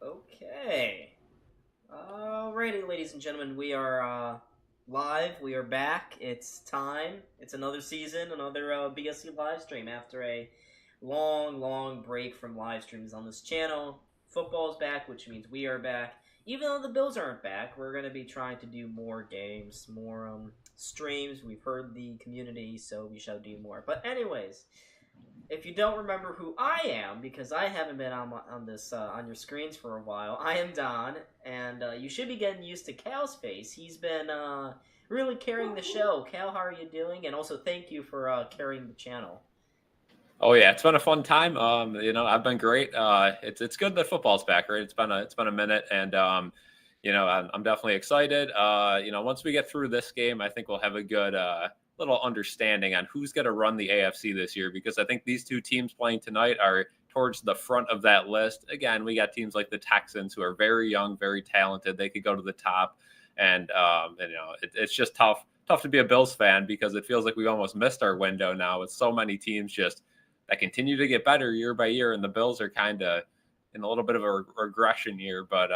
Okay. Alrighty, ladies and gentlemen, we are live. We are back. It's time. It's another season, another BSC live stream after a long, long break from live streams on this channel. Football's back, which means we are back. Even though the Bills aren't back, we're going to be trying to do more games, more streams. We've heard the community, so we shall do more. But anyways, if you don't remember who I am, because I haven't been on this on your screens for a while, I am Don, and you should be getting used to Cal's face. He's been really carrying the show. Cal, how are you doing? And also, thank you for carrying the channel. Oh yeah, it's been a fun time. I've been great. It's good that football's back, right? It's been a minute, and I'm definitely excited. Once we get through this game, I think we'll have a good little understanding on who's going to run the AFC this year, because I think these two teams playing tonight are towards the front of that list. Again, we got teams like the Texans, who are very young, very talented. They could go to the top, and it's just tough to be a Bills fan, because it feels like we almost missed our window now with so many teams just that continue to get better year by year, and the Bills are kind of in a little bit of a regression year. But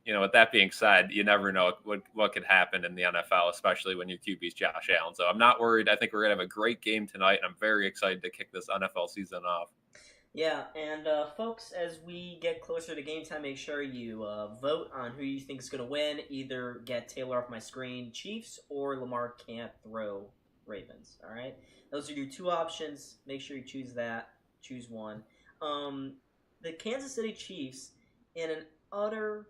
with that being said, you never know what could happen in the NFL, especially when your QB's Josh Allen. So I'm not worried. I think we're gonna have a great game tonight, and I'm very excited to kick this NFL season off. Yeah, and folks, as we get closer to game time, make sure you vote on who you think is going to win. Either get Taylor off my screen, Chiefs, or Lamar can't throw, Ravens. All right, those are your two options. Make sure you choose that. Choose one. The Kansas City Chiefs, in an utter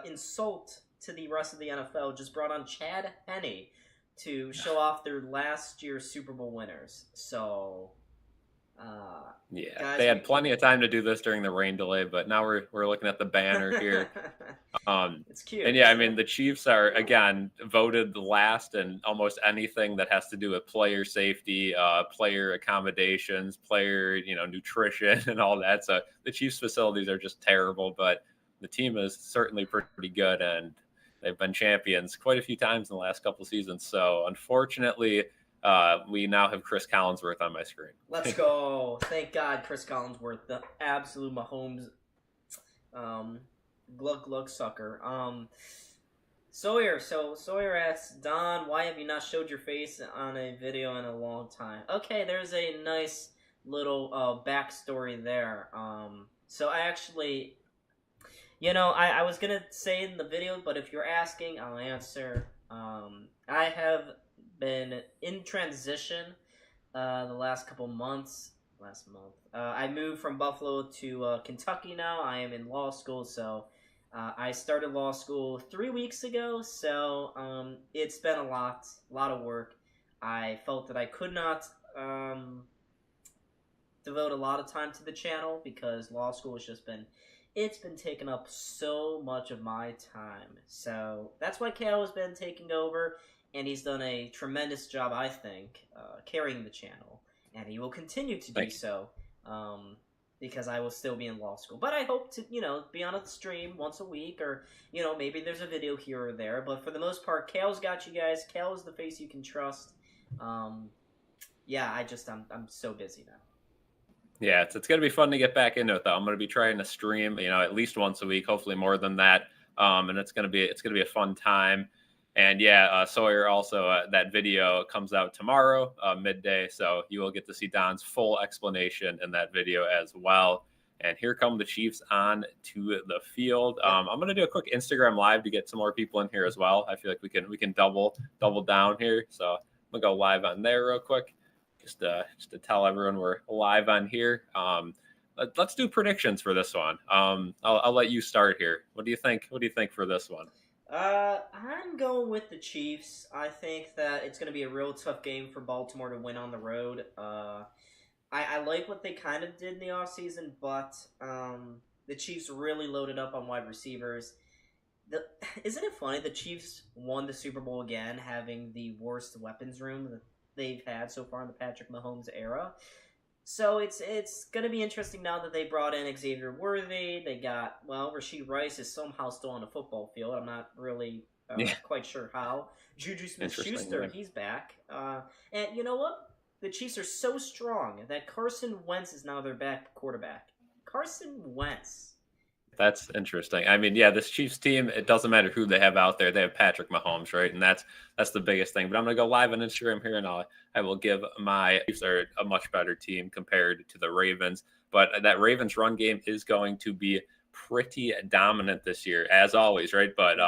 insult to the rest of the NFL, just brought on Chad Henne to show off their last year's Super Bowl winners. So. Yeah, Guys, they had plenty of time to do this during the rain delay, but now we're looking at the banner here. It's cute. And yeah, I mean, the Chiefs are, again, voted the last in almost anything that has to do with player safety, player accommodations, player, nutrition and all that. So the Chiefs facilities are just terrible, but the team is certainly pretty good, and they've been champions quite a few times in the last couple of seasons. So unfortunately, we now have Chris Collinsworth on my screen. Let's go. Thank God, Chris Collinsworth, the absolute Mahomes glug sucker. Sawyer asks, Don, why have you not showed your face on a video in a long time? Okay, there's a nice little backstory there. So I actually, I was gonna say in the video, but if you're asking, I'll answer. I have been in transition the last couple months. I moved from Buffalo to Kentucky now. I am in law school, so I started law school 3 weeks ago, so it's been a lot of work. I felt that I could not devote a lot of time to the channel because law school has just been taking up so much of my time. So that's why Cal has been taking over, and he's done a tremendous job, I think, carrying the channel, and he will continue to do so, because I will still be in law school. But I hope to, be on a stream once a week, or, maybe there's a video here or there. But for the most part, Cal's got you guys. Cal is the face you can trust. I'm so busy now. Yeah, it's going to be fun to get back into it, though. I'm going to be trying to stream, at least once a week, hopefully more than that. And it's going to be a fun time. And yeah, Sawyer, also that video comes out tomorrow, midday. So you will get to see Don's full explanation in that video as well. And here come the Chiefs on to the field. I'm going to do a quick Instagram live to get some more people in here as well. I feel like we can double down here. So I'm going to go live on there real quick. Just to tell everyone we're live on here. Let's do predictions for this one. I'll let you start here. What do you think? What do you think for this one? I'm going with the Chiefs. I think that it's going to be a real tough game for Baltimore to win on the road. I like what they kind of did in the offseason, but the Chiefs really loaded up on wide receivers. Isn't it funny? The Chiefs won the Super Bowl again, having the worst weapons room that they've had so far in the Patrick Mahomes era. So it's going to be interesting now that they brought in Xavier Worthy. They got, Rashid Rice is somehow still on the football field. I'm not really quite sure how. Juju Smith-Schuster, he's back. And you know what? The Chiefs are so strong that Carson Wentz is now their back quarterback. Carson Wentz. That's interesting. I mean, yeah, this Chiefs team, it doesn't matter who they have out there. They have Patrick Mahomes, right? And that's the biggest thing. But I'm going to go live on Instagram here, and I will give my Chiefs are a much better team compared to the Ravens. But that Ravens run game is going to be pretty dominant this year, as always, right? But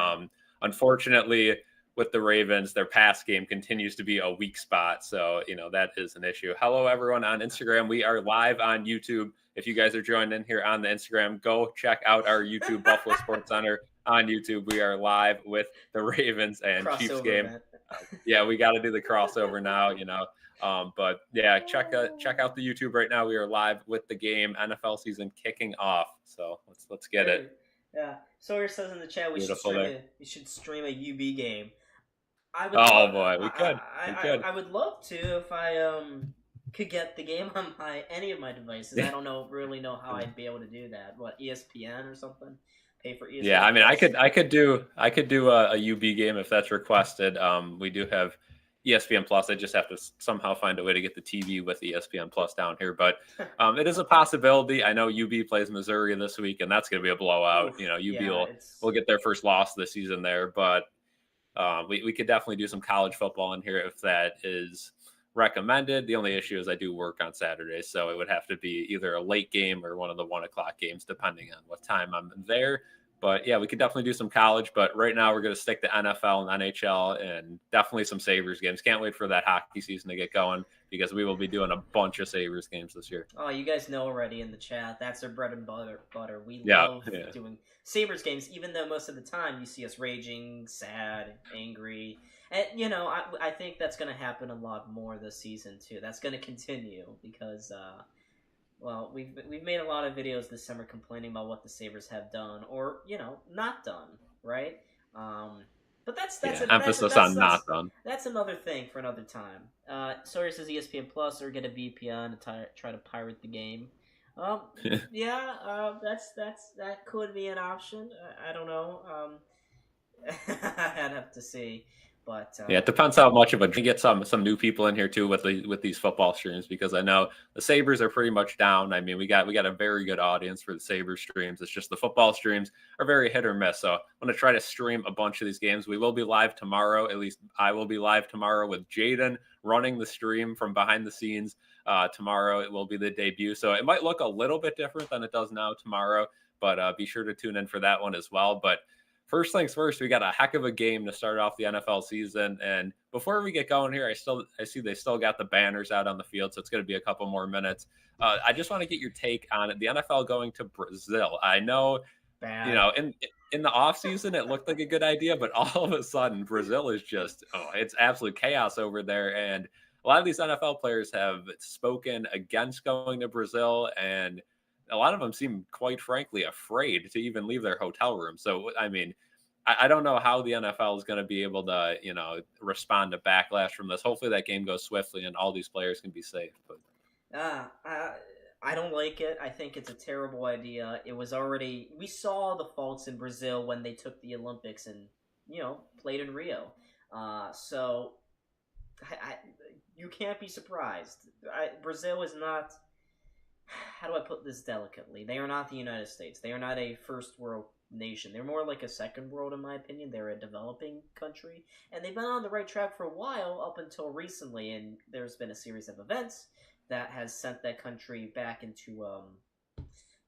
unfortunately, with the Ravens, their pass game continues to be a weak spot. So, that is an issue. Hello, everyone on Instagram. We are live on YouTube. If you guys are joining in here on the Instagram, go check out our YouTube, Buffalo SportsCenter on YouTube. We are live with the Ravens and Chiefs game. Yeah, we got to do the crossover now. But yeah, check out the YouTube right now. We are live with the game, NFL season kicking off. So let's get it. Yeah. Sawyer says in the chat we should stream a UB game. We could. I would love to if I could get the game on any of my devices. I don't really know how I'd be able to do that. What, ESPN or something? Pay for ESPN? Yeah, I mean, I could do a UB game if that's requested. We do have ESPN Plus. I just have to somehow find a way to get the TV with ESPN Plus down here, but it is a possibility. I know UB plays Missouri this week, and that's going to be a blowout. UB will get their first loss this season there, but we could definitely do some college football in here if that is recommended. The only issue is I do work on Saturdays, so it would have to be either a late game or one of the 1:00 games, depending on what time I'm there. But yeah, we could definitely do some college. But right now we're going to stick to NFL and NHL and definitely some Sabres games. Can't wait for that hockey season to get going because we will be doing a bunch of Sabres games this year. Oh, you guys know already in the chat. That's our bread and butter. We love doing Sabres games, even though most of the time you see us raging, sad, angry. And, I think that's going to happen a lot more this season, too. That's going to continue because... well, we've made a lot of videos this summer complaining about what the Sabres have done or, not done, right? But that's emphasis on not done. That's another thing for another time. Sawyer says ESPN Plus or get a VPN to try to pirate the game. Yeah, that could be an option. I don't know. I'd have to see. But yeah, it depends how much of a get some new people in here too with these football streams because I know the Sabres are pretty much down. I mean, we got a very good audience for the Sabres streams. It's just the football streams are very hit or miss. So I'm going to try to stream a bunch of these games. We will be live tomorrow. At least I will be live tomorrow with Jaden running the stream from behind the scenes. Tomorrow it will be the debut, so it might look a little bit different than it does now tomorrow. But be sure to tune in for that one as well. But first things first, we got a heck of a game to start off the NFL season. And before we get going here, I see they still got the banners out on the field, so it's going to be a couple more minutes. I just want to get your take on it. The NFL going to Brazil. I know, in the offseason, it looked like a good idea, but all of a sudden, Brazil is just, it's absolute chaos over there. And a lot of these NFL players have spoken against going to Brazil, and a lot of them seem, quite frankly, afraid to even leave their hotel room. So, I mean, I don't know how the NFL is going to be able to, respond to backlash from this. Hopefully that game goes swiftly and all these players can be safe. But I don't like it. I think it's a terrible idea. We saw the faults in Brazil when they took the Olympics and, played in Rio. So you can't be surprised. Brazil is not... How do I put this delicately? They are not the United States. They are not a first world nation. They're more like a second world, in my opinion. They're a developing country. And they've been on the right track for a while up until recently. And there's been a series of events that has sent that country back into...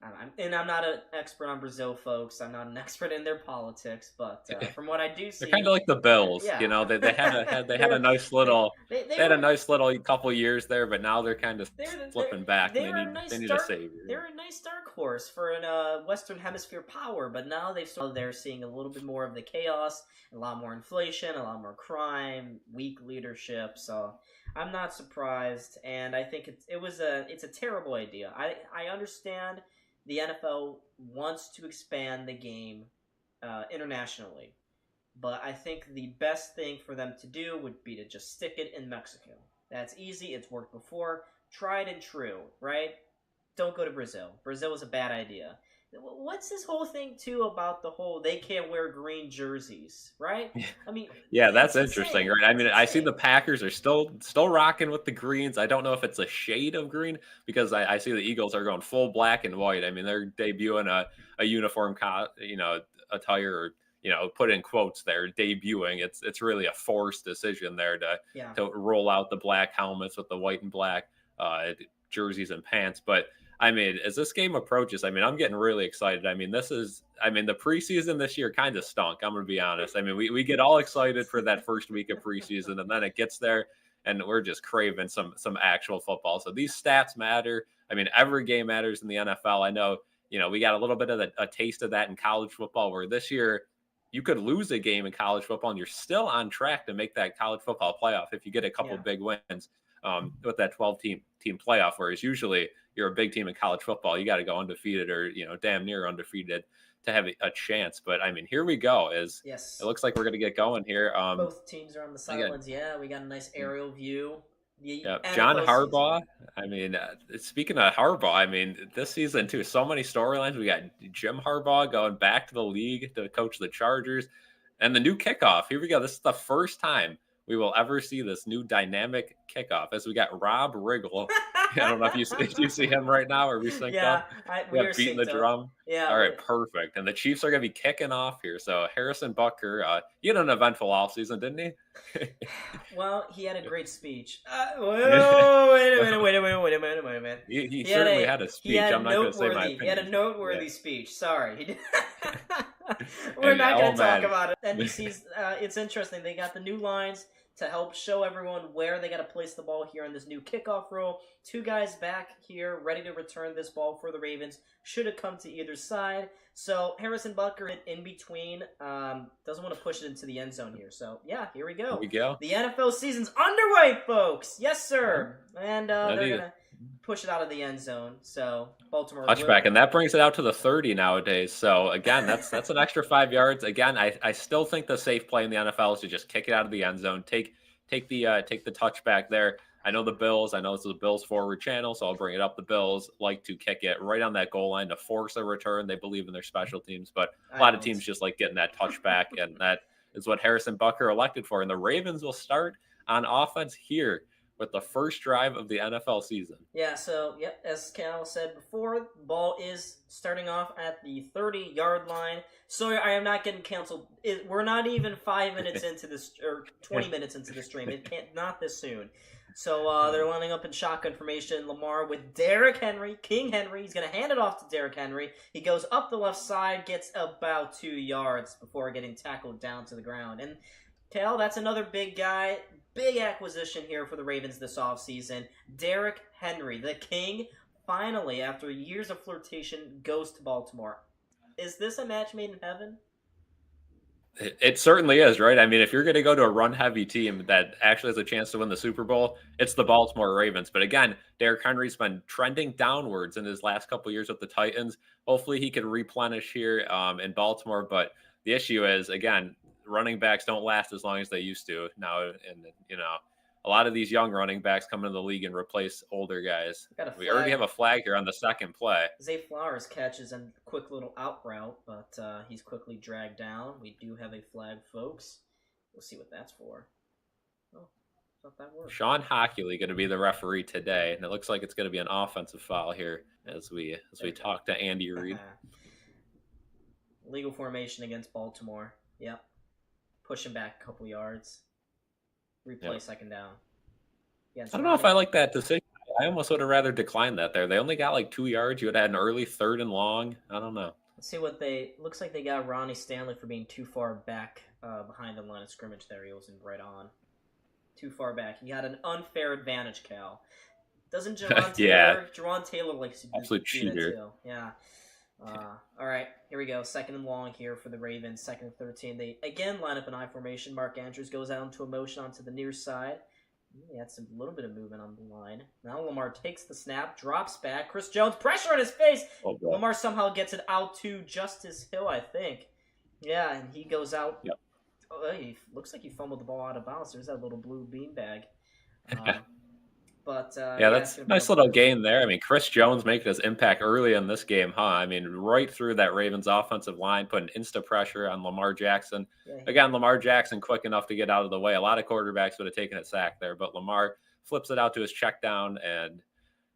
I'm not an expert on Brazil, folks. I'm not an expert in their politics, but from what I do see, they're kind of like the Bills. Yeah. They had a nice little couple years there, but now they're kind of flipping back. They need a savior. They're a nice dark horse for a Western Hemisphere power, but now they're seeing a little bit more of the chaos, a lot more inflation, a lot more crime, weak leadership. So I'm not surprised, and I think it's a terrible idea. I understand. The NFL wants to expand the game internationally, but I think the best thing for them to do would be to just stick it in Mexico. That's easy. It's worked before. Tried and true, right? Don't go to Brazil. Brazil is a bad idea. What's this whole thing too about the whole they can't wear green jerseys, right? I mean, Yeah, that's it's interesting, insane. right? I It's mean, I see the insane. Packers are still rocking with the greens. I don't know if it's a shade of green because I see the Eagles are going full black and white. I mean, they're debuting a uniform, attire, or put in quotes there, debuting. It's really a forced decision there Yeah, to roll out the black helmets with the white and black jerseys and pants, but. I mean, as this game approaches, I mean, I'm getting really excited. I mean, the preseason this year kind of stunk. I'm going to be honest. I mean, we get all excited for that first week of preseason, and then it gets there, and we're just craving some actual football. So these stats matter. I mean, every game matters in the NFL. I know, we got a little bit of a taste of that in college football, where this year you could lose a game in college football, and you're still on track to make that college football playoff if you get a couple yeah, big wins with that 12 team playoff. Whereas usually you're a big team in college football, you got to go undefeated or damn near undefeated to have a chance. But I mean, here we go. It yes. looks like we're going to get going here. Both teams are on the Again, sidelines. Yeah, we got a nice aerial view. The yeah, John NFL season. Harbaugh. I mean, speaking of Harbaugh, I mean, this season too, so many storylines. We got Jim Harbaugh going back to the league to coach the Chargers, and the new kickoff. Here we go. This is the first time we will ever see this new dynamic kickoff. As we got Rob Riggle. I don't know if you see him right now. Are we synced Yeah, up? we Yeah, are beating the synced up. drum. Yeah, All right, perfect. And the Chiefs are going to be kicking off here. So Harrison Butker, he had an eventful offseason, didn't he? well, he had a great speech. Yeah. Whoa, wait a minute. He He had certainly a had a he speech. had I'm not going to say my noteworthy. He had a opinion. Yeah. noteworthy speech. Sorry, we're And not oh going to talk man, about it. NBC's. It's interesting. They got the new lines to help show everyone where they got to place the ball here in this new kickoff rule. Two guys back here ready to return this ball for the Ravens. Should have come to either side. So Harrison Butker in between doesn't want to push it into the end zone here. So yeah, here we here go. we go. The NFL season's underway, folks. Yes, sir. And they're gonna push it out of the end zone. So Baltimore Touchback, and that brings it out to the 30 nowadays. So again, that's an extra 5 yards. Again, I still think the safe play in the NFL is to just kick it out of the end zone. Take the touchback there. I know the Bills. I know this is a Bills forward channel, so I'll bring it up. The Bills like to kick it right on that goal line to force a return. They believe in their special teams, but a lot of teams just like getting that touchback, and that is what Harrison Butker elected for. And the Ravens will start on offense here with the first drive of the NFL season. Yeah, so, yep, as Cal said before, the ball is starting off at the 30-yard line. So I am not getting canceled. We're not even 5 minutes into this, or 20 minutes into the stream. It can't, not this soon. So they're lining up in shotgun formation. Lamar with Derrick Henry, King Henry. He's going to hand it off to Derrick Henry. He goes up the left side, gets about 2 yards before getting tackled down to the ground. And Cal, that's another big guy. Big acquisition here for the Ravens this offseason. Derrick Henry, the king, finally, after years of flirtation, goes to Baltimore. Is this a match made in heaven? It certainly is, right? I mean, if you're going to go to a run-heavy team that actually has a chance to win the Super Bowl, it's the Baltimore Ravens. But again, Derrick Henry's been trending downwards in his last couple of years with the Titans. Hopefully he can replenish here in Baltimore. But the issue is, again, running backs don't last as long as they used to now. And, a lot of these young running backs come into the league and replace older guys. We already have a flag here on the second play. Zay Flowers catches a quick little out route, but he's quickly dragged down. We do have a flag, folks. We'll see what that's for. Oh, thought that worked. Sean Hockley going to be the referee today, and it looks like it's going to be an offensive foul here as we talk to Andy Reid. Legal formation against Baltimore. Yep. Pushing back a couple yards. Replay second down. I don't know if I like that decision. I almost would have rather declined that there. They only got like 2 yards. You would have had an early 3rd and long. I don't know. Let's see what looks like they got Ronnie Stanley for being too far back behind the line of scrimmage there. He wasn't right on. Too far back. He had an unfair advantage, Cal. Doesn't Jaron Taylor? Jaron Taylor likes to absolute cheater. Too. Yeah. All right, here we go. 2nd and long here for the Ravens. 2nd and 13. They again line up an I formation. Mark Andrews goes out into a motion onto the near side. He had a little bit of movement on the line. Now Lamar takes the snap, drops back. Chris Jones, pressure on his face. Lamar somehow gets it out to Justice Hill, I think. Yeah, and he goes out. Yep. Oh, he looks like he fumbled the ball out of bounds. There's that little blue beanbag. But Yeah, it's that's going to be nice little gain there. I mean, Chris Jones making his impact early in this game, huh? I mean, right through that Ravens offensive line, putting insta pressure on Lamar Jackson. yeah, Again, Lamar Jackson quick enough to get out of the way. A lot of quarterbacks would have taken a sack there, but Lamar flips it out to his check down, and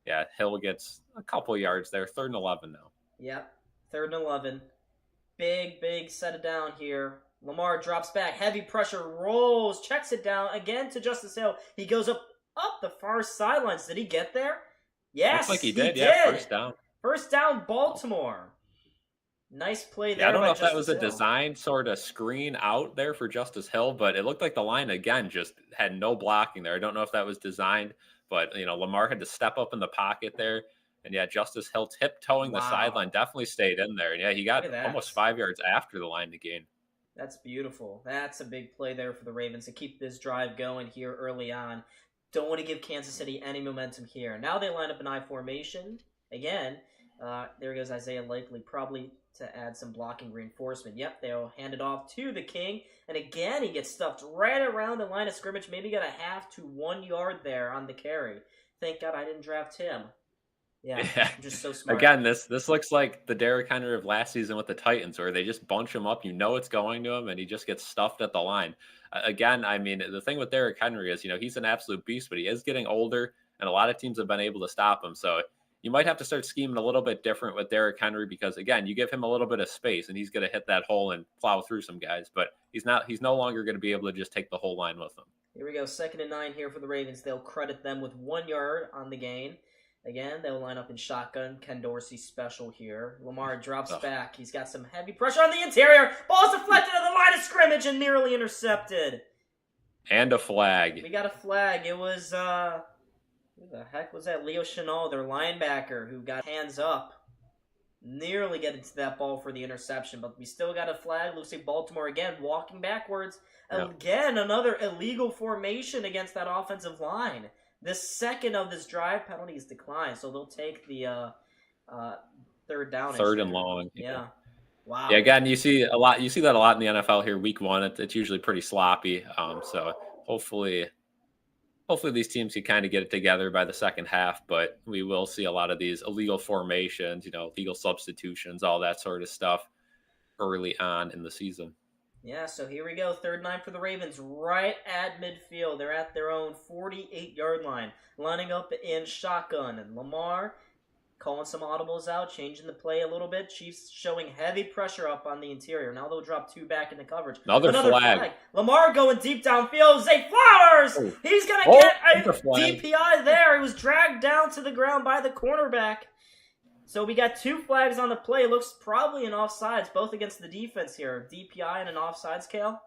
yeah, Hill gets a couple yards there. 3rd and 11 now. Yep, 3rd and 11. Big set it down here. Lamar drops back, heavy pressure, rolls, checks it down again to Justice Hill. He goes up the far sidelines. Did he get there? Yes, Looks like he did. Yeah, 1st down. 1st down, Baltimore. Nice play there. Yeah, I don't know if that Justice was a Hill. design sort of screen out there for Justice Hill, but it looked like the line again just had no blocking there. I don't know if that was designed, but Lamar had to step up in the pocket there. And yeah, Justice Hill tiptoeing the sideline definitely stayed in there. And yeah, he got almost 5 yards after the line to gain. That's beautiful. That's a big play there for the Ravens to keep this drive going here early on. Don't want to give Kansas City any momentum here. Now they line up an I formation. Again, there goes Isaiah Likely, probably to add some blocking reinforcement. Yep, they'll hand it off to the King. And again, he gets stuffed right around the line of scrimmage. Maybe got a 1/2 to 1 yard there on the carry. Thank God I didn't draft him. Yeah, I'm just so smart. Again, this looks like the Derrick Henry of last season with the Titans, where they just bunch him up. It's going to him, and he just gets stuffed at the line. Again, I mean, the thing with Derrick Henry is, he's an absolute beast, but he is getting older, and a lot of teams have been able to stop him. So you might have to start scheming a little bit different with Derrick Henry because, again, you give him a little bit of space, and he's going to hit that hole and plow through some guys. But he's no longer going to be able to just take the whole line with him. Here we go, 2nd and 9 here for the Ravens. They'll credit them with 1 yard on the gain. Again, they'll line up in shotgun. Ken Dorsey special here. Lamar drops back. He's got some heavy pressure on the interior. Ball's deflected at the line of scrimmage and nearly intercepted. And a flag. We got a flag. It was, who the heck was that? Leo Chenal, their linebacker, who got hands up. Nearly getting to that ball for the interception, but we still got a flag. Looks like Baltimore again walking backwards. Yep. Again, another illegal formation against that offensive line. The second of this drive penalties decline, so they'll take the 3rd down. 3rd and long. Yeah. Wow. Yeah. Again, you see that a lot in the NFL here. Week 1, it's usually pretty sloppy. So hopefully these teams can kind of get it together by the second half. But we will see a lot of these illegal formations, legal substitutions, all that sort of stuff early on in the season. Yeah, so here we go. 3rd and 9 for the Ravens, right at midfield. They're at their own 48-yard line, lining up in shotgun. And Lamar calling some audibles out, changing the play a little bit. Chiefs showing heavy pressure up on the interior. Now they'll drop 2 back into coverage. Another flag. Lamar going deep downfield. Zay Flowers! Oh. He's going to get a DPI there. He was dragged down to the ground by the cornerback. So we got 2 flags on the play. It looks probably an offsides, both against the defense here. DPI and an offsides, Kale?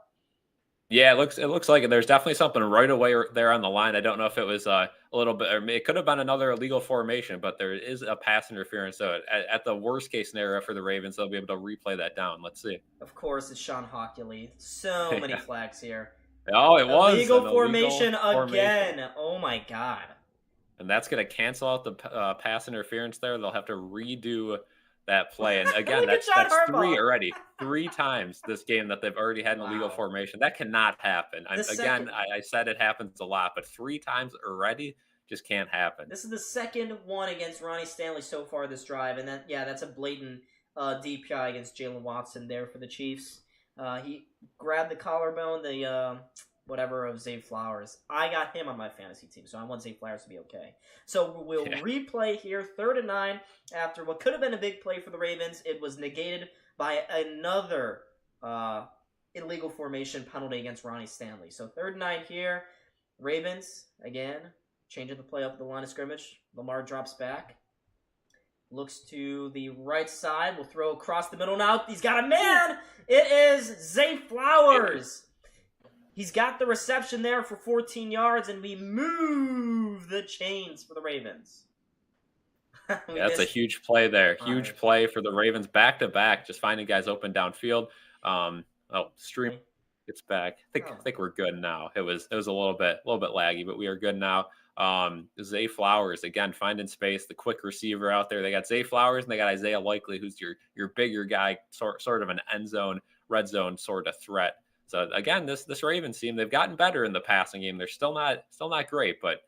Yeah, it looks like it. There's definitely something right away there on the line. I don't know if it was a little bit, or it could have been another illegal formation, but there is a pass interference. So at the worst case scenario for the Ravens, they'll be able to replay that down. Let's see. Of course, it's Sean Hockley. So many flags here. Oh, it was illegal formation again. Oh my God. And that's going to cancel out the pass interference there. They'll have to redo that play. And again, that's 3 already. 3 times this game that they've already had an illegal formation. That cannot happen. I said it happens a lot, but 3 times already just can't happen. This is the second one against Ronnie Stanley so far this drive. And that's a blatant DPI against Jalen Watson there for the Chiefs. He grabbed the collarbone, of Zay Flowers. I got him on my fantasy team, so I want Zay Flowers to be okay. So we'll replay here, 3rd and 9, after what could have been a big play for the Ravens. It was negated by another illegal formation penalty against Ronnie Stanley. So 3rd and 9 here. Ravens, again, changing the play up at the line of scrimmage. Lamar drops back. Looks to the right side. We'll throw across the middle now. He's got a man! It is Zay Flowers! He's got the reception there for 14 yards, and we move the chains for the Ravens. That's a huge play there. Huge play for the Ravens back-to-back, just finding guys open downfield. Stream gets back. I think we're good now. It was a little bit laggy, but we are good now. Zay Flowers, again, finding space, the quick receiver out there. They got Zay Flowers, and they got Isaiah Likely, who's your bigger guy, sort of an end zone, red zone sort of threat. So again, this Ravens team, they've gotten better in the passing game. They're still not great, but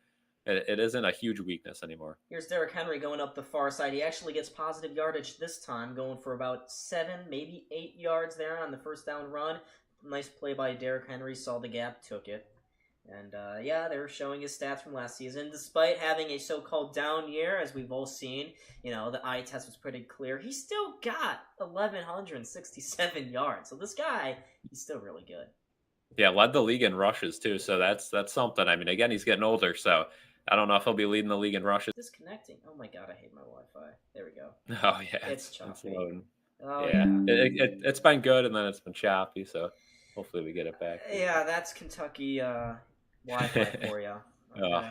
it isn't a huge weakness anymore. Here's Derrick Henry going up the far side. He actually gets positive yardage this time, going for about 7, maybe 8 yards there on the first down run. Nice play by Derrick Henry, saw the gap, took it. And yeah, they were showing his stats from last season. Despite having a so-called down year, as we've all seen, the eye test was pretty clear. He still got 1,167 yards. So this guy, he's still really good. Yeah, led the league in rushes too. So that's something. I mean, again, he's getting older, so I don't know if he'll be leading the league in rushes. Disconnecting. Oh my god, I hate my Wi-Fi. There we go. Oh yeah, it's choppy. Yeah. It's been good, and then it's been choppy. So hopefully we get it back. Yeah, that's Kentucky Wi-Fi for you. Okay.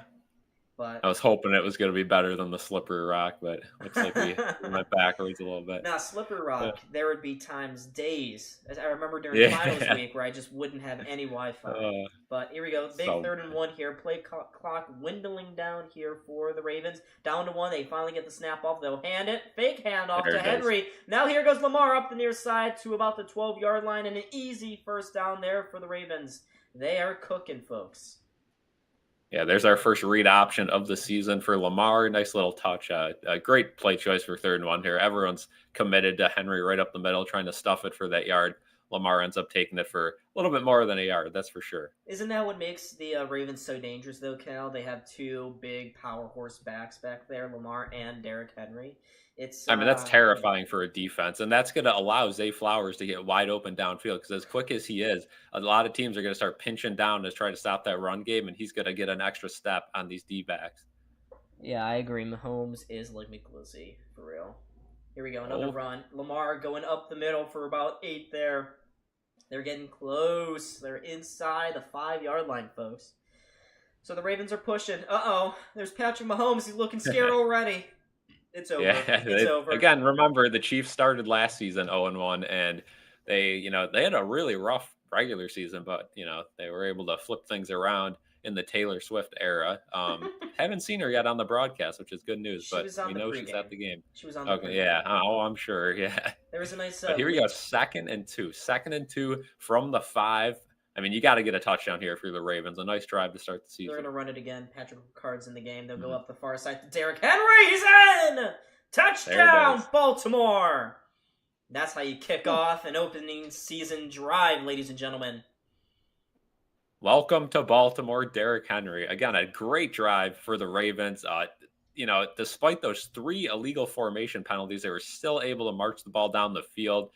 But I was hoping it was going to be better than the slippery rock, but looks like we went backwards a little bit. Now, slippery rock, there would be days. As I remember during finals week where I just wouldn't have any Wi-Fi. But here we go. Big 3rd and 1 here. Play clock dwindling down here for the Ravens. Down to 1. They finally get the snap off. They'll hand it. Fake handoff to Henry. Now here goes Lamar up the near side to about the 12-yard line. And an easy first down there for the Ravens. They are cooking, folks. Yeah, there's our first read option of the season for Lamar. Nice little touch. A great play choice for 3rd and 1 here. Everyone's committed to Henry right up the middle, trying to stuff it for that yard. Lamar ends up taking it for a little bit more than a yard, that's for sure. Isn't that what makes the Ravens so dangerous, though, Cal? They have 2 big power horse backs back there, Lamar and Derrick Henry. That's terrifying for a defense, and that's going to allow Zay Flowers to get wide open downfield because as quick as he is, a lot of teams are going to start pinching down to try to stop that run game, and he's going to get an extra step on these D-backs. Yeah, I agree. Mahomes is like McGlizzy, for real. Here we go, another run. Lamar going up the middle for about 8 there. They're getting close. They're inside the 5-yard line, folks. So the Ravens are pushing. Uh-oh, there's Patrick Mahomes. He's looking scared already. It's over. Yeah, it's over. Again, remember the Chiefs started last season 0-1, and they had a really rough regular season, but they were able to flip things around in the Taylor Swift era. Haven't seen her yet on the broadcast, which is good news, but we know she's at the game. She was on the pregame. Yeah. Oh, I'm sure. Yeah. There was a nice. But here we go. 2nd and 2. 2nd and 2 from the 5. I mean, you got to get a touchdown here if you're the Ravens. A nice drive to start the season. They're going to run it again. Patrick Ricard's in the game. They'll go up the far side to Derrick Henry. He's in! Touchdown, Baltimore! That's how you kick off an opening season drive, ladies and gentlemen. Welcome to Baltimore, Derrick Henry. Again, a great drive for the Ravens. Despite those 3 illegal formation penalties, they were still able to march the ball down the field.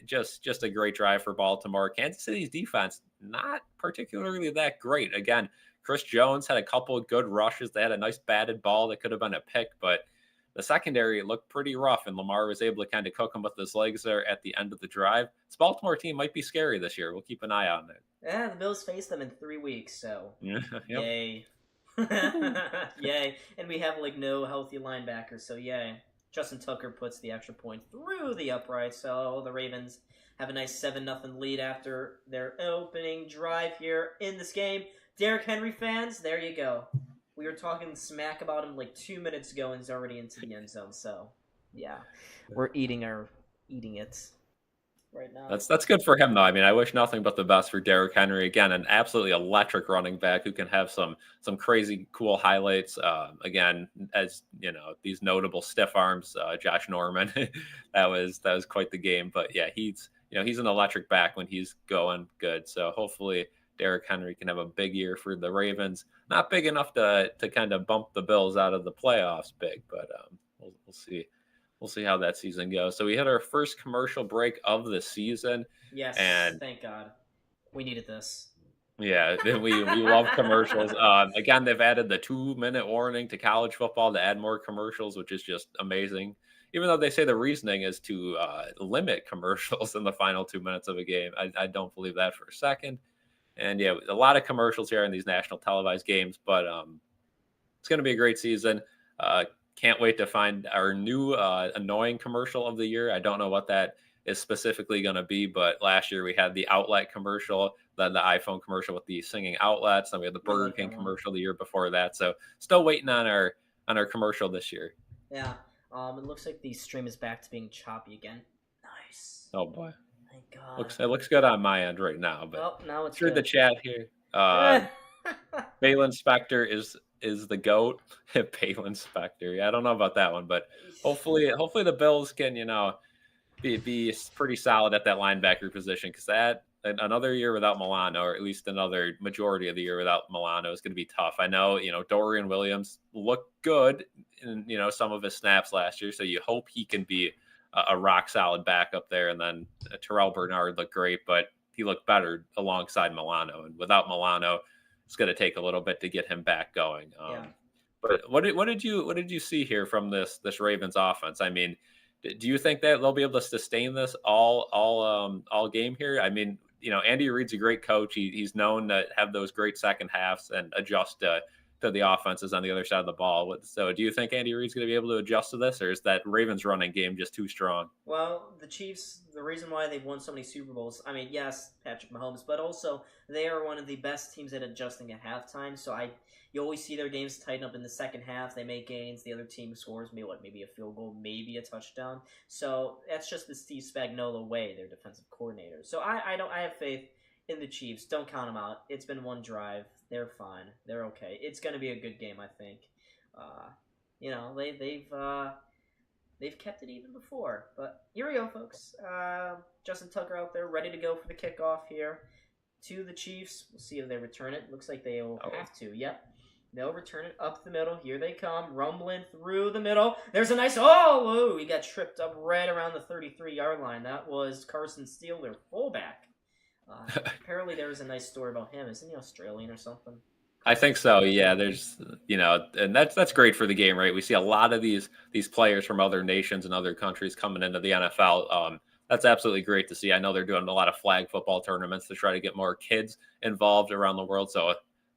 Just a great drive for Baltimore. Kansas City's defense, not particularly that great. Again, Chris Jones had a couple of good rushes. They had a nice batted ball that could have been a pick, but the secondary looked pretty rough, and Lamar was able to kind of cook them with his legs there at the end of the drive. This Baltimore team might be scary this year. We'll keep an eye on it. Yeah, the Bills face them in 3 weeks, so yay. Yep. Yay. And we have no healthy linebackers, so yay. Justin Tucker puts the extra point through the upright, so the Ravens have a nice 7-0 lead after their opening drive here in this game. Derrick Henry fans, there you go. We were talking smack about him 2 minutes ago, and he's already into the end zone. So, yeah, we're eating it right now. That's good for him, though. I mean, I wish nothing but the best for Derrick Henry. Again, an absolutely electric running back who can have some crazy cool highlights. Again, as these notable stiff arms, Josh Norman, that was quite the game. But yeah, he's an electric back when he's going good. So hopefully Derrick Henry can have a big year for the Ravens. Not big enough to kind of bump the Bills out of the playoffs big, but we'll see. We'll see how that season goes. So we had our first commercial break of the season. Yes, and thank God. We needed this. Yeah, we love commercials. Again, they've added the 2-minute warning to college football to add more commercials, which is just amazing. Even though they say the reasoning is to limit commercials in the final 2 minutes of a game. I don't believe that for a second. And yeah, a lot of commercials here in these national televised games, but it's going to be a great season. Can't wait to find our new annoying commercial of the year. I don't know what that is specifically going to be, but last year we had the outlet commercial, then the iPhone commercial with the singing outlets, then we had the Burger King commercial the year before that. So still waiting on our commercial this year. Yeah. It looks like the stream is back to being choppy again. Nice. Oh boy. Thank God. It looks good on my end right now, but now it's through good. the chat here. Balin Spector is is the GOAT. Balin Spector. Yeah, I don't know about that one, but hopefully the Bills can, be pretty solid at that linebacker position, because that another year without Milano, or at least another majority of the year without Milano, is going to be tough. I know, Dorian Williams looked good in, some of his snaps last year, so you hope he can be a rock solid backup there. And then Terrell Bernard looked great, but he looked better alongside Milano, and without Milano, it's going to take a little bit to get him back going. But what did you see here from this Ravens offense? I mean, do you think that they'll be able to sustain this all game here? I mean, Andy Reid's a great coach. He's known to have those great second halves and adjust to the offenses on the other side of the ball. So do you think Andy Reid's going to be able to adjust to this, or is that Ravens running game just too strong? Well, the Chiefs, the reason why they've won so many Super Bowls, I mean, yes, Patrick Mahomes, but also they are one of the best teams at adjusting at halftime. So you always see their games tighten up in the second half. They make gains. The other team scores maybe a field goal, maybe a touchdown. So that's just the Steve Spagnuolo way, their defensive coordinator. So I have faith in the Chiefs. Don't count them out. It's been one drive. They're fine. They're okay. It's going to be a good game, I think. They've kept it even before. But here we go, folks. Justin Tucker out there, ready to go for the kickoff here to the Chiefs. We'll see if they return it. Looks like they will have to. Yep. They'll return it up the middle. Here they come, rumbling through the middle. There's a nice, he got tripped up right around the 33-yard line. That was Carson Steele, their fullback. Apparently there was a nice story about him. Isn't he Australian or something? I think so. Yeah, there's, and that's great for the game, right? We see a lot of these players from other nations and other countries coming into the NFL. That's absolutely great to see. I know they're doing a lot of flag football tournaments to try to get more kids involved around the world. So,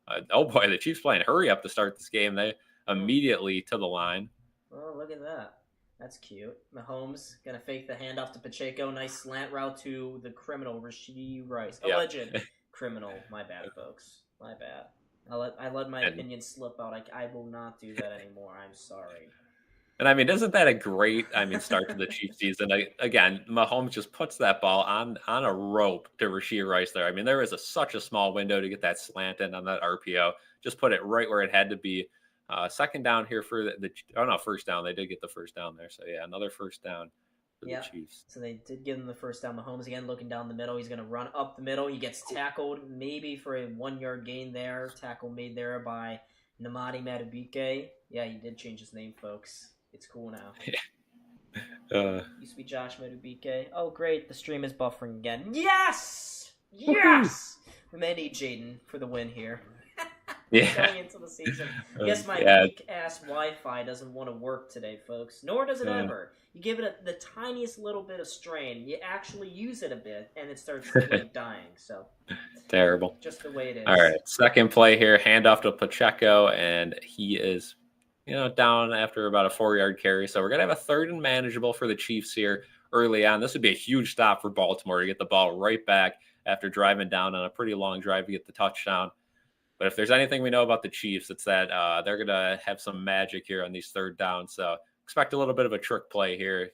the Chiefs playing hurry up to start this game. They immediately to the line. Oh, look at that. That's cute. Mahomes going to fake the handoff to Pacheco. Nice slant route to the criminal, Rashee Rice. Alleged criminal. My bad, folks. My bad. I let my opinion slip out. I will not do that anymore. I'm sorry. And I mean, isn't that a great, start to the Chiefs season? Again, Mahomes just puts that ball on a rope to Rashee Rice there. I mean, there was such a small window to get that slant in on that RPO. Just put it right where it had to be. Second down here for first down. They did get the first down there. So, yeah, another first down for the Chiefs. So they did give him the first down. Mahomes, again, looking down the middle. He's going to run up the middle. He gets tackled maybe for a 1-yard gain there. Tackle made there by Nnamdi Madubuike. Yeah, he did change his name, folks. It's cool now. Used to be Josh Madubuike. Oh, great. The stream is buffering again. Yes! Yes! We may need Jaden for the win here. Going into the season. Yes, my weak-ass Wi-Fi doesn't want to work today, folks. Nor does it ever. You give it the tiniest little bit of strain. You actually use it a bit, and it starts dying. So terrible. Just the way it is. All right, second play here. Handoff to Pacheco, and he is down after about a 4-yard carry. So we're going to have a third and manageable for the Chiefs here early on. This would be a huge stop for Baltimore to get the ball right back after driving down on a pretty long drive to get the touchdown. But if there's anything we know about the Chiefs, it's that they're going to have some magic here on these third downs. So expect a little bit of a trick play here.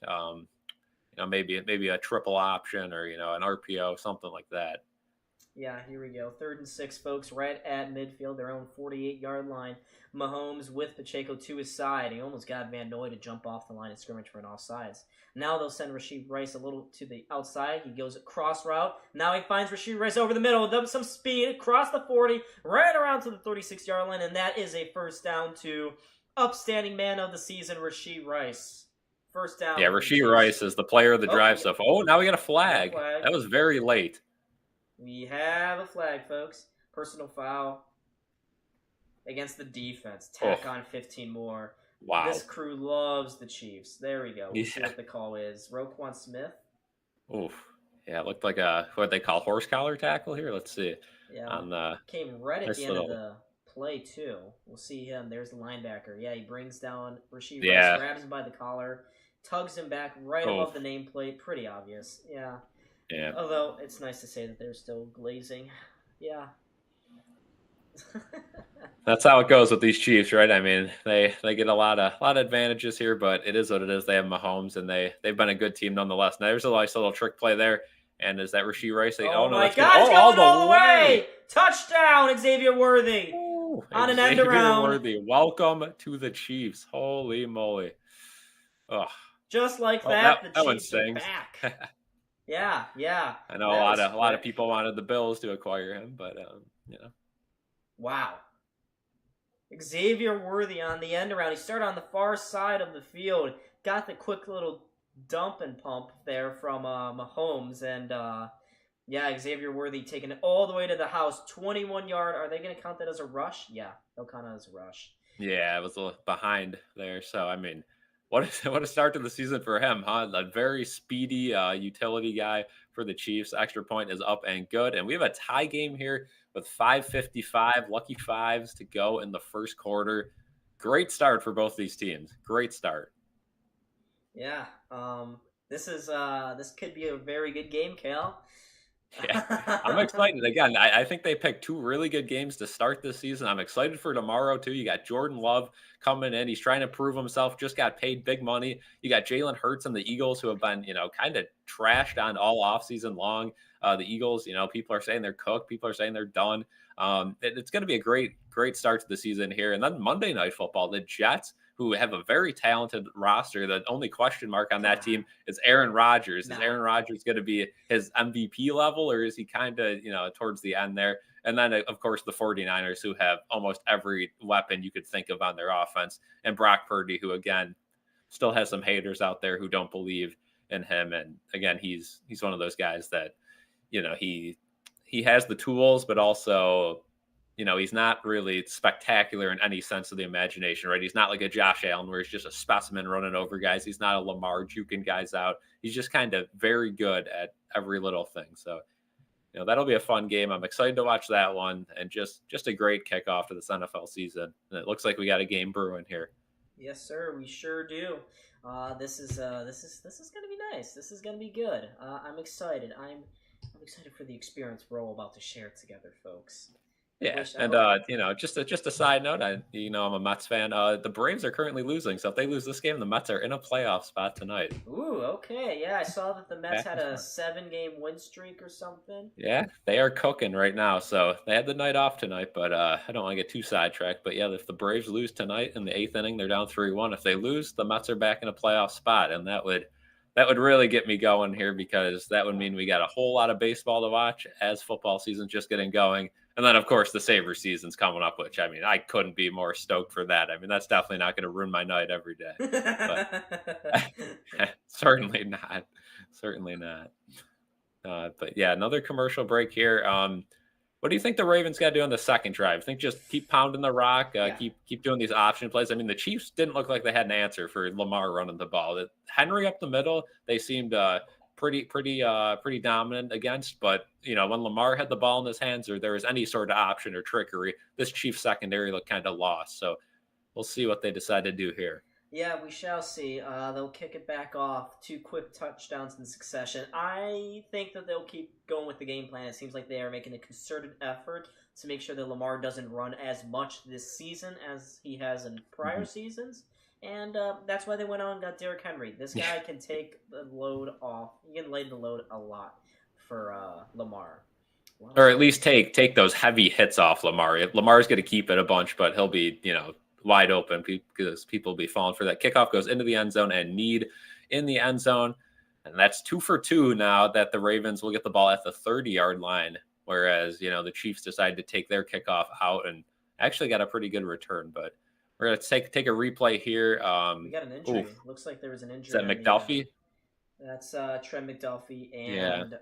Maybe a triple option or, an RPO, something like that. Yeah, here we go. 3rd and 6, folks, right at midfield, their own 48-yard line. Mahomes with Pacheco to his side. He almost got Van Noy to jump off the line of scrimmage for an offsides. Now they'll send Rashee Rice a little to the outside. He goes cross route. Now he finds Rashee Rice over the middle with some speed across the 40, right around to the 36-yard line, and that is a first down to upstanding man of the season, Rashee Rice. First down. Yeah, Rashee Rice is the player of the drive stuff. Oh, now we got a flag. That was very late. We have a flag, folks. Personal foul against the defense. Tack on 15 more. Wow. This crew loves the Chiefs. There we go. We'll see what the call is. Roquan Smith. Oof. Yeah, it looked like what they call horse collar tackle here. Let's see. Yeah. Came right at the end of the play, too. We'll see him. There's the linebacker. Yeah, he brings down Rashee Rice, grabs him by the collar, tugs him back right above the nameplate. Pretty obvious. Yeah. Yeah. Although it's nice to say that they're still glazing. Yeah. That's how it goes with these Chiefs, right? I mean, they get a lot of advantages here, but it is what it is. They have Mahomes, and they've been a good team nonetheless. Now, there's a nice little trick play there, and is that Rashee Rice? Oh my God! It's going all the way! Touchdown, Xavier Worthy. Ooh, on an end Xavier around. Worthy, welcome to the Chiefs. Holy moly. Oh, Just like well, that, the that one Chiefs are stings. back. Yeah. I know That was a lot of quick. people wanted the Bills to acquire him, but Wow. Xavier Worthy on the end around. He started on the far side of the field. Got the quick little dump and pump there from Mahomes. And, Xavier Worthy taking it all the way to the house. 21-yard. Are they going to count that as a rush? Yeah, they'll count it as a rush. Yeah, it was a little behind there. So, I mean, what a start to the season for him, huh? A very speedy utility guy for the Chiefs. Extra point is up and good. And we have a tie game here with 5:55, lucky fives to go in the first quarter. Great start for both these teams. Great start. Yeah. This could be a very good game, Cal. Yeah, I'm excited. Again, I think they picked two really good games to start this season. I'm excited for tomorrow, too. You got Jordan Love coming in. He's trying to prove himself, just got paid big money. You got Jalen Hurts and the Eagles, who have been, kind of trashed on all offseason long. The Eagles, people are saying they're cooked. People are saying they're done. It's going to be a great start to the season here. And then Monday Night Football, the Jets, who have a very talented roster. The only question mark on that team is Aaron Rodgers. Is Aaron Rodgers going to be his MVP level, or is he kind of, towards the end there? And then, of course, the 49ers, who have almost every weapon you could think of on their offense. And Brock Purdy, who, again, still has some haters out there who don't believe in him. And, again, he's one of those guys that, he has the tools, but also – he's not really spectacular in any sense of the imagination, right? He's not like a Josh Allen where he's just a specimen running over guys. He's not a Lamar juking guys out. He's just kind of very good at every little thing. So, that'll be a fun game. I'm excited to watch that one, and just a great kickoff to this NFL season. And it looks like we got a game brewing here. Yes, sir. We sure do. This is going to be nice. This is going to be good. I'm excited. I'm excited for the experience we're all about to share together, folks. Yeah, and just a side note, I'm a Mets fan. The Braves are currently losing, so if they lose this game, the Mets are in a playoff spot tonight. Ooh, okay, yeah, I saw that the Mets had a 7-game win streak or something. Yeah, they are cooking right now, so they had the night off tonight. But I don't want to get too sidetracked. But yeah, if the Braves lose tonight in the 8th inning, they're down 3-1. If they lose, the Mets are back in a playoff spot, and that would really get me going here, because that would mean we got a whole lot of baseball to watch as football season's just getting going. And then, of course, the Sabres season's coming up, which, I couldn't be more stoked for that. That's definitely not going to ruin my night every day. But, certainly not. Certainly not. But, yeah, another commercial break here. What do you think the Ravens got to do on the second drive? I think just keep pounding the rock, keep doing these option plays. The Chiefs didn't look like they had an answer for Lamar running the ball. Henry up the middle, they seemed pretty dominant against. But, when Lamar had the ball in his hands, or there was any sort of option or trickery, this Chiefs secondary looked kind of lost. So we'll see what they decide to do here. Yeah, we shall see. They'll kick it back off. 2 quick touchdowns in succession. I think that they'll keep going with the game plan. It seems like they are making a concerted effort to make sure that Lamar doesn't run as much this season as he has in prior seasons. And that's why they went on and got Derrick Henry. This guy can take the load off. He can lay the load a lot for Lamar. Wow. Or at least take those heavy hits off Lamar. Lamar's going to keep it a bunch, but he'll be, wide open because people will be falling for that. Kickoff goes into the end zone, and Need in the end zone. And that's 2 for 2 now that the Ravens will get the ball at the 30-yard line, whereas, the Chiefs decided to take their kickoff out and actually got a pretty good return. But we're going to take a replay here. We got an injury. Looks like there was an injury. Is that McDuffie? That's Trent McDuffie and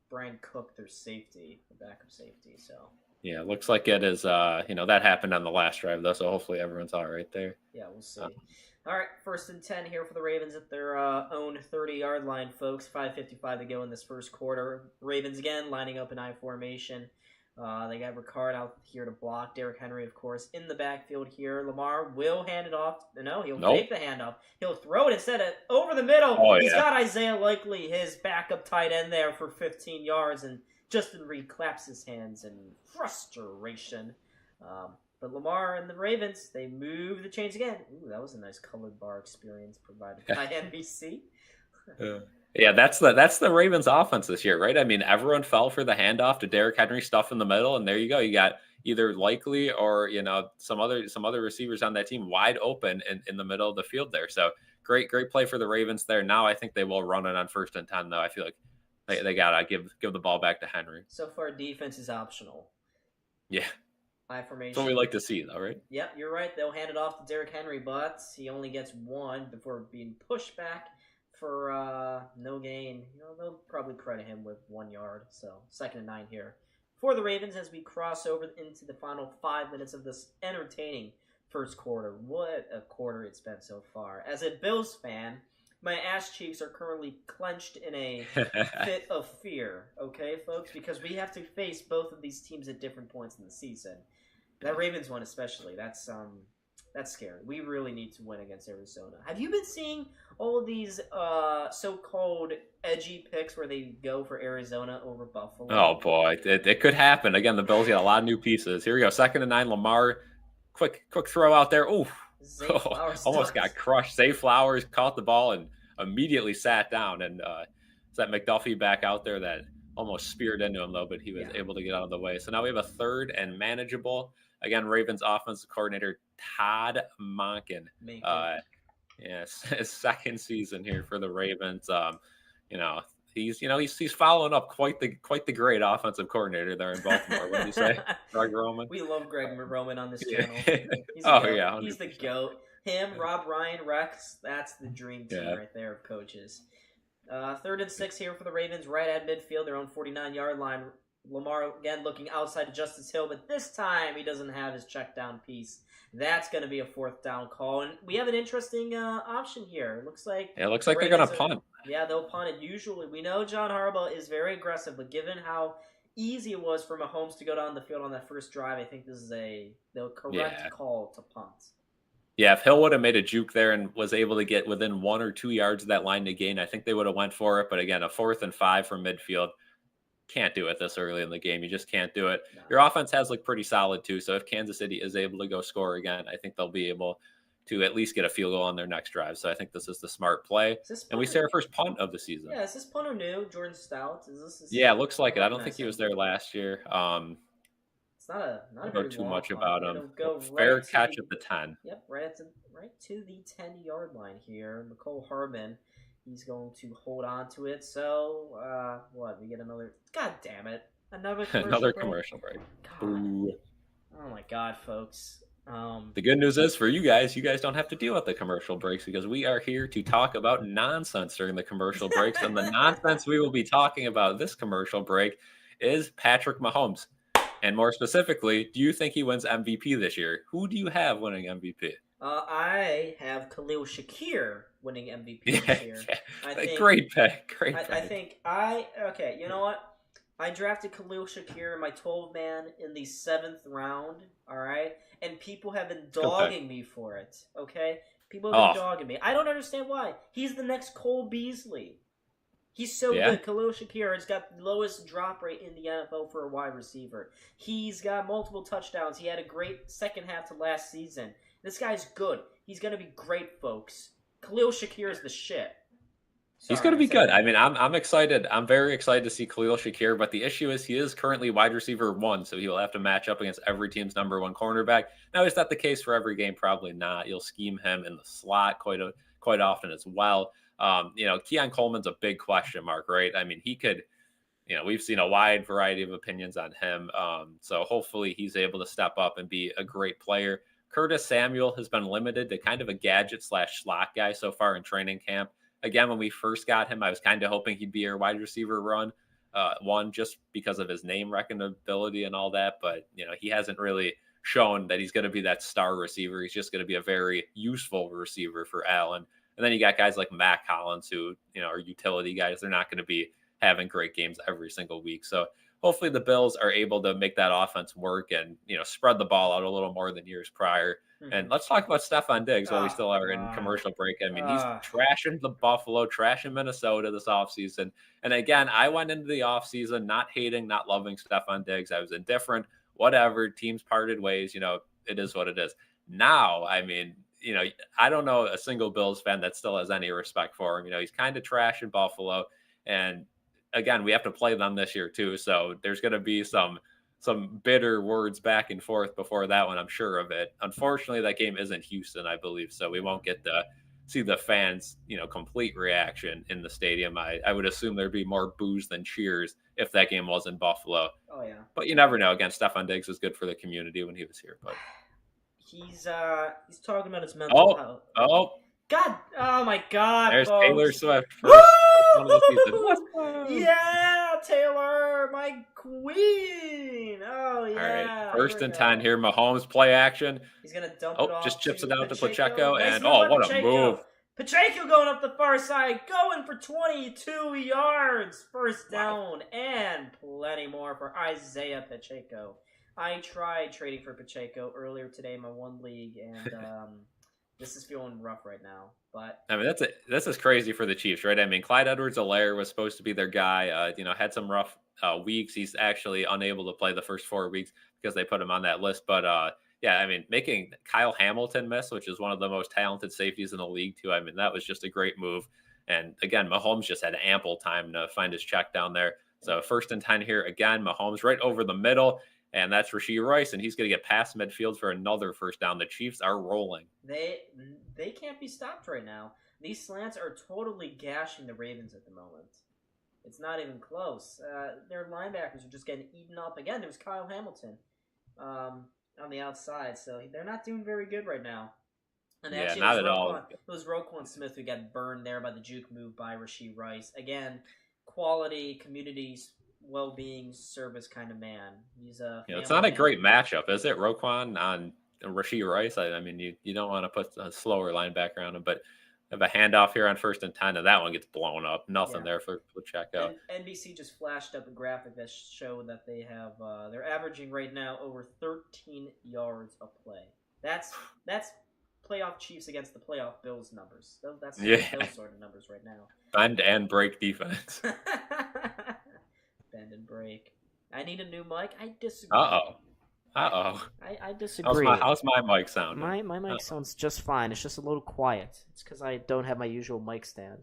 Brian Cook, their safety, the backup safety. So yeah, looks like it is. That happened on the last drive though, so hopefully everyone's all right there. Yeah, we'll see. All right, 1st and 10 here for the Ravens at their own 30-yard line, folks. 5:55 to go in this first quarter. Ravens again lining up in I formation. They got Ricard out here to block. Derrick Henry, of course, in the backfield here. Lamar will hand it off. No, he'll take the handoff. He'll throw it instead of over the middle. He's got Isaiah Likely, his backup tight end, there for 15 yards, and Justin Reed claps his hands in frustration. But Lamar and the Ravens, they move the chains again. Ooh, that was a nice colored bar experience provided by NBC. Yeah, that's the Ravens offense this year, right? Everyone fell for the handoff to Derrick Henry, stuff in the middle, and there you go. You got either likely or, some other receivers on that team wide open in the middle of the field there. So great play for the Ravens there. Now I think they will run it on 1st and 10 though. I feel like they gotta give the ball back to Henry. So far, defense is optional. Yeah. I formation. That's what we like to see, though, right? Yep, you're right. They'll hand it off to Derrick Henry, but he only gets 1 before being pushed back for no gain. They'll probably credit him with 1 yard. So 2nd and 9 here for the Ravens as we cross over into the final 5 minutes of this entertaining first quarter. What a quarter it's been so far. As a Bills fan, my ass cheeks are currently clenched in a fit of fear, okay, folks? Because we have to face both of these teams at different points in the season. That Ravens one especially, that's scary. We really need to win against Arizona. Have you been seeing all of these so-called edgy picks where they go for Arizona over Buffalo? Oh, boy. It could happen. Again, the Bills got a lot of new pieces. Here we go. 2nd and 9, Lamar. Quick throw out there. Ooh. Almost got crushed. Zay Flowers caught the ball and immediately sat down. And is that McDuffie back out there that almost speared into him, though, but he was able to get out of the way. So now we have a 3rd and manageable. Again, Ravens offensive coordinator Todd Monken. Yes, his 2nd season here for the Ravens. He's following up quite the great offensive coordinator there in Baltimore. What do you say, Greg Roman? We love Greg Roman on this channel. He's he's the GOAT. Him, Rob Ryan, Rex. That's the dream team right there of coaches. 3rd and 6 here for the Ravens, right at midfield, their own 49-yard line. Lamar again looking outside to Justice Hill, but this time he doesn't have his check down piece. That's going to be a 4th down call, and we have an interesting option here. It looks like they're going to punt. They'll punt it. Usually, we know John Harbaugh is very aggressive, but given how easy it was for Mahomes to go down the field on that first drive, I think this is the correct call to punt. Yeah, if Hill would have made a juke there and was able to get within 1 or 2 yards of that line to gain, I think they would have went for it. But again, a 4th and 5 from midfield. Can't do it this early in the game. You just can't do it. No. Your offense has looked pretty solid too. So if Kansas City is able to go score again, I think they'll be able to at least get a field goal on their next drive. So I think this is the smart play. And we see our first punt of the season. Yeah, is this punter new? Jordan Stout? Yeah, looks like it. I don't think he was there last year. It's not a very too much about him. Go fair catch at the 10. Yep, right to the 10-yard line here. McCole Hardman. He's going to hold on to it. So, we get another... God damn it. Another commercial break. Oh, my God, folks. The good news is for you guys don't have to deal with the commercial breaks because we are here to talk about nonsense during the commercial breaks. And the nonsense we will be talking about this commercial break is Patrick Mahomes. And more specifically, do you think he wins MVP this year? Who do you have winning MVP? I have Khalil Shakir winning MVP this year. Great pick. Okay, you know what? I drafted Khalil Shakir in my 12-man in the 7th round, all right? And people have been dogging me for it, okay? People have been dogging me. I don't understand why. He's the next Cole Beasley. He's so good. Khalil Shakir has got the lowest drop rate in the NFL for a wide receiver. He's got multiple touchdowns. He had a great second half to last season. This guy's good. He's going to be great, folks. Khalil Shakir is the shit. He's going to be good. I mean, I'm excited. I'm very excited to see Khalil Shakir, but the issue is he is currently wide receiver 1, so he will have to match up against every team's number 1 cornerback. Now, is that the case for every game? Probably not. You'll scheme him in the slot quite often as well. Keon Coleman's a big question mark, right? I mean, he could, we've seen a wide variety of opinions on him. So hopefully he's able to step up and be a great player. Curtis Samuel has been limited to kind of a gadget/slot guy so far in training camp. Again, when we first got him, I was kind of hoping he'd be our wide receiver one just because of his name recognibility and all that. But, he hasn't really shown that he's going to be that star receiver. He's just going to be a very useful receiver for Allen. And then you got guys like Matt Collins who, are utility guys. They're not going to be having great games every single week. So hopefully the Bills are able to make that offense work and, spread the ball out a little more than years prior. Mm-hmm. And let's talk about Stephon Diggs while we still are in commercial break. I mean, he's trashing the Buffalo, trashing Minnesota this offseason. And again, I went into the offseason not hating, not loving Stephon Diggs. I was indifferent, whatever, teams parted ways, it is what it is. Now, I mean, I don't know a single Bills fan that still has any respect for him. He's kind of trash in Buffalo. And again, we have to play them this year too. So there's going to be some some bitter words back and forth before that one. I'm sure of it. Unfortunately, that game isn't Houston, I believe, so we won't get to see the fans, complete reaction in the stadium. I would assume there'd be more boos than cheers if that game was in Buffalo. Oh yeah. But you never know. Again, Stefon Diggs was good for the community when he was here. But he's talking about his mental health. God! Oh my God! There's folks. Taylor Swift. First one of the season. What's up? Yeah, Taylor, my queen. Oh yeah. All right, first and 10 here. Mahomes play action. He's gonna dump it off. Just chips it out to Pacheco, and what a move! Pacheco going up the far side, going for 22 yards, first down, and plenty more for Isaiah Pacheco. I tried trading for Pacheco earlier today in my one league, and this is feeling rough right now. But I mean, this is crazy for the Chiefs, right? I mean, Clyde Edwards-Helaire was supposed to be their guy. Had some rough weeks. He's actually unable to play the first 4 weeks because they put him on that list. But yeah, I mean, making Kyle Hamilton miss, which is one of the most talented safeties in the league, too. I mean, that was just a great move. And again, Mahomes just had ample time to find his check down there. So first and 10 here again. Mahomes right over the middle. And that's Rashee Rice, and he's going to get past midfield for another first down. The Chiefs are rolling. They can't be stopped right now. These slants are totally gashing the Ravens at the moment. It's not even close. Their linebackers are just getting eaten up. Again, there was Kyle Hamilton on the outside, so they're not doing very good right now. And actually, not at all. It was Roquan Smith who got burned there by the juke move by Rashee Rice. Again, quality, communities, well-being, service kind of man. He's a it's not a great matchup, is it? Roquan on Rashee Rice. I mean, you don't want to put a slower linebacker on him, but have a handoff here on first and 10, and that one gets blown up. Nothing there for Pacheco. NBC just flashed up a graphic that showed that they have they're averaging right now over 13 yards a play. That's playoff Chiefs against the playoff Bills numbers. That's those sort of numbers right now. Bend and break defense. Bend and break. I need a new mic. I disagree. I disagree. How's my mic sound? My mic sounds just fine. It's just a little quiet. It's because I don't have my usual mic stand.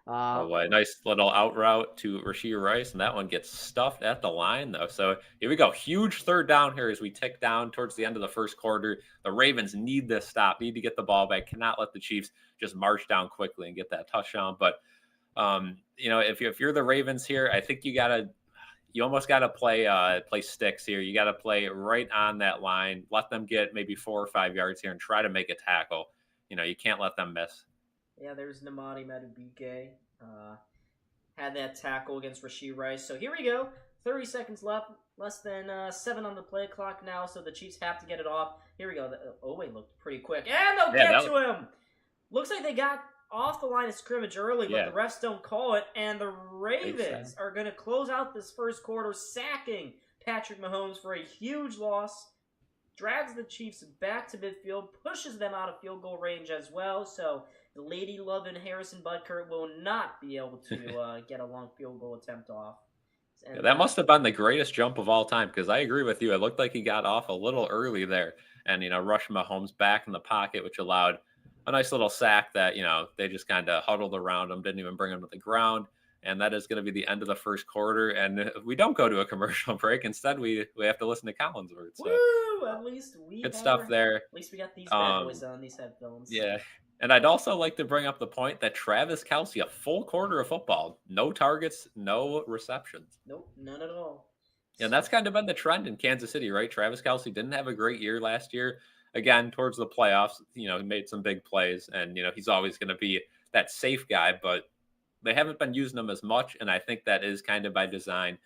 A nice little out route to Rashee Rice, and that one gets stuffed at the line, though. So here we go. Huge third down here as we tick down towards the end of the first quarter. The Ravens need this stop, need to get the ball back, cannot let the Chiefs just march down quickly and get that touchdown. But, if you're the Ravens here, I think you almost got to play sticks here. You got to play right on that line. Let them get maybe 4 or 5 yards here and try to make a tackle. You can't let them miss. Yeah, there's Namadi Madubuike. Had that tackle against Rashee Rice. So here we go. 30 seconds left. Less than 7 on the play clock now, so the Chiefs have to get it off. Here we go. Owe looked pretty quick. And they'll get to him! Looks like they got off the line of scrimmage early, but the refs don't call it. And the Ravens are going to close out this first quarter, sacking Patrick Mahomes for a huge loss. Drags the Chiefs back to midfield, pushes them out of field goal range as well. So the Lady Love and Harrison Butker will not be able to get a long field goal attempt off. And that must have been the greatest jump of all time, because I agree with you. It looked like he got off a little early there and, rushed Mahomes back in the pocket, which allowed a nice little sack that, they just kind of huddled around him, didn't even bring him to the ground. And that is going to be the end of the first quarter. And we don't go to a commercial break. Instead, we have to listen to Colin's words. So. Woo! At least we good stuff there. At least we got these bad boys on these headphones. Yeah. And I'd also like to bring up the point that Travis Kelce, a full quarter of football, no targets, no receptions. Nope, none at all. And that's kind of been the trend in Kansas City, right? Travis Kelce didn't have a great year last year. Again, towards the playoffs, he made some big plays, and, he's always going to be that safe guy, but they haven't been using him as much, and I think that is kind of by design.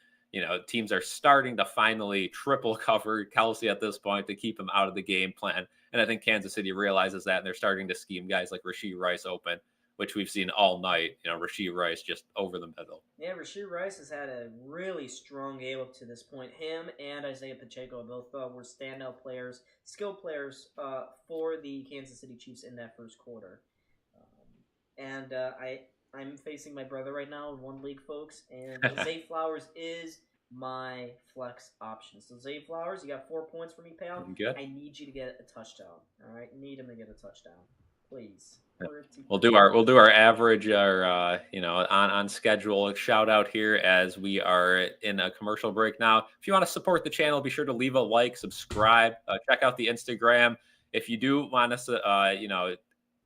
Teams are starting to finally triple cover Kelce at this point to keep him out of the game plan. And I think Kansas City realizes that, and they're starting to scheme guys like Rashee Rice open, which we've seen all night. Rashee Rice just over the middle. Yeah, Rashee Rice has had a really strong game up to this point. Him and Isaiah Pacheco both were standout players, skill players for the Kansas City Chiefs in that first quarter. I'm facing my brother right now in one league, folks, and Zay Flowers is my flex option. So Zay Flowers, you got 4 points for me, pal. Good. I need you to get a touchdown. All right, need him to get a touchdown, please. We'll do our average, on schedule shout out here as we are in a commercial break now. If you want to support the channel, be sure to leave a like, subscribe, check out the Instagram. If you do want us to,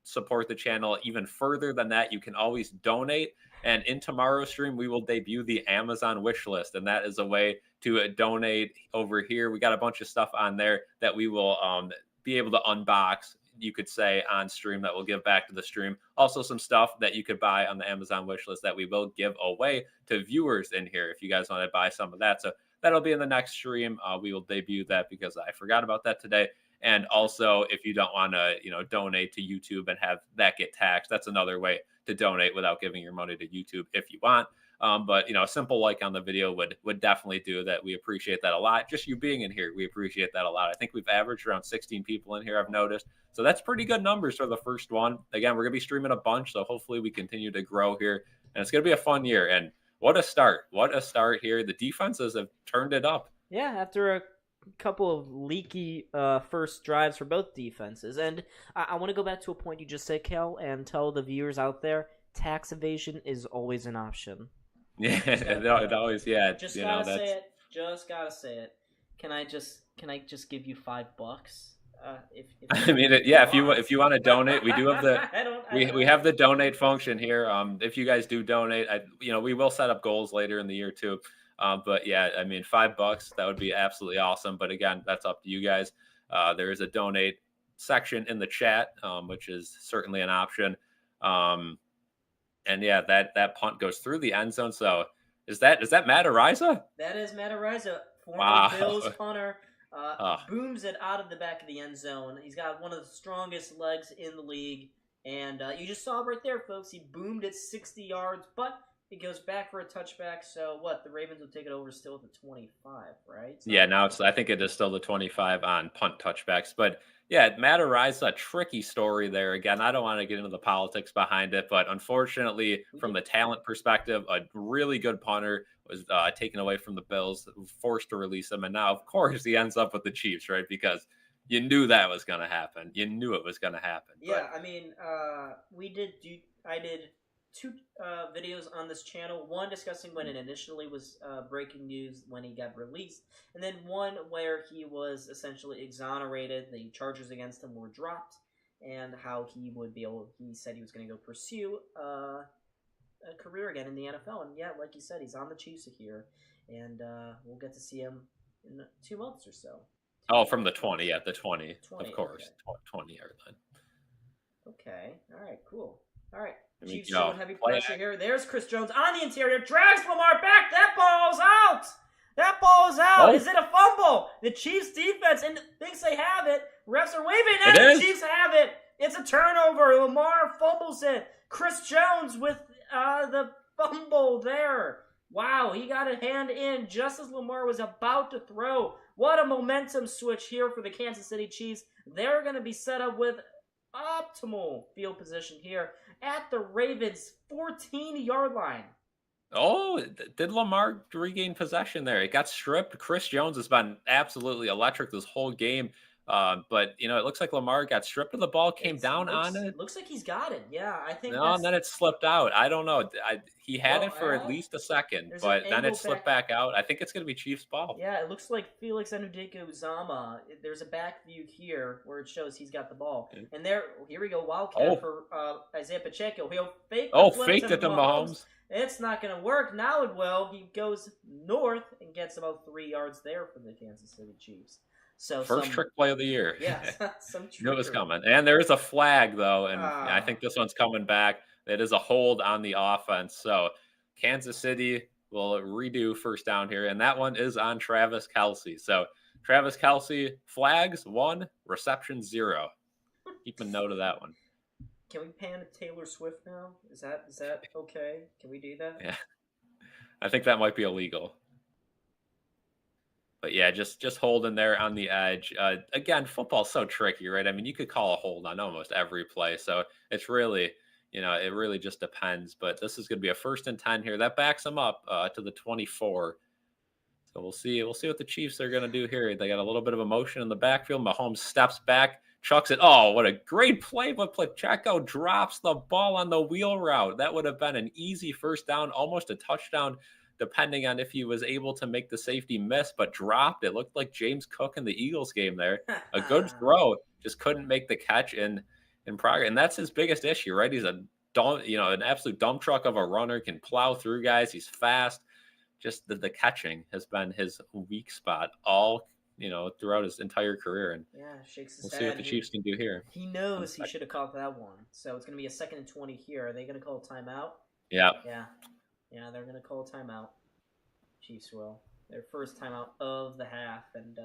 support the channel even further than that, you can always donate. And in tomorrow's stream, we will debut the Amazon wish list, and that is a way to donate over here. We got a bunch of stuff on there that we will be able to unbox, you could say, on stream, that we'll give back to the stream. Also some stuff that you could buy on the Amazon wish list that we will give away to viewers in here if you guys want to buy some of that. So that'll be in the next stream. We will debut that because I forgot about that today. And also, if you don't want to, donate to YouTube and have that get taxed, that's another way to donate without giving your money to YouTube if you want. But a simple like on the video would definitely do that. We appreciate that a lot. Just you being in here, we appreciate that a lot. I think we've averaged around 16 people in here, I've noticed. So that's pretty good numbers for the first one. Again, we're going to be streaming a bunch, so hopefully we continue to grow here. And it's going to be a fun year. And what a start. What a start here. The defenses have turned it up. Yeah, after a couple of leaky first drives for both defenses. And I want to go back to a point you just said, Kel, and tell the viewers out there, tax evasion is always an option. Yeah, it always, Just gotta say it. Just gotta say it. Can I just give you $5? If you want to donate, we do have we have the donate function here. If you guys do donate, we will set up goals later in the year too. But yeah, I mean, $5, that would be absolutely awesome. But again, that's up to you guys. There is a donate section in the chat, which is certainly an option. And yeah, that punt goes through the end zone. So is that Matt Ariza? That is Matt Ariza, former Bills punter. Booms it out of the back of the end zone. He's got one of the strongest legs in the league. And you just saw right there, folks. He boomed it 60 yards, but it goes back for a touchback. So what? The Ravens will take it over still at the 25, right? So, yeah, now I think it is still the 25 on punt touchbacks. But yeah, Matt Ariza, a tricky story there. Again, I don't want to get into the politics behind it, but unfortunately, from the talent perspective, a really good punter was taken away from the Bills, forced to release him. And now, of course, he ends up with the Chiefs, right? Because you knew that was going to happen. You knew it was going to happen. Yeah, I mean, I did two videos on this channel. One discussing when it initially was breaking news when he got released, and then one where he was essentially exonerated. The charges against him were dropped, and how he would be able. He said he was going to go pursue a career again in the NFL. And yeah, like you said, he's on the Chiefs here, and we'll get to see him in 2 months or so. Oh, from the 20, yeah, the 20 of course, okay. 20-yard line. Okay, all right, cool. All right. Chiefs showing heavy pressure here. There's Chris Jones on the interior. Drags Lamar back. That ball's out. That ball's out. Oh. Is it a fumble? The Chiefs defense thinks they have it. Refs are waving, and the Chiefs have it. It's a turnover. Lamar fumbles it. Chris Jones with the fumble there. Wow, he got a hand in just as Lamar was about to throw. What a momentum switch here for the Kansas City Chiefs. They're going to be set up with optimal field position here at the Ravens' 14-yard line. Oh, did Lamar regain possession there? It got stripped. Chris Jones has been absolutely electric this whole game. But, it looks like Lamar got stripped of the ball, came down on it. Looks like he's got it. Yeah, I think and then it slipped out. I don't know. He had it for at least a second, but then it slipped back out. I think it's going to be Chiefs' ball. Yeah, it looks like Felix Anudike-Uzomah. There's a back view here where it shows he's got the ball. And here we go, Wildcat for Isaiah Pacheco. He'll faked it to Mahomes. It's not going to work. Now it will. He goes north and gets about 3 yards there for the Kansas City Chiefs. So first trick play of the year. Yeah, some trick. Knew it was coming. And there is a flag, though, and I think this one's coming back. It is a hold on the offense. So Kansas City will redo first down here, and that one is on Travis Kelce. So Travis Kelce, flags 1, reception 0. Keep a note of that one. Can we pan to Taylor Swift now? Is that okay? Can we do that? Yeah. I think that might be illegal. But yeah, just holding there on the edge. Again, football's so tricky, right? I mean, you could call a hold on almost every play. So it's really, it really just depends. But this is going to be a 1st and 10 here. That backs them up to the 24. So we'll see what the Chiefs are going to do here. They got a little bit of emotion in the backfield. Mahomes steps back, chucks it. Oh, what a great play, but Pacheco drops the ball on the wheel route. That would have been an easy first down, almost a touchdown, depending on if he was able to make the safety miss, but dropped. It looked like James Cook in the Eagles game there. A good throw, just couldn't make the catch in progress. And that's his biggest issue, right? He's an absolute dump truck of a runner, can plow through guys. He's fast. Just the catching has been his weak spot all throughout his entire career. And shakes his we'll head. see what the Chiefs can do here. He knows he should have caught that one. So it's going to be a 2nd and 20 here. Are they going to call a timeout? Yeah. Yeah, they're going to call a timeout. Chiefs will. Their first timeout of the half. And,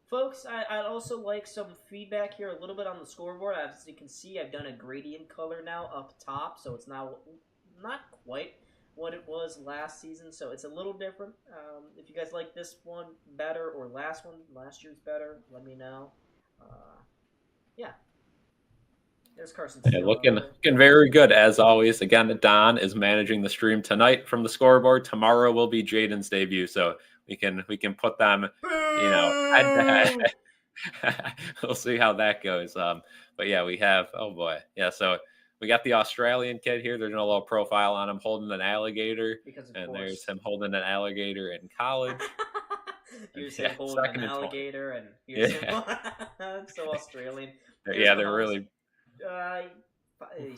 folks, I'd also like some feedback here a little bit on the scoreboard. As you can see, I've done a gradient color now up top. So it's now not quite what it was last season, so it's a little different. If you guys like this one better or last year's better, let me know. There's Carson. Yeah, looking very good as always. Again, Don is managing the stream tonight from the scoreboard. Tomorrow will be Jaden's debut, so we can put them, head to head. We'll see how that goes. But yeah, we have. Oh boy, yeah. So we got the Australian kid here. There's a little profile on him holding an alligator. And there's him holding an alligator in college. Here's him holding an alligator, and here's him. So Australian. They're really. He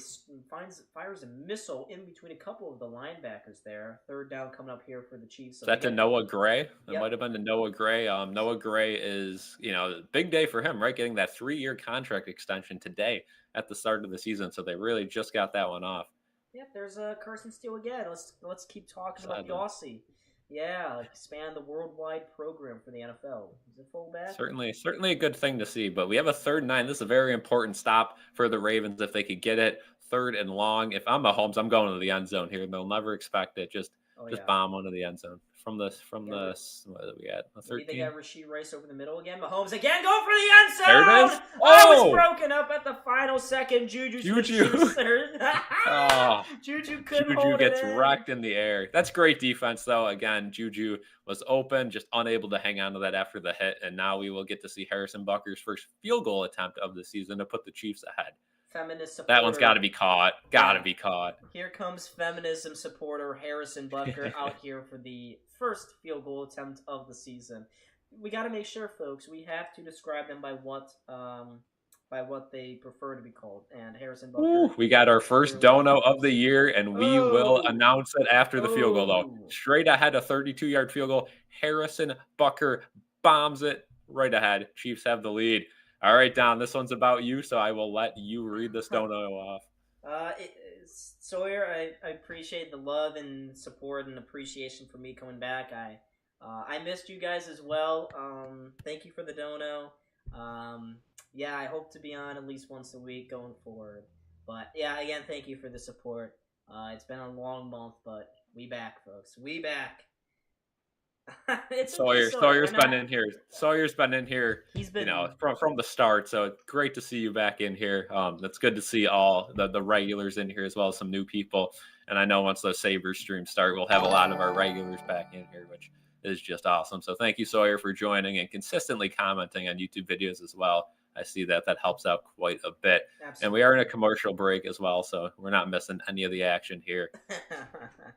fires a missile in between a couple of the linebackers there. 3rd down coming up here for the Chiefs. So is that to Noah Gray? That might have been to Noah Gray. Noah Gray is, big day for him, right? Getting that 3-year contract extension today at the start of the season. So they really just got that one off. Yep, there's Carson Steele again. Let's keep talking about the Aussie. Yeah, expand the worldwide program for the NFL. Is it fullback? Certainly a good thing to see. But we have a 3rd and 9. This is a very important stop for the Ravens if they could get it 3rd and long. If I'm Mahomes, I'm going to the end zone here. They'll never expect it. Just bomb onto the end zone. From the what are we at? 13? They got Rashee Rice over the middle again. Mahomes again going for the end zone. There it is. Oh, it's broken up at the final second. Juju. Juju couldn't hold gets it in. wrecked in the air. That's great defense, though. Again, Juju was open, just unable to hang on to that after the hit. And now we will get to see Harrison Butker's first field goal attempt of the season to put the Chiefs ahead. Feminist supporter. That one's got to be caught. Got to be caught. Here comes feminism supporter Harrison Butker out here for the first field goal attempt of the season. We got to make sure, folks, we have to describe them by what they prefer to be called. And Harrison Butker. We got our first dono of the year, and we will announce it after the field goal, though. Straight ahead, a 32-yard field goal. Harrison Butker bombs it right ahead. Chiefs have the lead. All right, Don, this one's about you, so I will let you read this dono off. Sawyer, I appreciate the love and support and appreciation for me coming back. I missed you guys as well. Thank you for the dono. I hope to be on at least once a week going forward. But yeah, again, thank you for the support. It's been a long month, but we back, folks. We back. Sawyer's been in here. Sawyer's been in here. He's been, from the start. So it's great to see you back in here. It's good to see all the regulars in here as well as some new people. And I know once those Sabres streams start, we'll have a lot of our regulars back in here, which is just awesome. So thank you, Sawyer, for joining and consistently commenting on YouTube videos as well. I see that helps out quite a bit. Absolutely. And we are in a commercial break as well, so we're not missing any of the action here.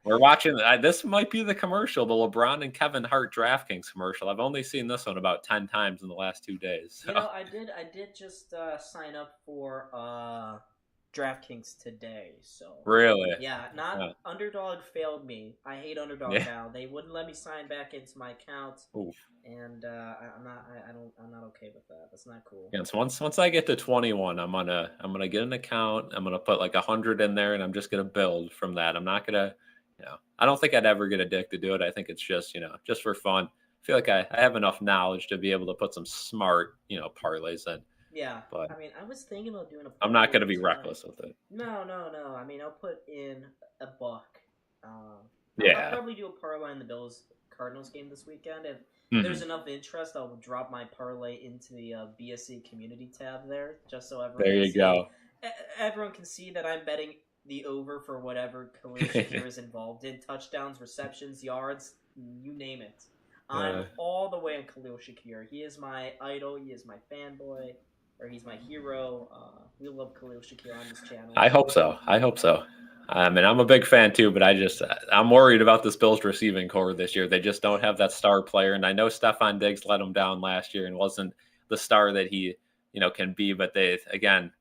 We're watching, this might be the commercial, the LeBron and Kevin Hart DraftKings commercial. I've only seen this one about 10 times in the last 2 days. So. I did just sign up for DraftKings today. So really, Underdog failed me. I hate Underdog now. They wouldn't let me sign back into my account. Oof. And I'm not okay with that. That's not cool. Yeah, so once I get to 21, I'm gonna get an account. I'm gonna put like 100 in there, and I'm just gonna build from that. I'm not gonna, I don't think I'd ever get addicted to it. I think it's just just for fun. I feel like I have enough knowledge to be able to put some smart parlays in. Yeah, but I mean, I was thinking about doing a. I'm not going to be reckless with it. No. I mean, I'll put in $1. I'll probably do a parlay in the Bills-Cardinals game this weekend. If there's enough interest, I'll drop my parlay into the BSC community tab there, just so everyone. There you go. Everyone can see that I'm betting the over for whatever Khalil Shakir is involved in: touchdowns, receptions, yards, you name it. I'm all the way on Khalil Shakir. He is my idol. He is my fanboy. or he's my hero. We love Khalil Shakir on this channel. I hope so. And I'm a big fan too, but I'm worried about this Bills receiving core this year. They just don't have that star player, and I know Stephon Diggs let him down last year and wasn't the star that he can be. But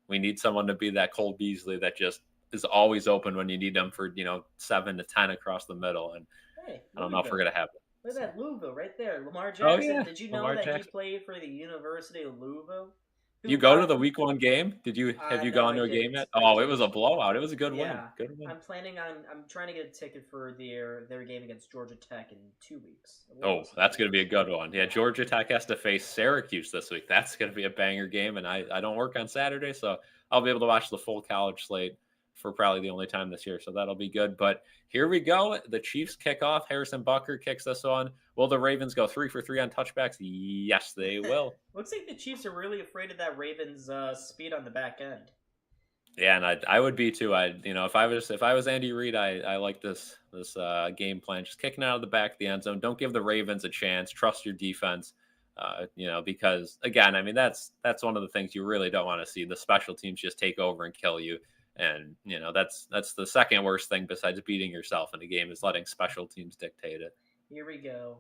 we need someone to be that Cole Beasley that just is always open when you need them for 7 to 10 across the middle. And Hey, I don't know if we're gonna have it. Look at that Louisville right there. Lamar Jackson. Oh, yeah. Did you know Lamar that Jackson. he played for the University of Louisville? You go to the week 1 game? Have you No, gone to a game yet? Oh, it was a blowout. It was a good win. Good win. I'm trying to get a ticket for their game against Georgia Tech in 2 weeks. Oh, that's going to be a good one. Yeah, Georgia Tech has to face Syracuse this week. That's going to be a banger game, and I don't work on Saturday, so I'll be able to watch the full college slate for probably the only time this year, so that'll be good. But here we go. The Chiefs kick off. Harrison Butker kicks this one. Will the Ravens go 3 for 3 on touchbacks? Yes, they will. Looks like the Chiefs are really afraid of that Ravens speed on the back end. Yeah, and I would be too. If I was Andy Reid, I like this game plan. Just kicking out of the back of the end zone. Don't give the Ravens a chance. Trust your defense. Because again, I mean that's one of the things you really don't want to see. The special teams just take over and kill you. And that's the second worst thing besides beating yourself in a game is letting special teams dictate it. Here we go.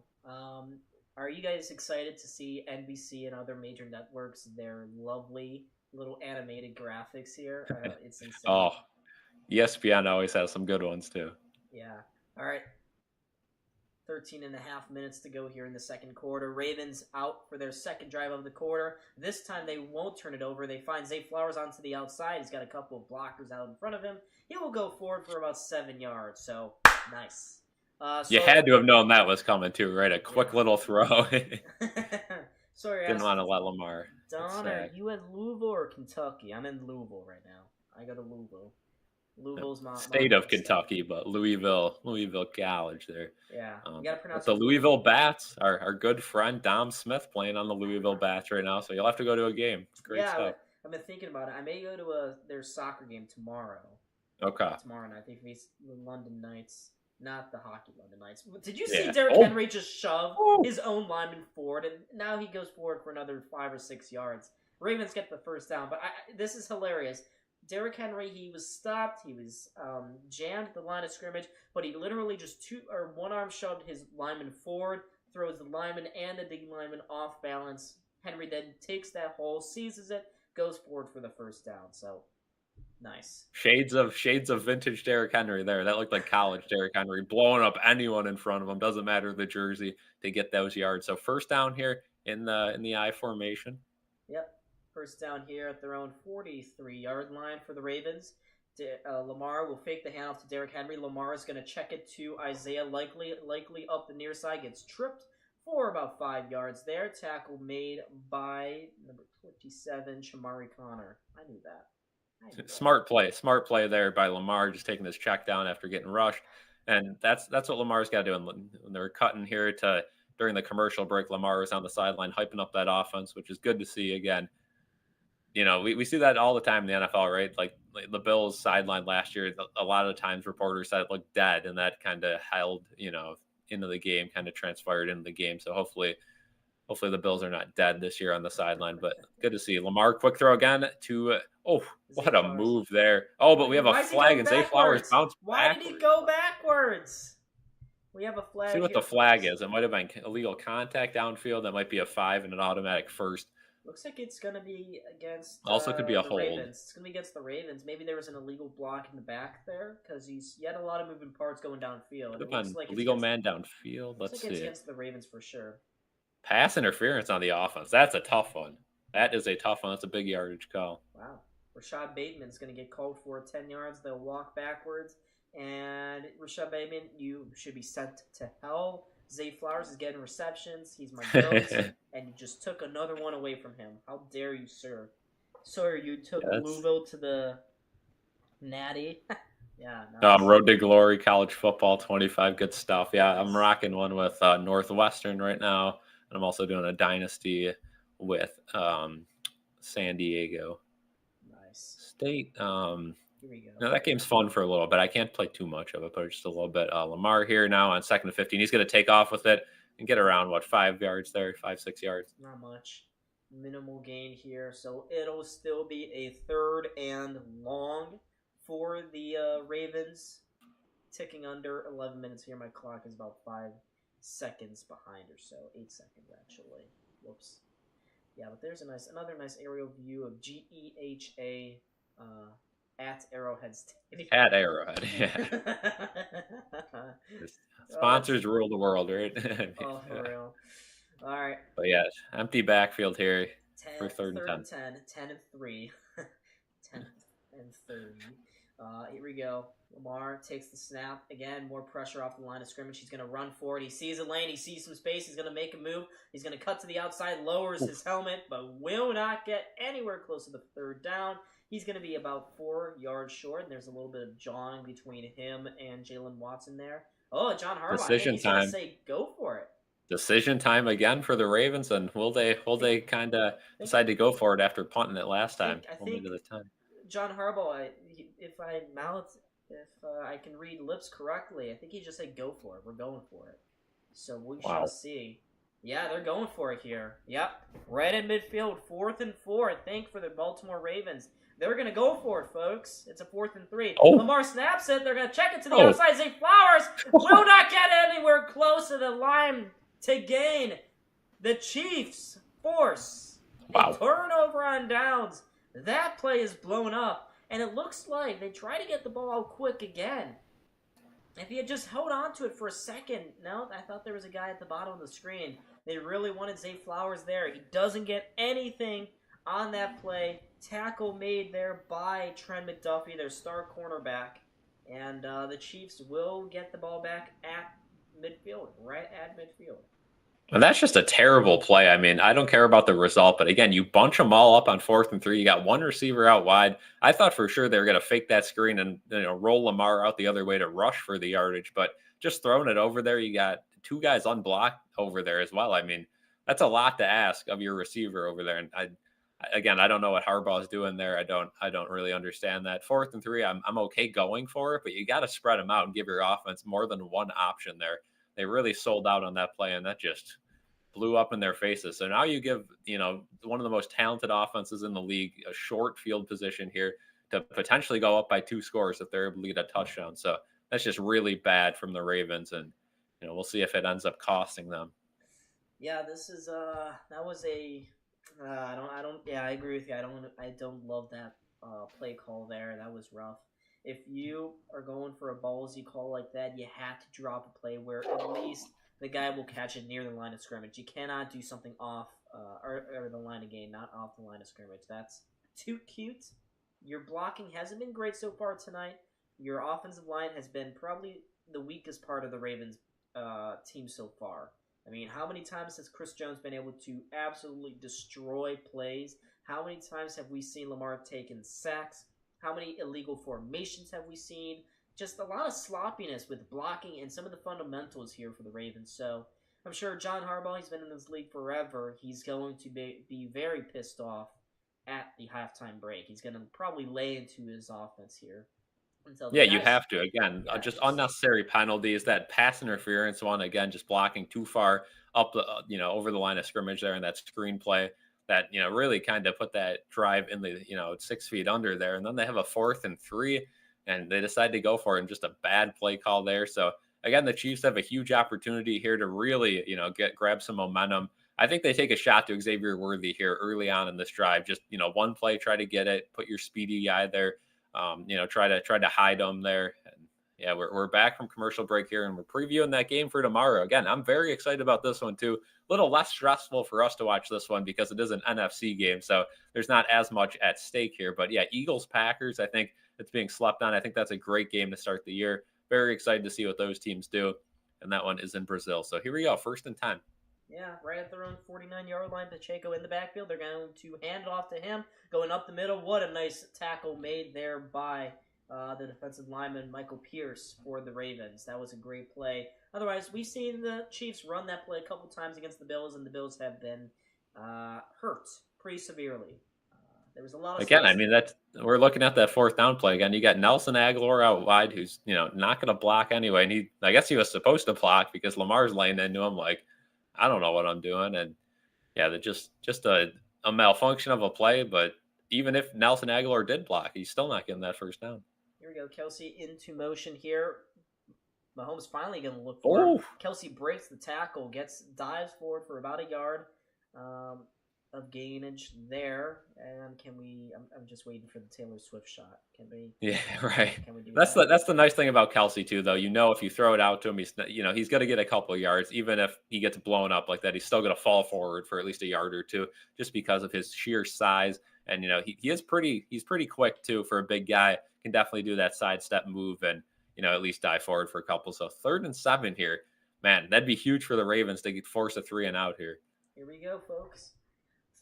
Are you guys excited to see NBC and other major networks their lovely little animated graphics here? It's insane. Oh, ESPN always has some good ones too. Yeah. All right. 13 and a half minutes to go here in the second quarter. Ravens out for their second drive of the quarter. This time they won't turn it over. They find Zay Flowers onto the outside. He's got a couple of blockers out in front of him. He will go forward for about 7 yards. So, nice. You had to have known that was coming too, right? A quick little throw. Sorry, didn't want to let Lamar. Don, are you in Louisville or Kentucky? I'm in Louisville right now. I go to Louisville. Louisville's my state of Kentucky, but Louisville College there. Yeah, you gotta pronounce the Louisville Bats. Our good friend Dom Smith playing on the Louisville Bats right now, so you'll have to go to a game. Great stuff. I've been thinking about it. I may go to their soccer game tomorrow. Okay. Tomorrow night, I think it's the London Knights, not the hockey London Knights. Did you see Derrick Henry just shove his own lineman forward, and now he goes forward for another 5 or 6 yards? Ravens get the first down, but this is hilarious. Derrick Henry, he was stopped. He was jammed at the line of scrimmage, but he literally just one arm shoved his lineman forward, throws the lineman and the D lineman off balance. Henry then takes that hole, seizes it, goes forward for the first down. So, nice. Shades of vintage Derrick Henry there. That looked like college Derrick Henry, blowing up anyone in front of him. Doesn't matter the jersey to get those yards. So first down here in the I formation. Yep. First down here at their own 43-yard line for the Ravens. Lamar will fake the handoff to Derrick Henry. Lamar is going to check it to Isaiah, likely up the near side. Gets tripped for about 5 yards there. Tackle made by number 27, Shamari Connor. I knew that. Smart play there by Lamar, just taking this check down after getting rushed. And that's what Lamar's got to do. And when they're cutting here during the commercial break, Lamar was on the sideline hyping up that offense, which is good to see again. We see that all the time in the NFL, right? Like the Bills sideline last year, a lot of times reporters said it looked dead, and that kind of held, into the game, kind of transpired into the game. So hopefully the Bills are not dead this year on the sideline, but good to see. Lamar, quick throw again to, what a move there. Oh, but we have a flag, and Zay Flowers bounced Why did he go backwards? We have a flag. See what the flag is. It might have been illegal contact downfield. That might be a 5 and an automatic first. Looks like it's going to be against also could be a hold. Ravens. It's going to be against the Ravens. Maybe there was an illegal block in the back there because he had a lot of moving parts going downfield. It looks like illegal man downfield. Let's see. It's against the Ravens for sure. Pass interference on the offense. That's a tough one. That is a tough one. That's a big yardage call. Wow. Rashad Bateman's going to get called for 10 yards. They'll walk backwards. And Rashad Bateman, you should be sent to hell. Zay Flowers is getting receptions. He's my goat. And you just took another one away from him. How dare you, sir? Sir, you took Louisville to the Natty. Yeah. Nice. Road to Glory, college football, 25, good stuff. Yeah, I'm rocking one with Northwestern right now. And I'm also doing a dynasty with San Diego State. Here we go. Now that game's fun for a little bit. I can't play too much of it, but just a little bit. Lamar here now on 2nd and 15. He's going to take off with it and get around, 5 yards there, 5, 6 yards. Not minimal gain here, so it'll still be a 3rd and long for the Ravens. Ticking under 11 minutes here. My clock is about 5 seconds behind or so. 8 seconds, actually. Whoops. Yeah, but there's another nice aerial view of GEHA at Arrowhead Stadium. At Arrowhead, yeah. Sponsors rule the world, right? Oh, for real. All right. But yeah, empty backfield here for 3rd and 10. 10 and 3. 10 and 3. Here we go. Lamar takes the snap. Again, more pressure off the line of scrimmage. He's going to run for it. He sees a lane. He sees some space. He's going to make a move. He's going to cut to the outside, lowers his helmet, but will not get anywhere close to the 3rd down. He's going to be about 4 yards short, and there's a little bit of jawing between him and Jalen Watson there. Oh, John Harbaugh. Decision time. He's going to say, go for it. Decision time again for the Ravens, and will they kind of decide to go for it after punting it last time? I think John Harbaugh, if I can read lips correctly, I think he just said go for it. We're going for it. So we shall see. Yeah, they're going for it here. Yep. Right in midfield, 4th and 4, I think, for the Baltimore Ravens. They're going to go for it, folks. It's a 4th and 3. Oh. Lamar snaps it. They're going to check it to the outside. Zay Flowers will not get anywhere close to the line to gain. The Chiefs force a turnover on downs. That play is blown up, and it looks like they try to get the ball out quick again. If he had just held on to it for a second, no, I thought there was a guy at the bottom of the screen. They really wanted Zay Flowers there. He doesn't get anything on that play. Tackle made there by Trent McDuffie, their star cornerback. And the Chiefs will get the ball back at midfield, right at midfield. And that's just a terrible play. I mean, I don't care about the result, but again, you bunch them all up on 4th and 3. You got one receiver out wide. I thought for sure they were going to fake that screen and roll Lamar out the other way to rush for the yardage, but just throwing it over there, you got 2 guys unblocked over there as well. I mean, that's a lot to ask of your receiver over there. And I don't know what Harbaugh is doing there. I don't really understand that. 4th and 3, I'm okay going for it, but you got to spread them out and give your offense more than one option there. They really sold out on that play, and that just blew up in their faces. So now you give, one of the most talented offenses in the league a short field position here to potentially go up by 2 scores if they're able to get a touchdown. So that's just really bad from the Ravens, and we'll see if it ends up costing them. Yeah, this is that was a I agree with you. I don't love that play call there. That was rough. If you are going for a ballsy call like that, you have to drop a play where at least the guy will catch it near the line of scrimmage. You cannot do something off or the line of gain, not off the line of scrimmage. That's too cute. Your blocking hasn't been great so far tonight. Your offensive line has been probably the weakest part of the Ravens team so far. I mean, how many times has Chris Jones been able to absolutely destroy plays? How many times have we seen Lamar taking sacks? How many illegal formations have we seen? Just a lot of sloppiness with blocking and some of the fundamentals here for the Ravens. So I'm sure John Harbaugh, he's been in this league forever. He's going to be very pissed off at the halftime break. He's going to probably lay into his offense here. You have to. Again, just unnecessary penalties. That pass interference one, again, just blocking too far up the, over the line of scrimmage there in that screenplay that, really kind of put that drive in the, 6 feet under there. And then they have a 4th and 3, and they decide to go for it, and just a bad play call there. So, again, the Chiefs have a huge opportunity here to really, grab some momentum. I think they take a shot to Xavier Worthy here early on in this drive. Just, one play, try to get it, put your speedy guy there. Try to hide them there. And yeah, we're back from commercial break here, and we're previewing that game for tomorrow. Again, I'm very excited about this one too. A little less stressful for us to watch this one because it is an NFC game, so there's not as much at stake here. But yeah, Eagles-Packers, I think it's being slept on. I think that's a great game to start the year. Very excited to see what those teams do, and that one is in Brazil. So here we go, 1st and 10. Yeah, right at their own 49-yard line. Pacheco in the backfield. They're going to hand it off to him. Going up the middle. What a nice tackle made there by the defensive lineman, Michael Pierce, for the Ravens. That was a great play. Otherwise, we've seen the Chiefs run that play a couple times against the Bills, and the Bills have been hurt pretty severely. There was a lot of again. I mean, we're looking at that 4th down play again. You got Nelson Aguilar out wide, who's not going to block anyway, and I guess he was supposed to block because Lamar's laying into him like, I don't know what I'm doing. And yeah, that just a a malfunction of a play, but even if Nelson Aguilar did block, he's still not getting that first down. Here we go. Kelsey into motion here. Mahomes finally going to look for him. Oh, Kelsey breaks the tackle, dives forward for about a yard of gainage there. And I'm just waiting for the Taylor Swift shot. Can we? yeah, right. Can we do That's that? the nice thing about Kelsey too, though. If you throw it out to him, he's going to get a couple of yards, even if he gets blown up like that. He's still going to fall forward for at least a yard or two, just because of his sheer size. And he's pretty quick too for a big guy. Can definitely do that sidestep move and at least dive forward for a couple. So 3rd and 7 here, man, that'd be huge for the Ravens to force a 3 and out here. Here we go, folks.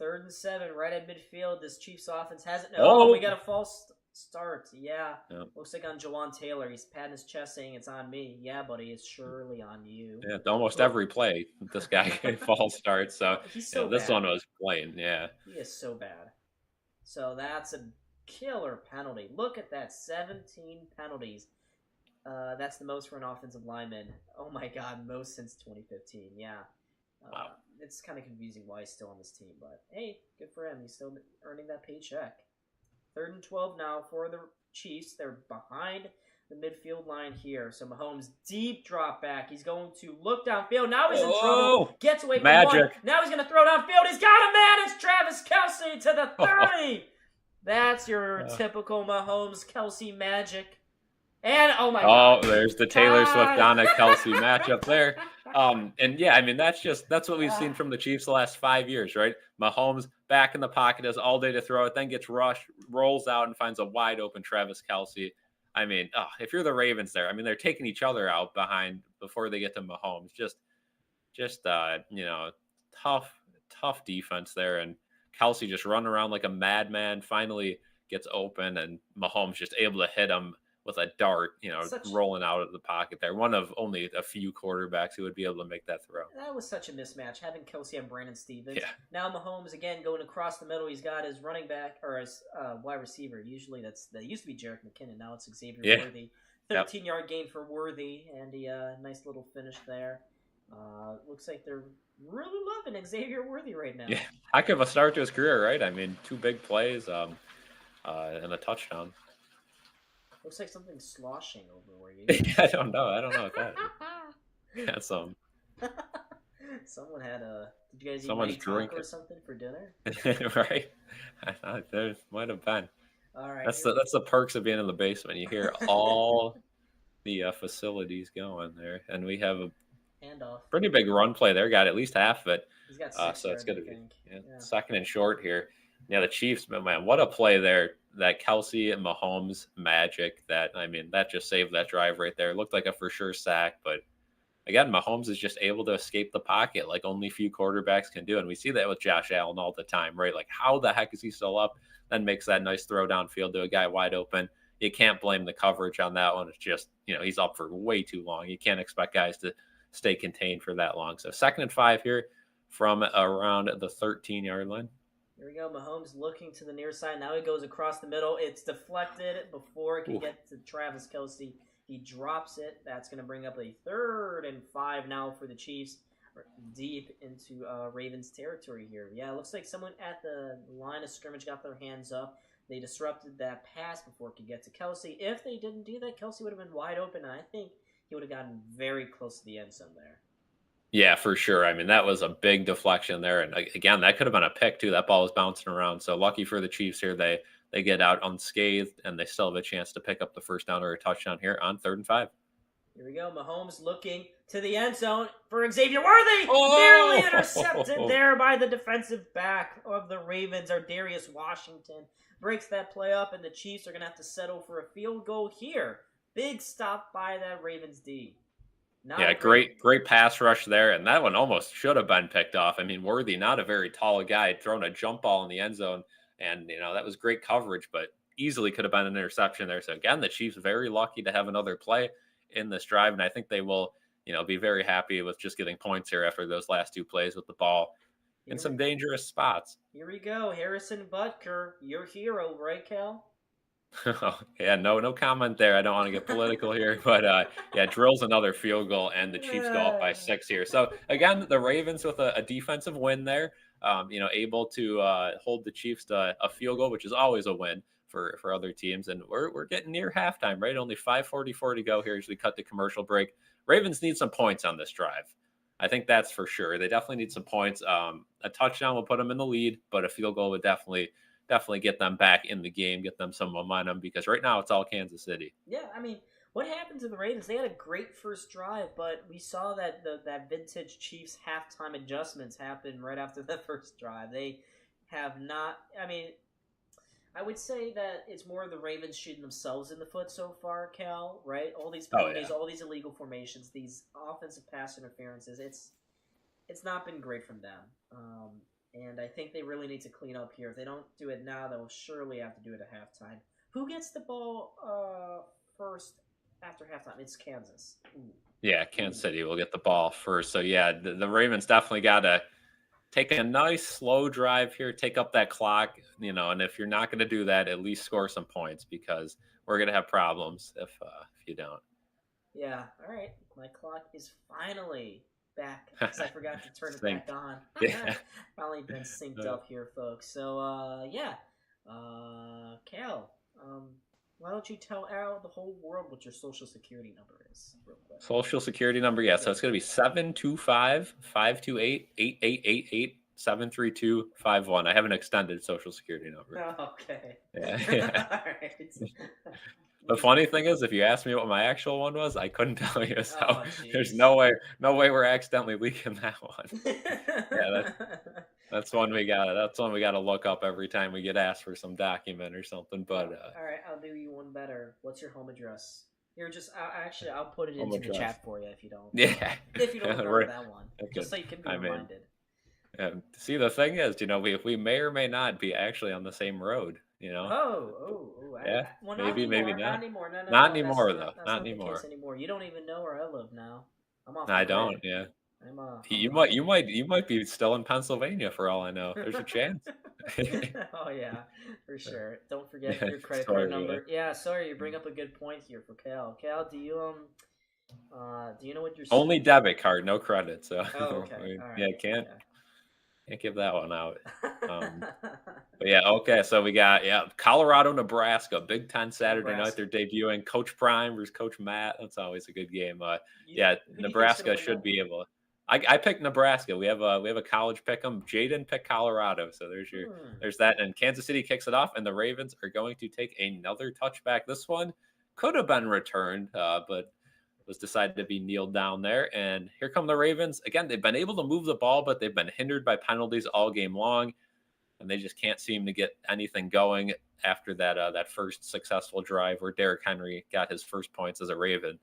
3rd and 7, right at midfield. This Chiefs offense hasn't. Oh, we got a false start. Yeah. Yep. Looks like on Jawan Taylor. He's patting his chest saying it's on me. Yeah, buddy, it's surely on you. Yeah, almost every play this guy false starts. So he's so this bad. one was plain. Yeah. He is so bad. So that's a killer penalty. Look at that, 17 penalties. That's the most for an offensive lineman. Oh my God, most since 2015. Yeah. Wow. It's kind of confusing why he's still on this team, but hey, good for him. He's still earning that paycheck. 3rd and 12 now for the Chiefs. They're behind the midfield line here. So Mahomes, deep drop back. He's going to look downfield. Now he's in trouble. Gets away from one. Now he's going to throw downfield. He's got a man. It's Travis Kelce to the 30. That's your typical Mahomes Kelce magic. And oh my God. Oh, there's the Taylor Swift Donna Kelce matchup there. And yeah, I mean that's what we've seen from the Chiefs the last 5 years, right? Mahomes back in the pocket, has all day to throw it, then gets rushed, rolls out and finds a wide open Travis Kelce. I mean, if you're the Ravens there, I mean they're taking each other out behind before they get to Mahomes. Just tough defense there, and Kelce just running around like a madman. Finally gets open, and Mahomes just able to hit him with a dart, rolling out of the pocket there. One of only a few quarterbacks who would be able to make that throw. That was such a mismatch, having Kelce and Brandon Stevens. Yeah. Now Mahomes, again, going across the middle. He's got his running back, or his wide receiver. Usually that used to be Jerick McKinnon. Now it's Xavier Worthy. 13-yard gain for Worthy, and a nice little finish there. Looks like they're really loving Xavier Worthy right now. Yeah, heck of a start to his career, right? I mean, 2 big plays and a touchdown. Looks like something's sloshing over where you. I don't know what that is. Yeah, Someone had did you guys someone's eat drinking or something for dinner? Right? I thought there might have been. All right. That's the perks of being in the basement. You hear all the facilities going there, and we have a handoff. Pretty big run play there. Got at least half of it. He's got 6 so it's going to be 2nd and short here. Yeah, the Chiefs, man, what a play there. That Kelce and Mahomes magic. That just saved that drive right there. It looked like a for sure sack, but again, Mahomes is just able to escape the pocket like only few quarterbacks can do. And we see that with Josh Allen all the time, right? Like, how the heck is he still up? Then makes that nice throw downfield to a guy wide open. You can't blame the coverage on that one. It's just, he's up for way too long. You can't expect guys to stay contained for that long. So 2nd and 5 here from around the 13-yard line. Here we go. Mahomes looking to the near side. Now he goes across the middle. It's deflected before it can get to Travis Kelce. He drops it. That's going to bring up a 3rd and 5 now for the Chiefs, deep into Ravens territory here. Yeah, it looks like someone at the line of scrimmage got their hands up. They disrupted that pass before it could get to Kelce. If they didn't do that, Kelce would have been wide open, and I think he would have gotten very close to the end zone there. Yeah, for sure. I mean, that was a big deflection there. And again, that could have been a pick too. That ball was bouncing around. So lucky for the Chiefs here. They get out unscathed, and they still have a chance to pick up the first down or a touchdown here on 3rd and 5. Here we go. Mahomes looking to the end zone for Xavier Worthy. Oh! Nearly intercepted there by the defensive back of the Ravens, Darius Washington. Breaks that play up, and the Chiefs are going to have to settle for a field goal here. Big stop by that Ravens D. Great pass rush there, and that one almost should have been picked off. I mean, Worthy, not a very tall guy, thrown a jump ball in the end zone, and that was great coverage, but easily could have been an interception there. So again, the Chiefs very lucky to have another play in this drive, and I think they will, be very happy with just getting points here after those last 2 plays with the ball in some dangerous spots. Here we go, Harrison Butker, your hero, right, Cal? Yeah, no comment there. I don't want to get political here, but yeah, drills another field goal, and the Chiefs go up by 6 here. So again, the Ravens with a defensive win there, able to hold the Chiefs to a field goal, which is always a win for other teams. And we're getting near halftime, right? Only 5:44 to go here as we cut the commercial break. Ravens need some points on this drive. I think that's for sure. They definitely need some points. A touchdown will put them in the lead, but a field goal would definitely get them back in the game, get them some momentum, because right now it's all Kansas City. Yeah, I mean, what happened to the Ravens? They had a great first drive, but we saw that that vintage Chiefs halftime adjustments happen right after the first drive. They have not. I mean, I would say that it's more the Ravens shooting themselves in the foot so far, Cal. Right? All these penalties, all these illegal formations, these offensive pass interferences. It's not been great from them. And I think they really need to clean up here. If they don't do it now, they'll surely have to do it at halftime. Who gets the ball first after halftime? It's Kansas. Ooh. Yeah, Kansas City will get the ball first. So, yeah, the Ravens definitely got to take a nice slow drive here, take up that clock, and if you're not going to do that, at least score some points, because we're going to have problems if you don't. Yeah, all right. My clock is finally back because I forgot to turn it back on. Yeah. Finally been synced up here, folks. So, Cal, why don't you tell the whole world what your social security number is, real quick? Social security number, yeah. So it's going to be 725-528-8888. 73251. I have an extended social security number. Oh, okay. Yeah. All right. The funny thing is, if you asked me what my actual one was, I couldn't tell you. So there's no way we're accidentally leaking that one. Yeah, that's one we got. That's one we got to look up every time we get asked for some document or something. But all right, I'll do you one better. What's your home address? I'll put it into the chat for you if you don't. Yeah. If you don't remember that one, just so you can be reminded. See, the thing is, we may or may not be actually on the same road. Yeah. Well, maybe not. Not anymore. No, not anymore, though. Not anymore. The case anymore. You don't even know where I live now. I'm off. I don't. Yeah. You might be still in Pennsylvania for all I know. There's a chance. Oh yeah, for sure. Don't forget your credit card number. Yeah, sorry, you bring up a good point here for Cal. Cal, do you know what your only debit card, no credit? So okay. All right. Can't give that one out. But yeah, okay. So we got Colorado, Nebraska, Big Ten Saturday night. They're debuting Coach Prime versus Coach Matt. That's always a good game. Nebraska should be able. I picked Nebraska. We have a college pick 'em. Jaden picked Colorado. So there's that. And Kansas City kicks it off, and the Ravens are going to take another touchback. This one could have been returned, but was decided to be kneeled down there. And here come the Ravens. Again, they've been able to move the ball, but they've been hindered by penalties all game long. And they just can't seem to get anything going after that first successful drive where Derrick Henry got his first points as a Raven.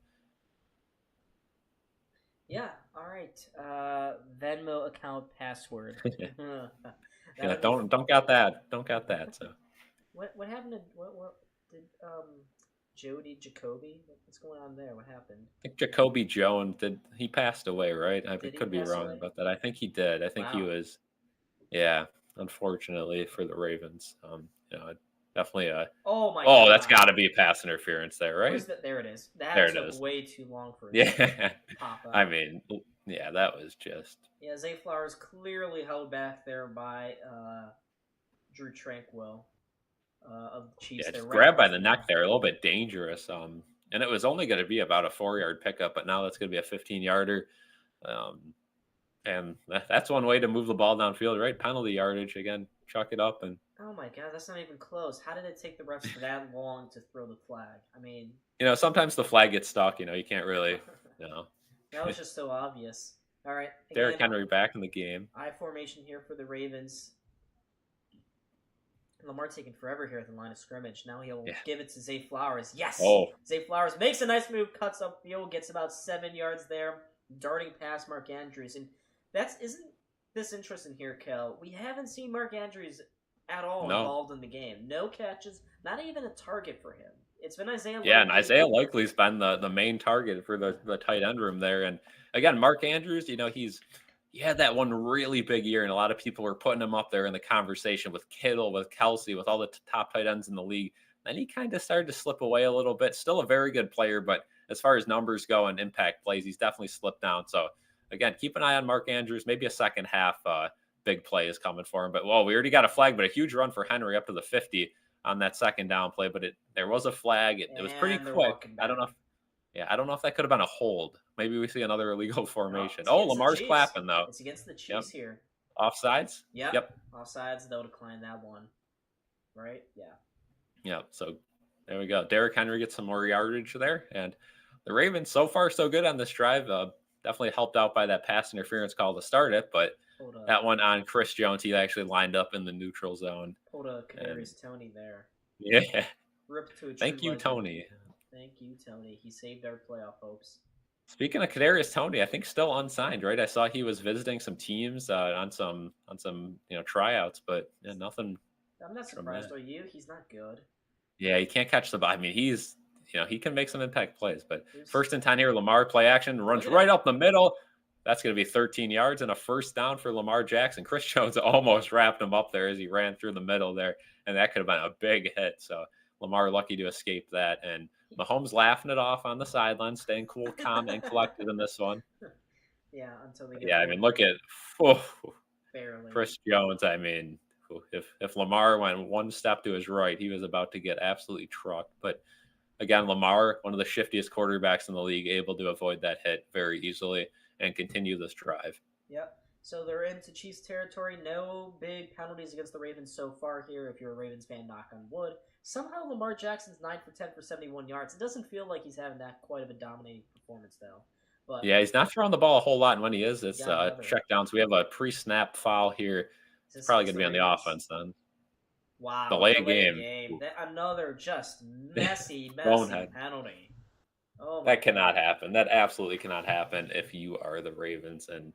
Yeah, all right. Venmo account password. Don't got that. Don't got that. So what happened to what did Jody Jacoby? What's going on there? What happened? I think Jacoby Jones he passed away, right? I could be wrong about that. I think he did. I think he was. Yeah, unfortunately for the Ravens. Definitely God. That's got to be pass interference there, right? There it is. That took way too long for it to pop up. I mean, yeah, that was just. Yeah, Zay Flowers clearly held back there by Drew Tranquil of the Chiefs. Yeah, just grabbed by the neck there, a little bit dangerous. And it was only going to be about a 4-yard pickup, but now that's going to be a 15-yarder. And that's one way to move the ball downfield, right? Penalty yardage again. Chuck it up and. Oh my God, that's not even close. How did it take the refs that long to throw the flag? I mean, sometimes the flag gets stuck. You can't really. That was just so obvious. All right, Derrick Henry back in the game. I formation here for the Ravens. Lamar taking forever here at the line of scrimmage. Now he'll give it to Zay Flowers. Yes. Zay Flowers makes a nice move, cuts upfield, gets about 7 yards there, darting past Mark Andrews, and isn't this interesting here, Kel? We haven't seen Mark Andrews at all involved in the game. No catches, not even a target for him. It's been Isaiah Likely. Yeah, and Isaiah Likely's been the main target for the tight end room there. And again, Mark Andrews, he had that one really big year, and a lot of people were putting him up there in the conversation with Kittle, with Kelsey, with all the top tight ends in the league. Then he kind of started to slip away a little bit. Still a very good player, but as far as numbers go and impact plays, he's definitely slipped down. So again, keep an eye on Mark Andrews. Maybe a second half big play is coming for him. But we already got a flag, but a huge run for Henry up to the 50 on that second down play. But there was a flag. It was pretty quick. I don't know. I don't know if that could have been a hold. Maybe we see another illegal formation. No, Lamar's clapping though. It's against the Chiefs here. Offsides? Yep. Offsides, they'll decline that one. Right? Yeah. Yeah. So there we go. Derrick Henry gets some more yardage there. And the Ravens, so far, so good on this drive. Definitely helped out by that pass interference call to start it. But that one on Chris Jones, he actually lined up in the neutral zone. Pulled a Kadarius Toney there. Yeah. Ripped to a Thank you, Tony. Thank you, Tony. He saved our playoff hopes. Speaking of Kadarius Toney, I think still unsigned, right? I saw he was visiting some teams on some tryouts, but nothing. I'm not surprised. Are you? He's not good. Yeah, he can't catch the ball. I mean, he's he can make some impact plays, but first and 10 here, Lamar play action runs right up the middle. That's going to be 13 yards and a first down for Lamar Jackson. Chris Jones almost wrapped him up there as he ran through the middle there, and that could have been a big hit. So Lamar lucky to escape that, and Mahomes laughing it off on the sideline, staying cool, calm, and collected in this one. Yeah, until they get. Yeah, I mean, look at barely Chris Jones. I mean, if Lamar went one step to his right, he was about to get absolutely trucked. But again, Lamar, one of the shiftiest quarterbacks in the league, able to avoid that hit very easily and continue this drive. Yep. So they're into Chiefs territory. No big penalties against the Ravens so far here. If you're a Ravens fan, knock on wood. Somehow Lamar Jackson's 9 for 10 for 71 yards. It doesn't feel like he's having that quite of a dominating performance, though. But yeah, he's not throwing the ball a whole lot, and when he is, it's checkdowns. We have a pre-snap foul here. It's probably going to be on the offense then. Wow. Delay game. Another just messy penalty. Oh, that cannot happen. That absolutely cannot happen if you are the Ravens. And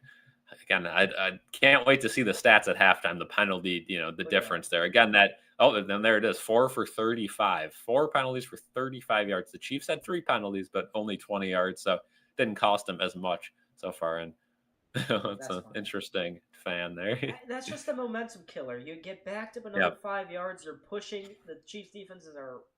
again, I can't wait to see the stats at halftime, the penalty, the difference there. Again, then there it is, 4 for 35. 4 penalties for 35 yards. The Chiefs had 3 penalties, but only 20 yards, so it didn't cost them as much so far. And it's an interesting fan there. That's just a momentum killer. You get backed up another 5 yards. You're pushing. The Chiefs defenses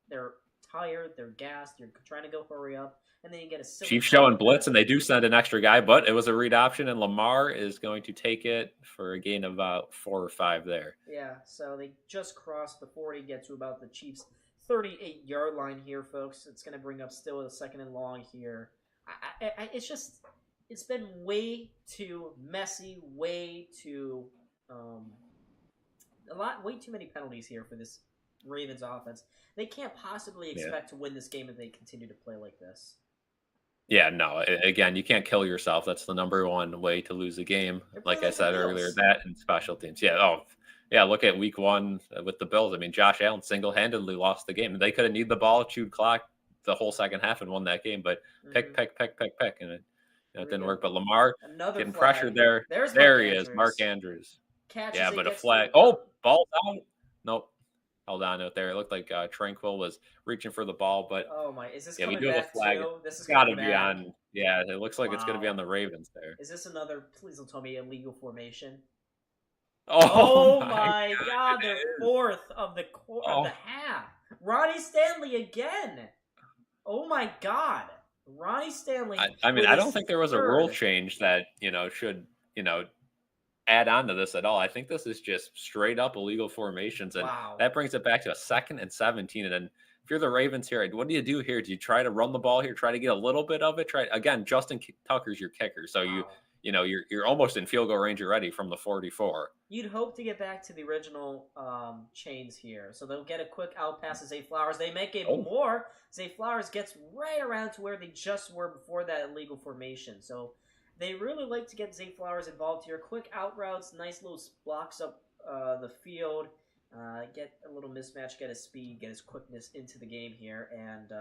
they're tired. They're gassed. You're trying to go hurry up. And then you get a Chiefs showing blitz, and they do send an extra guy, but it was a read option, and Lamar is going to take it for a gain of about 4 or 5 there. Yeah, so they just crossed the 40, get to about the Chiefs' 38-yard line here, folks. It's going to bring up still a second and long here. It's been way too messy, way too many penalties here for this Ravens offense. They can't possibly expect to win this game if they continue to play like this. Yeah, no. Again, you can't kill yourself. That's the number one way to lose a game. Like I said earlier, that and special teams. Yeah. Look at week 1 with the Bills. I mean, Josh Allen single-handedly lost the game. They could have needed the ball, chewed clock the whole second half, and won that game. But pick, and it didn't work. But Lamar getting pressured there. There he is, Mark Andrews. But a flag. Oh, ball's out. Nope. Held on to it there. It looked like Tranquil was reaching for the ball, but is this coming we do have back a flag. too? This is got to be on. Yeah, it looks like it's going to be on the Ravens there. Is this another? Please don't tell me illegal formation. Oh my God! The 4th of the half. Ronnie Stanley again. Oh my God! Ronnie Stanley. I mean, I don't think there was a rule change that should add on to this at all. I think this is just straight up illegal formations, and that brings it back to a 2nd and 17. And then if you're the Ravens here, what do you do here? Do you try to run the ball here, try to get a little bit of it? Again, Justin Tucker's your kicker, so you're almost in field goal range already from the 44. You'd hope to get back to the original chains here, so they'll get a quick out pass to Zay Flowers. They make it more. Zay Flowers gets right around to where they just were before that illegal formation. So they really like to get Zay Flowers involved here. Quick out routes, nice little blocks up the field. Get a little mismatch, get his speed, get his quickness into the game here. And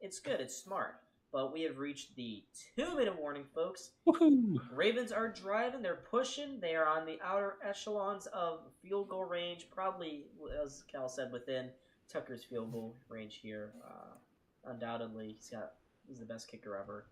it's good. It's smart. But we have reached the 2-minute warning, folks. Woohoo! Ravens are driving. They're pushing. They are on the outer echelons of field goal range. Probably, as Cal said, within Tucker's field goal range here. Undoubtedly, he's the best kicker ever.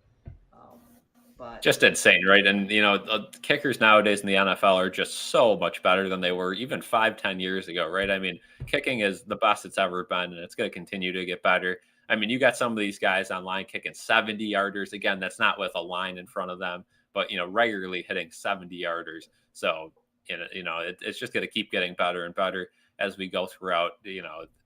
But just insane, right? And the kickers nowadays in the NFL are just so much better than they were even 5, 10 years ago, right? I mean, kicking is the best it's ever been, and it's going to continue to get better. I mean, you got some of these guys online kicking 70-yarders. Again, that's not with a line in front of them, but regularly hitting 70-yarders. So it's just going to keep getting better and better as we go throughout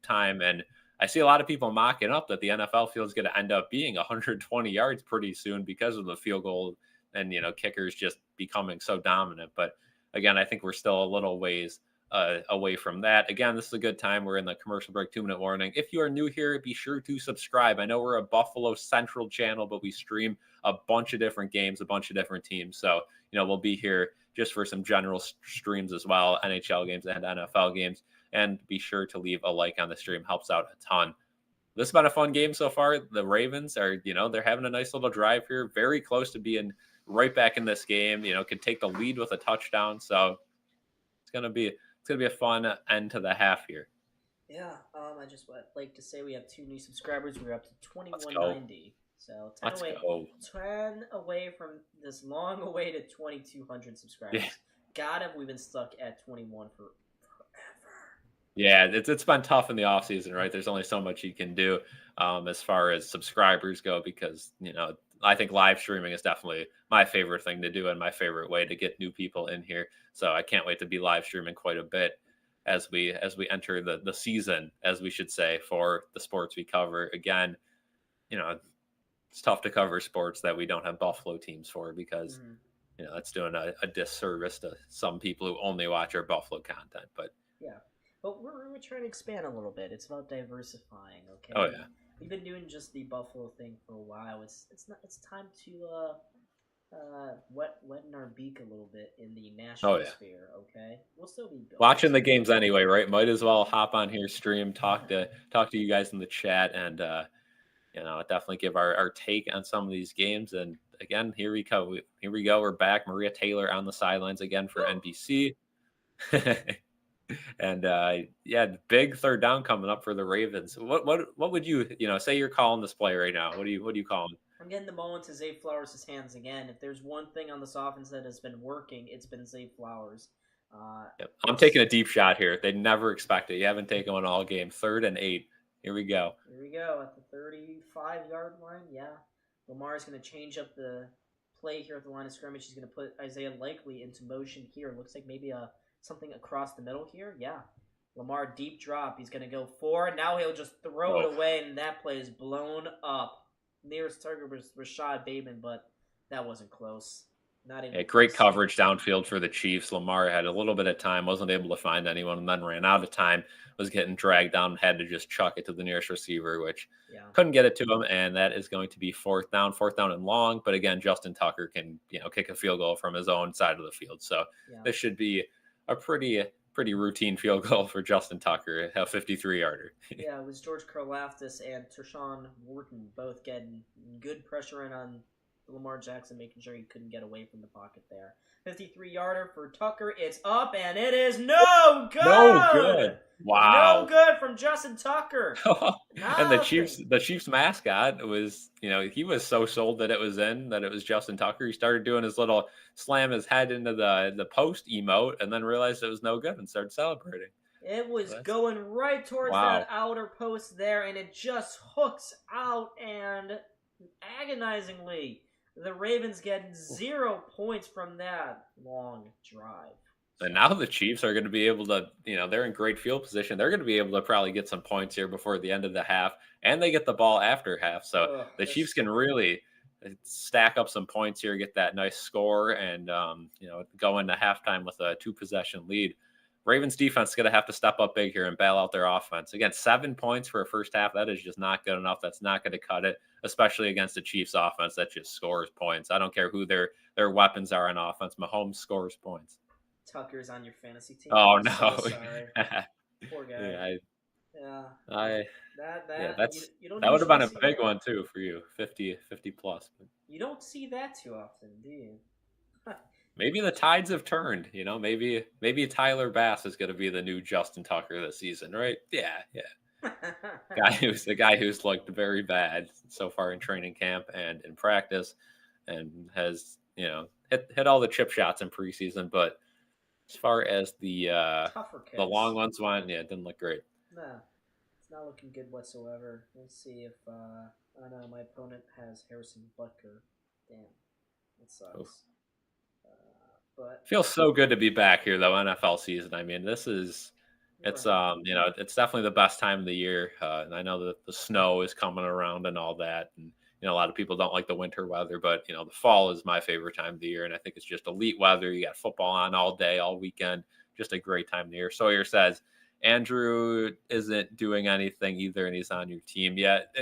time. And I see a lot of people mocking up that the NFL field is going to end up being 120 yards pretty soon because of the field goal and kickers just becoming so dominant. But again, I think we're still a little ways away from that. Again, this is a good time. We're in the commercial break, 2-minute warning. If you are new here, be sure to subscribe. I know we're a Buffalo Central channel, but we stream a bunch of different games, a bunch of different teams. So we'll be here just for some general streams as well, NHL games and NFL games. And be sure to leave a like on the stream. Helps out a ton. This has been a fun game so far. The Ravens are, they're having a nice little drive here. Very close to being right back in this game. Could take the lead with a touchdown. So it's gonna be a fun end to the half here. Yeah. I just would like to say we have 2 new subscribers. We're up to 2190. So 10 away from this long-awaited 2,200 subscribers. Yeah. God, have we been stuck at 21 for Yeah, it's been tough in the off season, right? There's only so much you can do as far as subscribers go, because I think live streaming is definitely my favorite thing to do and my favorite way to get new people in here. So I can't wait to be live streaming quite a bit as we enter the season, as we should say, for the sports we cover. Again, it's tough to cover sports that we don't have Buffalo teams for, because that's doing a disservice to some people who only watch our Buffalo content. But yeah. But we're trying to expand a little bit. It's about diversifying, okay? Oh yeah. We've been doing just the Buffalo thing for a while. It's time to wetten our beak a little bit in the national sphere, okay? We'll still be watching the games anyway, right? Might as well hop on here, stream, talk to you guys in the chat, and definitely give our take on some of these games. And again, here we go. We're back. Maria Taylor on the sidelines again for NBC. And big third down coming up for the Ravens. What would you say you're calling this play right now? What do you call him? I'm getting the ball into Zay Flowers' hands again. If there's one thing on this offense that has been working, it's been Zay Flowers. I'm taking a deep shot here. They never expect it. You haven't taken one all game. 3rd and 8. Here we go. Here we go at the 35-yard line. Yeah, Lamar's going to change up the play here at the line of scrimmage. He's going to put Isaiah Likely into motion here. Looks like maybe something across the middle here. Yeah. Lamar deep drop. He's going to go forward. Now he'll just throw it away, and that play is blown up. Nearest target was Rashad Bateman, but that wasn't close. Not even great coverage downfield for the Chiefs. Lamar had a little bit of time, wasn't able to find anyone, and then ran out of time, was getting dragged down, and had to just chuck it to the nearest receiver, which couldn't get it to him, and that is going to be 4th down and long. But again, Justin Tucker can kick a field goal from his own side of the field. So this should be a pretty routine field goal for Justin Tucker, a 53-yarder. Yeah, it was George Karlaftis and Tershawn Wharton both getting good pressure in on Lamar Jackson, making sure he couldn't get away from the pocket there. 53-yarder for Tucker. It's up, and it is no good. No good. Wow. No good from Justin Tucker. And the Chiefs mascot was, he was so sold that it was Justin Tucker. He started doing his little slam his head into the post emote, and then realized it was no good and started celebrating. It was going right towards that outer post there, and it just hooks out, and agonizingly, the Ravens get 0 points from that long drive. And now the Chiefs are going to be able to, they're in great field position. They're going to be able to probably get some points here before the end of the half, and they get the ball after half. So the Chiefs can really stack up some points here, get that nice score, and, go into halftime with a 2-possession lead. Ravens defense is going to have to step up big here and bail out their offense. Again, 7 points for a first half. That is just not good enough. That's not going to cut it, especially against the Chiefs offense that just scores points. I don't care who their weapons are on offense. Mahomes scores points. Tucker's on your fantasy team. Oh, I'm no. So sorry. Poor guy. That would have been a big one, too, for you. 50 plus. But you don't see that too often, do you? Maybe the tides have turned, maybe Tyler Bass is going to be the new Justin Tucker this season, right? Yeah. The guy who's looked very bad so far in training camp and in practice. and has, hit all the chip shots in preseason. But as far as the Tougher kicks. long ones went, it didn't look great. Nah, it's not looking good whatsoever. Let's see if I know my opponent has Harrison Butker. Damn, that sucks. But feels so good to be back here though. NFL season. I mean, it's right. it's definitely the best time of the year. And I know that the snow is coming around and all that, and a lot of people don't like the winter weather, but the fall is my favorite time of the year, and I think it's just elite weather. You got football on all day, all weekend, just a great time of the year. Sawyer says Andrew isn't doing anything either, and he's on your team yet.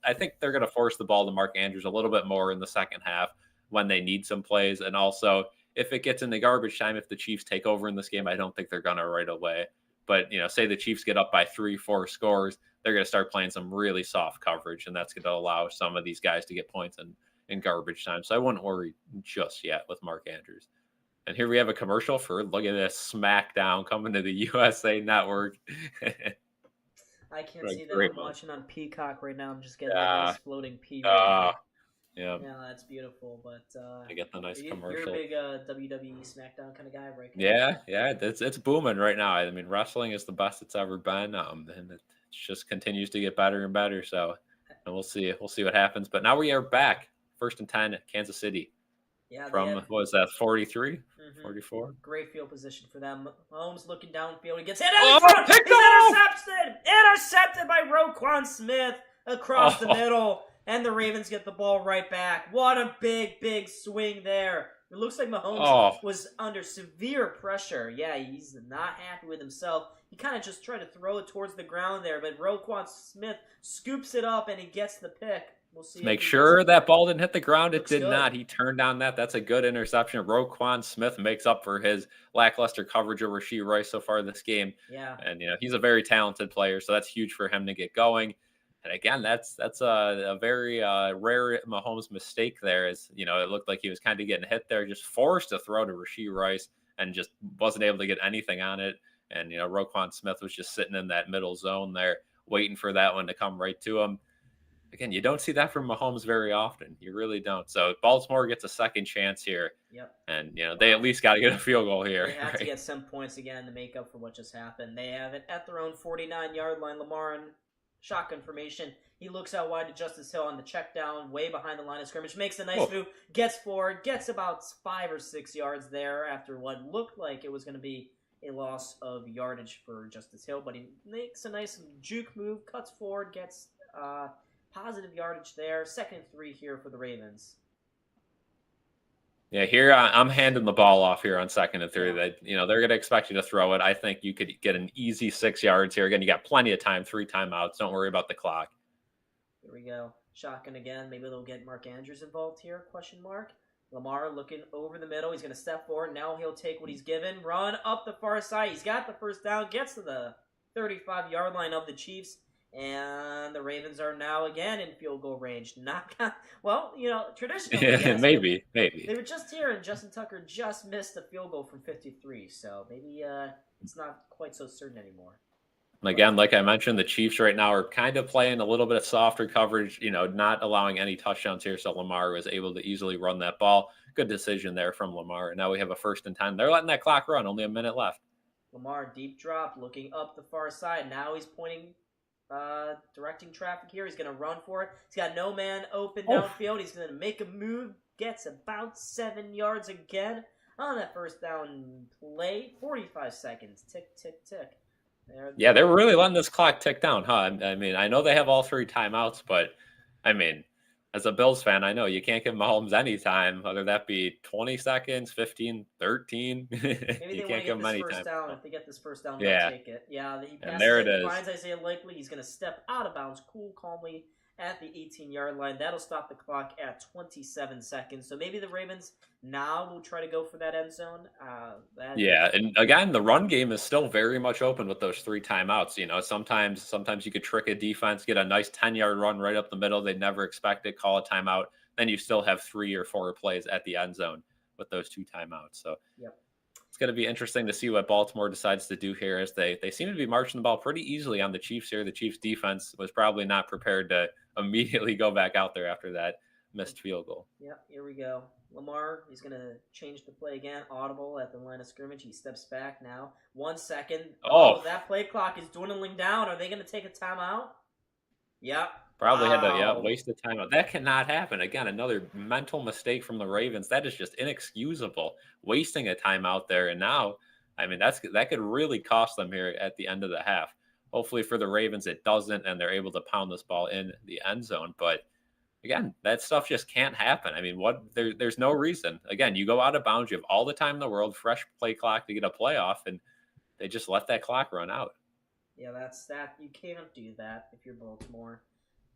I think they're going to force the ball to Mark Andrews a little bit more in the second half when they need some plays, and also if it gets into garbage time, if the Chiefs take over in this game, I don't think they're going to right away. But, say the Chiefs get up by 3-4 scores, they're going to start playing some really soft coverage, and that's going to allow some of these guys to get points in garbage time. So I wouldn't worry just yet with Mark Andrews. And here we have a commercial for, look at this, SmackDown coming to the USA Network. I can't see that. I'm watching on Peacock right now. I'm just getting a nice floating P. Yeah, that's beautiful. But I get the nice commercial. You're a big WWE SmackDown kind of guy, right? Yeah, it's booming right now. I mean, wrestling is the best it's ever been, and it just continues to get better and better. So, and we'll see what happens. But now we are back, 1st and 10, Kansas City. Yeah, from what was that, 43, 44? Great field position for them. Mahomes looking downfield. He gets hit. Intercepted by Roquan Smith across the middle. And the Ravens get the ball right back. What a big swing there. It looks like Mahomes was under severe pressure. Yeah, he's not happy with himself. He kind of just tried to throw it towards the ground there, but Roquan Smith scoops it up and he gets the pick. We'll see. Make sure that ball didn't hit the ground. It did not. He turned down that. That's a good interception. Roquan Smith makes up for his lackluster coverage over Rashee Rice so far this game. Yeah. And, he's a very talented player, so that's huge for him to get going. And again, that's a very rare Mahomes mistake there. It looked like he was kind of getting hit there, just forced to throw to Rashee Rice and just wasn't able to get anything on it. And, Roquan Smith was just sitting in that middle zone there, waiting for that one to come right to him. Again, you don't see that from Mahomes very often. You really don't. So Baltimore gets a second chance here. Yep. And, they at least got to get a field goal here. They have to get some points again to make up for what just happened. They have it at their own 49-yard line. Lamar in shotgun formation. He looks out wide to Justice Hill on the check down, way behind the line of scrimmage. Makes a nice move, gets forward, gets about 5 or 6 yards there after what looked like it was going to be a loss of yardage for Justice Hill. But he makes a nice juke move, cuts forward, gets positive yardage there. 2nd and 3 here for the Ravens. Yeah, here I'm handing the ball off here on 2nd and 3. That they're going to expect you to throw it. I think you could get an easy 6 yards here. Again, you got plenty of time, 3 timeouts. Don't worry about the clock. Here we go. Shotgun again. Maybe they'll get Mark Andrews involved here? Question mark. Lamar looking over the middle. He's going to step forward. Now he'll take what he's given. Run up the far side. He's got the first down. Gets to the 35-yard line of the Chiefs. And the Ravens are now again in field goal range. Traditionally, yes, maybe. They were just here, and Justin Tucker just missed a field goal from 53. So maybe it's not quite so certain anymore. Again, like I mentioned, the Chiefs right now are kind of playing a little bit of softer coverage, not allowing any touchdowns here. So Lamar was able to easily run that ball. Good decision there from Lamar. And now we have a 1st and 10. They're letting that clock run. Only a minute left. Lamar, deep drop, looking up the far side. Now he's pointing, directing traffic here. He's going to run for it. He's got no man open downfield. He's going to make a move. Gets about 7 yards again on that first down play. 45 seconds. Tick, tick, tick. Yeah, they're really letting this clock tick down, huh? I mean, I know they have all 3 timeouts, but, I mean, as a Bills fan, I know you can't give Mahomes any time, whether that be 20 seconds, 15, 13. Maybe you can't give him any time. If they get this first down, they'll take it. Yeah, he passes and there it it. is. Finds Isaiah Likely. He's going to step out of bounds, calmly at the 18-yard line. That'll stop the clock at 27 seconds. So maybe the Ravens now will try to go for that end zone. And again, the run game is still very much open with those 3 timeouts. Sometimes you could trick a defense, get a nice 10-yard run right up the middle. They'd never expect it, call a timeout. Then you still have 3 or 4 plays at the end zone with those 2 timeouts. So it's going to be interesting to see what Baltimore decides to do here, as they seem to be marching the ball pretty easily on the Chiefs here. The Chiefs defense was probably not prepared to immediately go back out there after that missed field goal. Yep, here we go. Lamar, he's going to change the play again. Audible at the line of scrimmage. He steps back now. 1 second. Oh, that play clock is dwindling down. Are they going to take a timeout? Yep. Probably had to waste the timeout. That cannot happen. Again, another mental mistake from the Ravens. That is just inexcusable. Wasting a timeout there. And now, I mean, that could really cost them here at the end of the half. Hopefully for the Ravens, it doesn't, and they're able to pound this ball in the end zone. But again, that stuff just can't happen. I mean, there's no reason. Again, you go out of bounds, you have all the time in the world, fresh play clock to get a playoff, and they just let that clock run out. Yeah, you can't do that if you're Baltimore.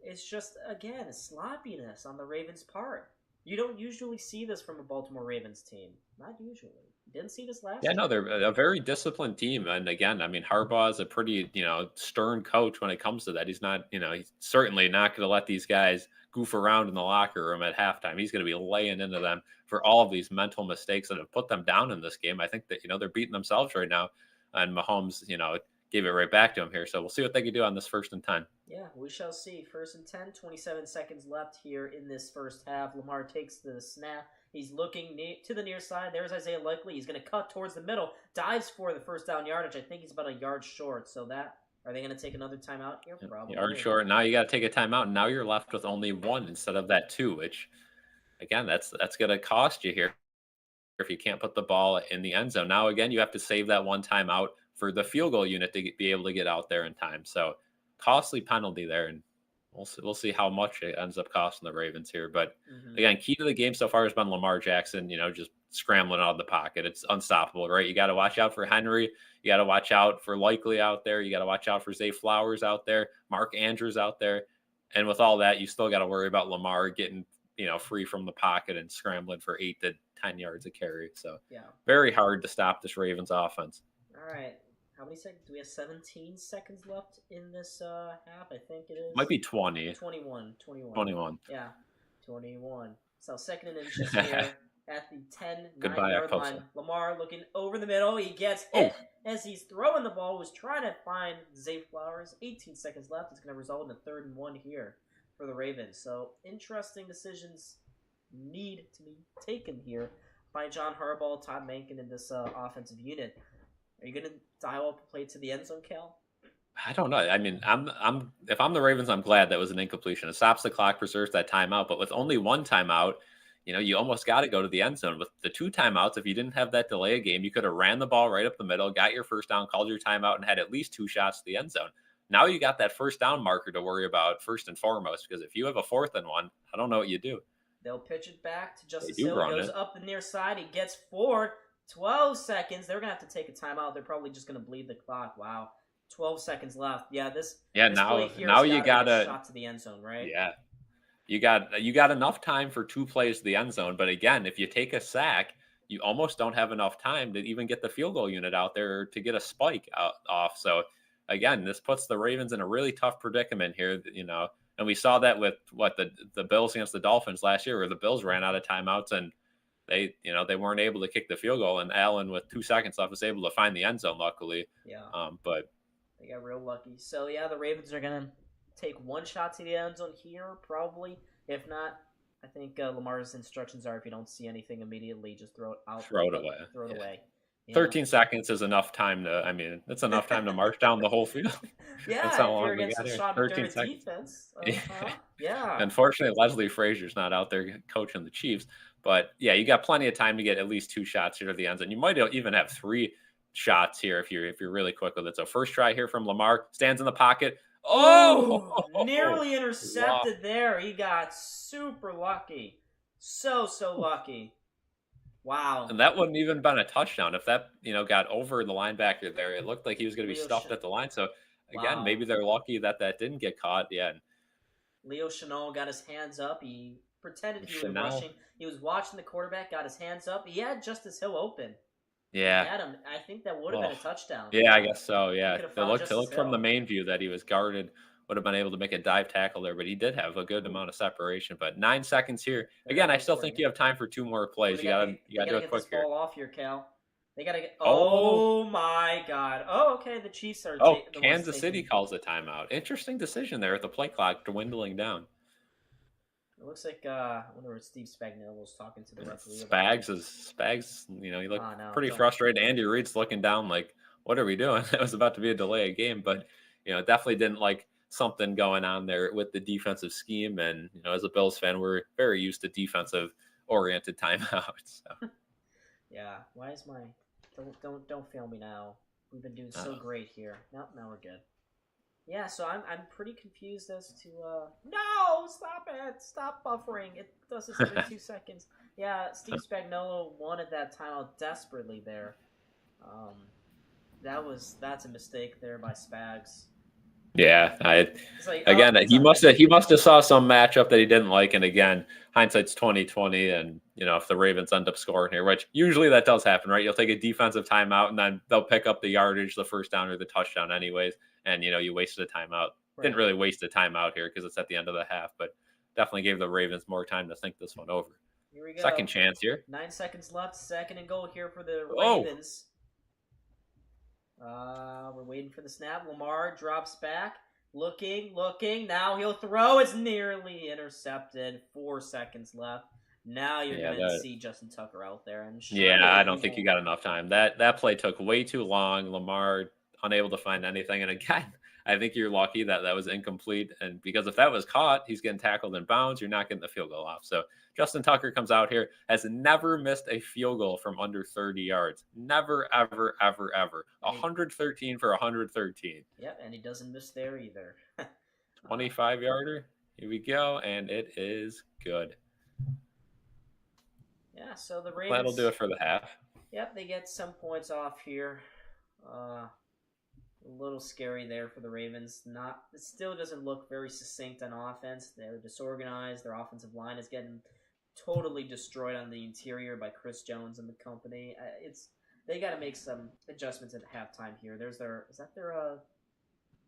It's just, again, a sloppiness on the Ravens' part. You don't usually see this from a Baltimore Ravens team. Not usually. You didn't see this last year. No, they're a very disciplined team. And again, I mean, Harbaugh is a pretty, stern coach when it comes to that. He's not, he's certainly not going to let these guys goof around in the locker room at halftime. He's going to be laying into them for all of these mental mistakes that have put them down in this game. I think that, they're beating themselves right now. And Mahomes, gave it right back to him here. So we'll see what they can do on this 1st and 10. Yeah, we shall see. 1st and 10, 27 seconds left here in this first half. Lamar takes the snap. He's looking to the near side. There's Isaiah Likely. He's going to cut towards the middle. Dives for the first down yardage. I think he's about a yard short. So are they going to take another timeout here? Probably. Yard short. Now you got to take a timeout. And now you're left with only 1 instead of that 2, which, again, that's going to cost you here if you can't put the ball in the end zone. Now, again, you have to save that 1 timeout for the field goal unit to be able to get out there in time. So costly penalty there, and we'll see how much it ends up costing the Ravens here. But again, key to the game so far has been Lamar Jackson, just scrambling out of the pocket. It's unstoppable, right? You got to watch out for Henry. You got to watch out for Likely out there. You got to watch out for Zay Flowers out there, Mark Andrews out there. And with all that, you still got to worry about Lamar getting, free from the pocket and scrambling for 8 to 10 yards a carry. So very hard to stop this Ravens offense. All right. How many seconds? Do we have 17 seconds left in this half? I think it is. Might be 20. 21. 21. Yeah, 21. So 2nd and inches here at the 9-yard line. Lamar looking over the middle. He gets hit as he's throwing the ball. Was trying to find Zay Flowers. 18 seconds left. It's going to result in a 3rd and 1 here for the Ravens. So interesting decisions need to be taken here by John Harbaugh, Todd Mankin in this offensive unit. Are you going to dial up a play to the end zone, Cal? I don't know. I mean, if I'm the Ravens, I'm glad that was an incompletion. It stops the clock, preserves that timeout. But with only 1 timeout, you almost got to go to the end zone. With the 2 timeouts, if you didn't have that delay of game, you could have ran the ball right up the middle, got your first down, called your timeout, and had at least 2 shots to the end zone. Now you got that first down marker to worry about first and foremost, because if you have a 4th and 1, I don't know what you do. They'll pitch it back to Justice Hill. Goes up the near side. He gets forward. 12 seconds. They're going to have to take a timeout. They're probably just going to bleed the clock. Wow. 12 seconds left. Yeah, now you got a shot to the end zone, right? Yeah. You got enough time for 2 plays to the end zone, but again, if you take a sack, you almost don't have enough time to even get the field goal unit out there to get a spike off. So again, this puts the Ravens in a really tough predicament here, and we saw that with the Bills against the Dolphins last year, where the Bills ran out of timeouts and they weren't able to kick the field goal, and Allen with 2 seconds left was able to find the end zone, luckily. Yeah. But they got real lucky. So yeah, the Ravens are gonna take 1 shot to the end zone here, probably. If not, I think Lamar's instructions are: if you don't see anything immediately, just throw it out. Throw it away. Throw it away. 13 seconds is enough time to. I mean, it's enough time to march down the whole field. Yeah, that's how long you're against a Sean McDermott defense. Yeah. Unfortunately, Leslie Frazier's not out there coaching the Chiefs. But yeah, you got plenty of time to get at least 2 shots here to the end zone. You might even have 3 shots here if you're really quick with it. So first try here from Lamar, stands in the pocket. Nearly intercepted there. He got super lucky. So lucky. Wow. And that wouldn't even been a touchdown if that got over the linebacker there. It looked like he was going to be stuffed at the line. So again, maybe they're lucky that didn't get caught. Yeah. Leo Chenal got his hands up. He pretended he was rushing. He was watching the quarterback, got his hands up. He had Justice Hill open. Yeah. He had him. I think that would have been a touchdown. Yeah, I guess so. Yeah. It looked from the main view that he was guarded, would have been able to make a dive tackle there, but he did have a good amount of separation. But 9 seconds here. Again, I still think you have time for 2 more plays. You gotta do it quick here. Ball off here, Cal. They gotta get. Oh my God. Oh, okay. The Chiefs are. Kansas City calls a timeout. Interesting decision there with the play clock dwindling down. It looks like I wonder what Steve Spagnuolo was talking to the referee about. Spags. He looked No, pretty don't. frustrated. Andy Reid's looking down like, what are we doing? It was about to be a delay of game, but definitely didn't like something going on there with the defensive scheme. And as a Bills fan, we're very used to defensive oriented timeouts. So. Yeah. Why is my don't fail me now? We've been doing so great here. Nope, now we're good. Yeah, so I'm pretty confused as to no, stop it, stop buffering. It does this every 2 seconds. Yeah, Steve Spagnuolo wanted that timeout desperately there. That's a mistake there by Spags. Yeah, Like, he must have saw some matchup that he didn't like, and again, hindsight's 2020, and if the Ravens end up scoring here, which usually that does happen, right? You'll take a defensive timeout, and then they'll pick up the yardage, the first down or the touchdown, anyways, and you wasted a timeout. Right. Didn't really waste a timeout here because it's at the end of the half, but definitely gave the Ravens more time to think this one over. Here we go. Second chance here. 9 seconds left. 2nd and goal here for the Ravens. We're waiting for the snap. Lamar drops back. Looking. Now he'll throw. It's nearly intercepted. 4 seconds left. Now you're going to see Justin Tucker out there. And I don't think he got enough time. That play took way too long. Lamar unable to find anything. And again, I think you're lucky that was incomplete. And because if that was caught, he's getting tackled in bounds. You're not getting the field goal off. So Justin Tucker comes out here, has never missed a field goal from under 30 yards. Never, ever, ever, ever. 113 for 113. Yep, and he doesn't miss there either. 25-yarder. Here we go, and it is good. Yeah, so the Ravens... That'll do it for the half. Yep, they get some points off here. A little scary there for the Ravens. It still doesn't look very succinct on offense. They're disorganized. Their offensive line is getting totally destroyed on the interior by Chris Jones and the company. They got to make some adjustments at halftime here. Is that their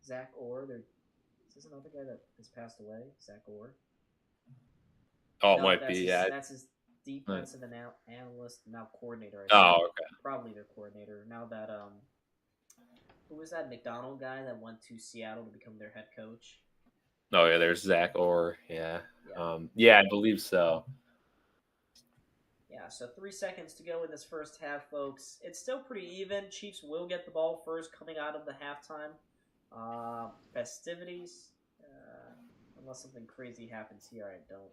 Zach Orr? Is this another guy that has passed away? Zach Orr? Oh, it might be. Yeah, that's his defensive analyst, now coordinator. Okay. Probably their coordinator. Now that who was that McDonald guy that went to Seattle to become their head coach? Oh yeah, there's Zach Orr. Yeah. I believe so. Yeah, so 3 seconds to go in this first half, folks. It's still pretty even. Chiefs will get the ball first coming out of the halftime. Festivities, unless something crazy happens here, I don't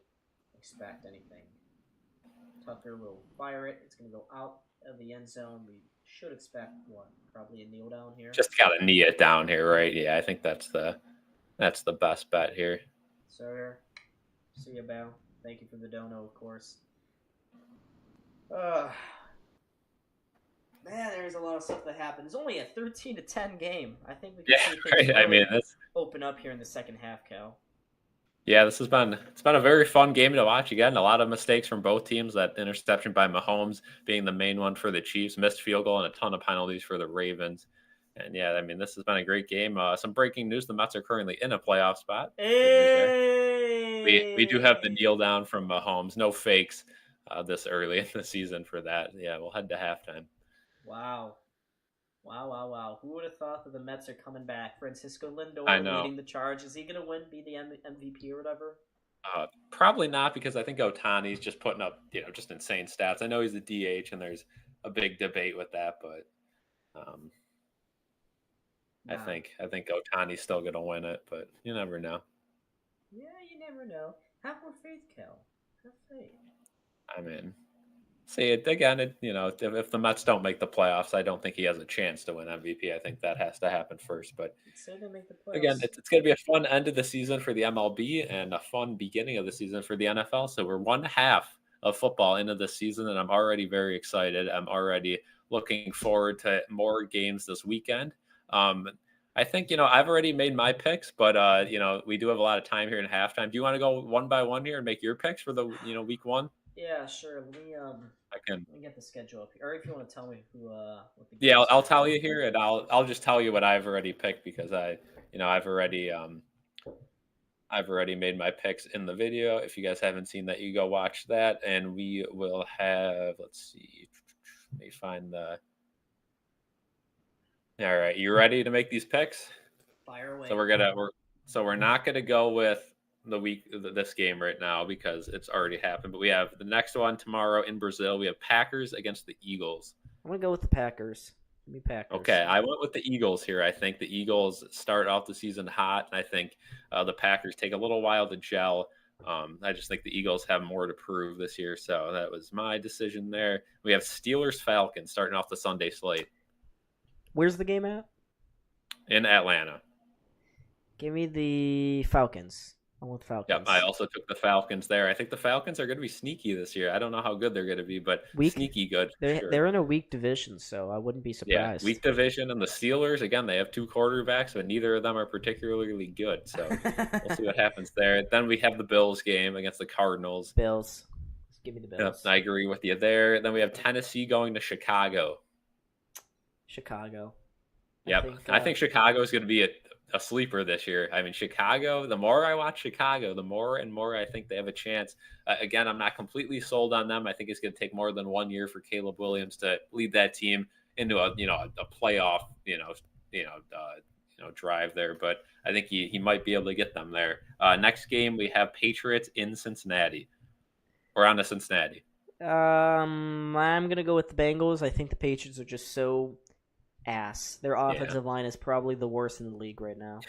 expect anything. Tucker will fire it. It's going to go out of the end zone. We should expect probably a kneel down here. Just got to knee it down here, right? Yeah, I think that's the best bet here. Sir, see you, Bow. Thank you for the dono, of course. Man, there's a lot of stuff that happened. It's only a 13-10 game. I think we can see things really open up here in the second half, Cal. Yeah, it's been a very fun game to watch. Again, a lot of mistakes from both teams. That interception by Mahomes being the main one for the Chiefs, missed field goal, and a ton of penalties for the Ravens. And yeah, this has been a great game. Some breaking news: the Mets are currently in a playoff spot. Hey! We do have the kneel down from Mahomes. No fakes this early in the season for that. Yeah, we'll head to halftime. Wow. Who would have thought that the Mets are coming back? Francisco Lindor leading the charge. Is he going to be the MVP or whatever? Probably not, because I think Ohtani's just putting up, just insane stats. I know he's the DH, and there's a big debate with that, but I think Ohtani's still going to win it, but you never know. Yeah, you never know. Have more faith, Cal. Have faith. See it again. If the Mets don't make the playoffs, I don't think he has a chance to win MVP. I think that has to happen first. But say they make the playoffs. Again, it's going to be a fun end of the season for the MLB and a fun beginning of the season for the NFL. So we're one half of football into the season, and I'm already very excited. I'm already looking forward to more games this weekend. I think I've already made my picks, but we do have a lot of time here in halftime. Do you want to go one by one here and make your picks for the week one? Yeah, sure. Let me get the schedule up here. Or if you want to tell me who what the Yeah, I'll tell you here, and I'll just tell you what I've already picked, because I've already made my picks in the video. If you guys haven't seen that, you go watch that, and we will have, let's see, let me find the. All right, you ready to make these picks? Fire away. So we're not gonna go with this game right now because it's already happened. But we have the next one tomorrow in Brazil. We have Packers against the Eagles. I'm gonna go with the Packers. Give me Packers. Okay, I went with the Eagles here. I think the Eagles start off the season hot, and I think the Packers take a little while to gel. I just think the Eagles have more to prove this year, so that was my decision there. We have Steelers Falcons starting off the Sunday slate. Where's the game at? In Atlanta. Give me the Falcons. I want the Falcons. Yep, I also took the Falcons there. I think the Falcons are going to be sneaky this year. I don't know how good they're going to be, but sneaky good. They're in a weak division, so I wouldn't be surprised. Yeah, weak division. And the Steelers, again, they have 2 quarterbacks, but neither of them are particularly good. So we'll see what happens there. Then we have the Bills game against the Cardinals. Bills. Give me the Bills. Yep, I agree with you there. Then we have Tennessee going to Chicago. Chicago. Yep, I think Chicago is going to be a sleeper this year. I mean, Chicago, the more I watch Chicago, the more and more I think they have a chance. Again, I'm not completely sold on them. I think it's going to take more than 1 year for Caleb Williams to lead that team into a playoff, drive there. But I think he might be able to get them there. Next game, we have Patriots in Cincinnati. Or on to Cincinnati. I'm going to go with the Bengals. I think the Patriots are just so ass. Their offensive line is probably the worst in the league right now.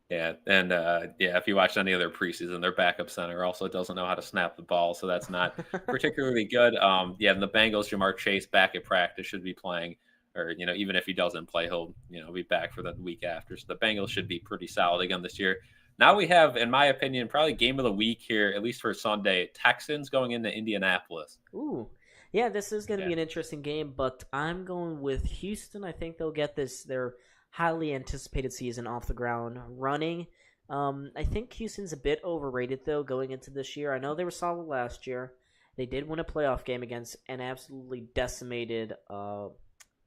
Yeah, and if you watch any of their preseason, their backup center also doesn't know how to snap the ball, so that's not particularly good. And the Bengals, Jamar Chase back at practice should be playing, or even if he doesn't play, he'll be back for the week after. So the Bengals should be pretty solid again this year. Now we have, in my opinion, probably game of the week here, at least for Sunday. Texans going into Indianapolis. Ooh. Yeah, this is going to be an interesting game, but I'm going with Houston. I think they'll get their highly anticipated season off the ground running. I think Houston's a bit overrated, though, going into this year. I know they were solid last year. They did win a playoff game against an absolutely decimated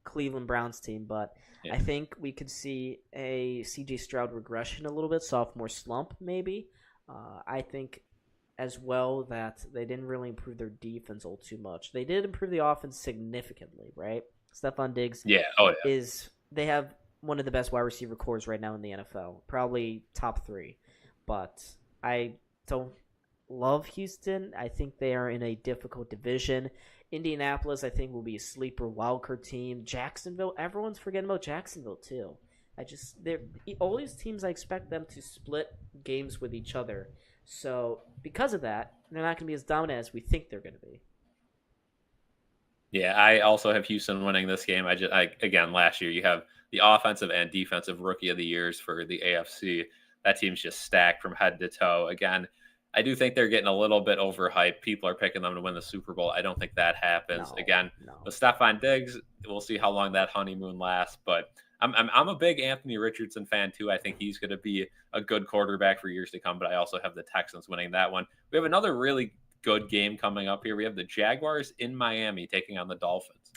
Cleveland Browns team, but I think we could see a C.J. Stroud regression a little bit, sophomore slump maybe. I think as well that they didn't really improve their defense all too much. They did improve the offense significantly, right? Stephon Diggs they have one of the best wide receiver cores right now in the NFL, probably top 3. But I don't love Houston. I think they are in a difficult division. Indianapolis, I think, will be a sleeper wildcard team. Jacksonville, everyone's forgetting about Jacksonville too. All these teams, I expect them to split games with each other. So because of that, they're not going to be as dominant as we think they're going to be. Yeah, I also have Houston winning this game. Again, last year you have the offensive and defensive rookie of the years for the AFC. That team's just stacked from head to toe. Again, I do think they're getting a little bit overhyped. People are picking them to win the Super Bowl. I don't think that happens. With Stephon Diggs, we'll see how long that honeymoon lasts. But I'm a big Anthony Richardson fan too. I think he's going to be a good quarterback for years to come. But I also have the Texans winning that one. We have another really good game coming up here. We have the Jaguars in Miami taking on the Dolphins.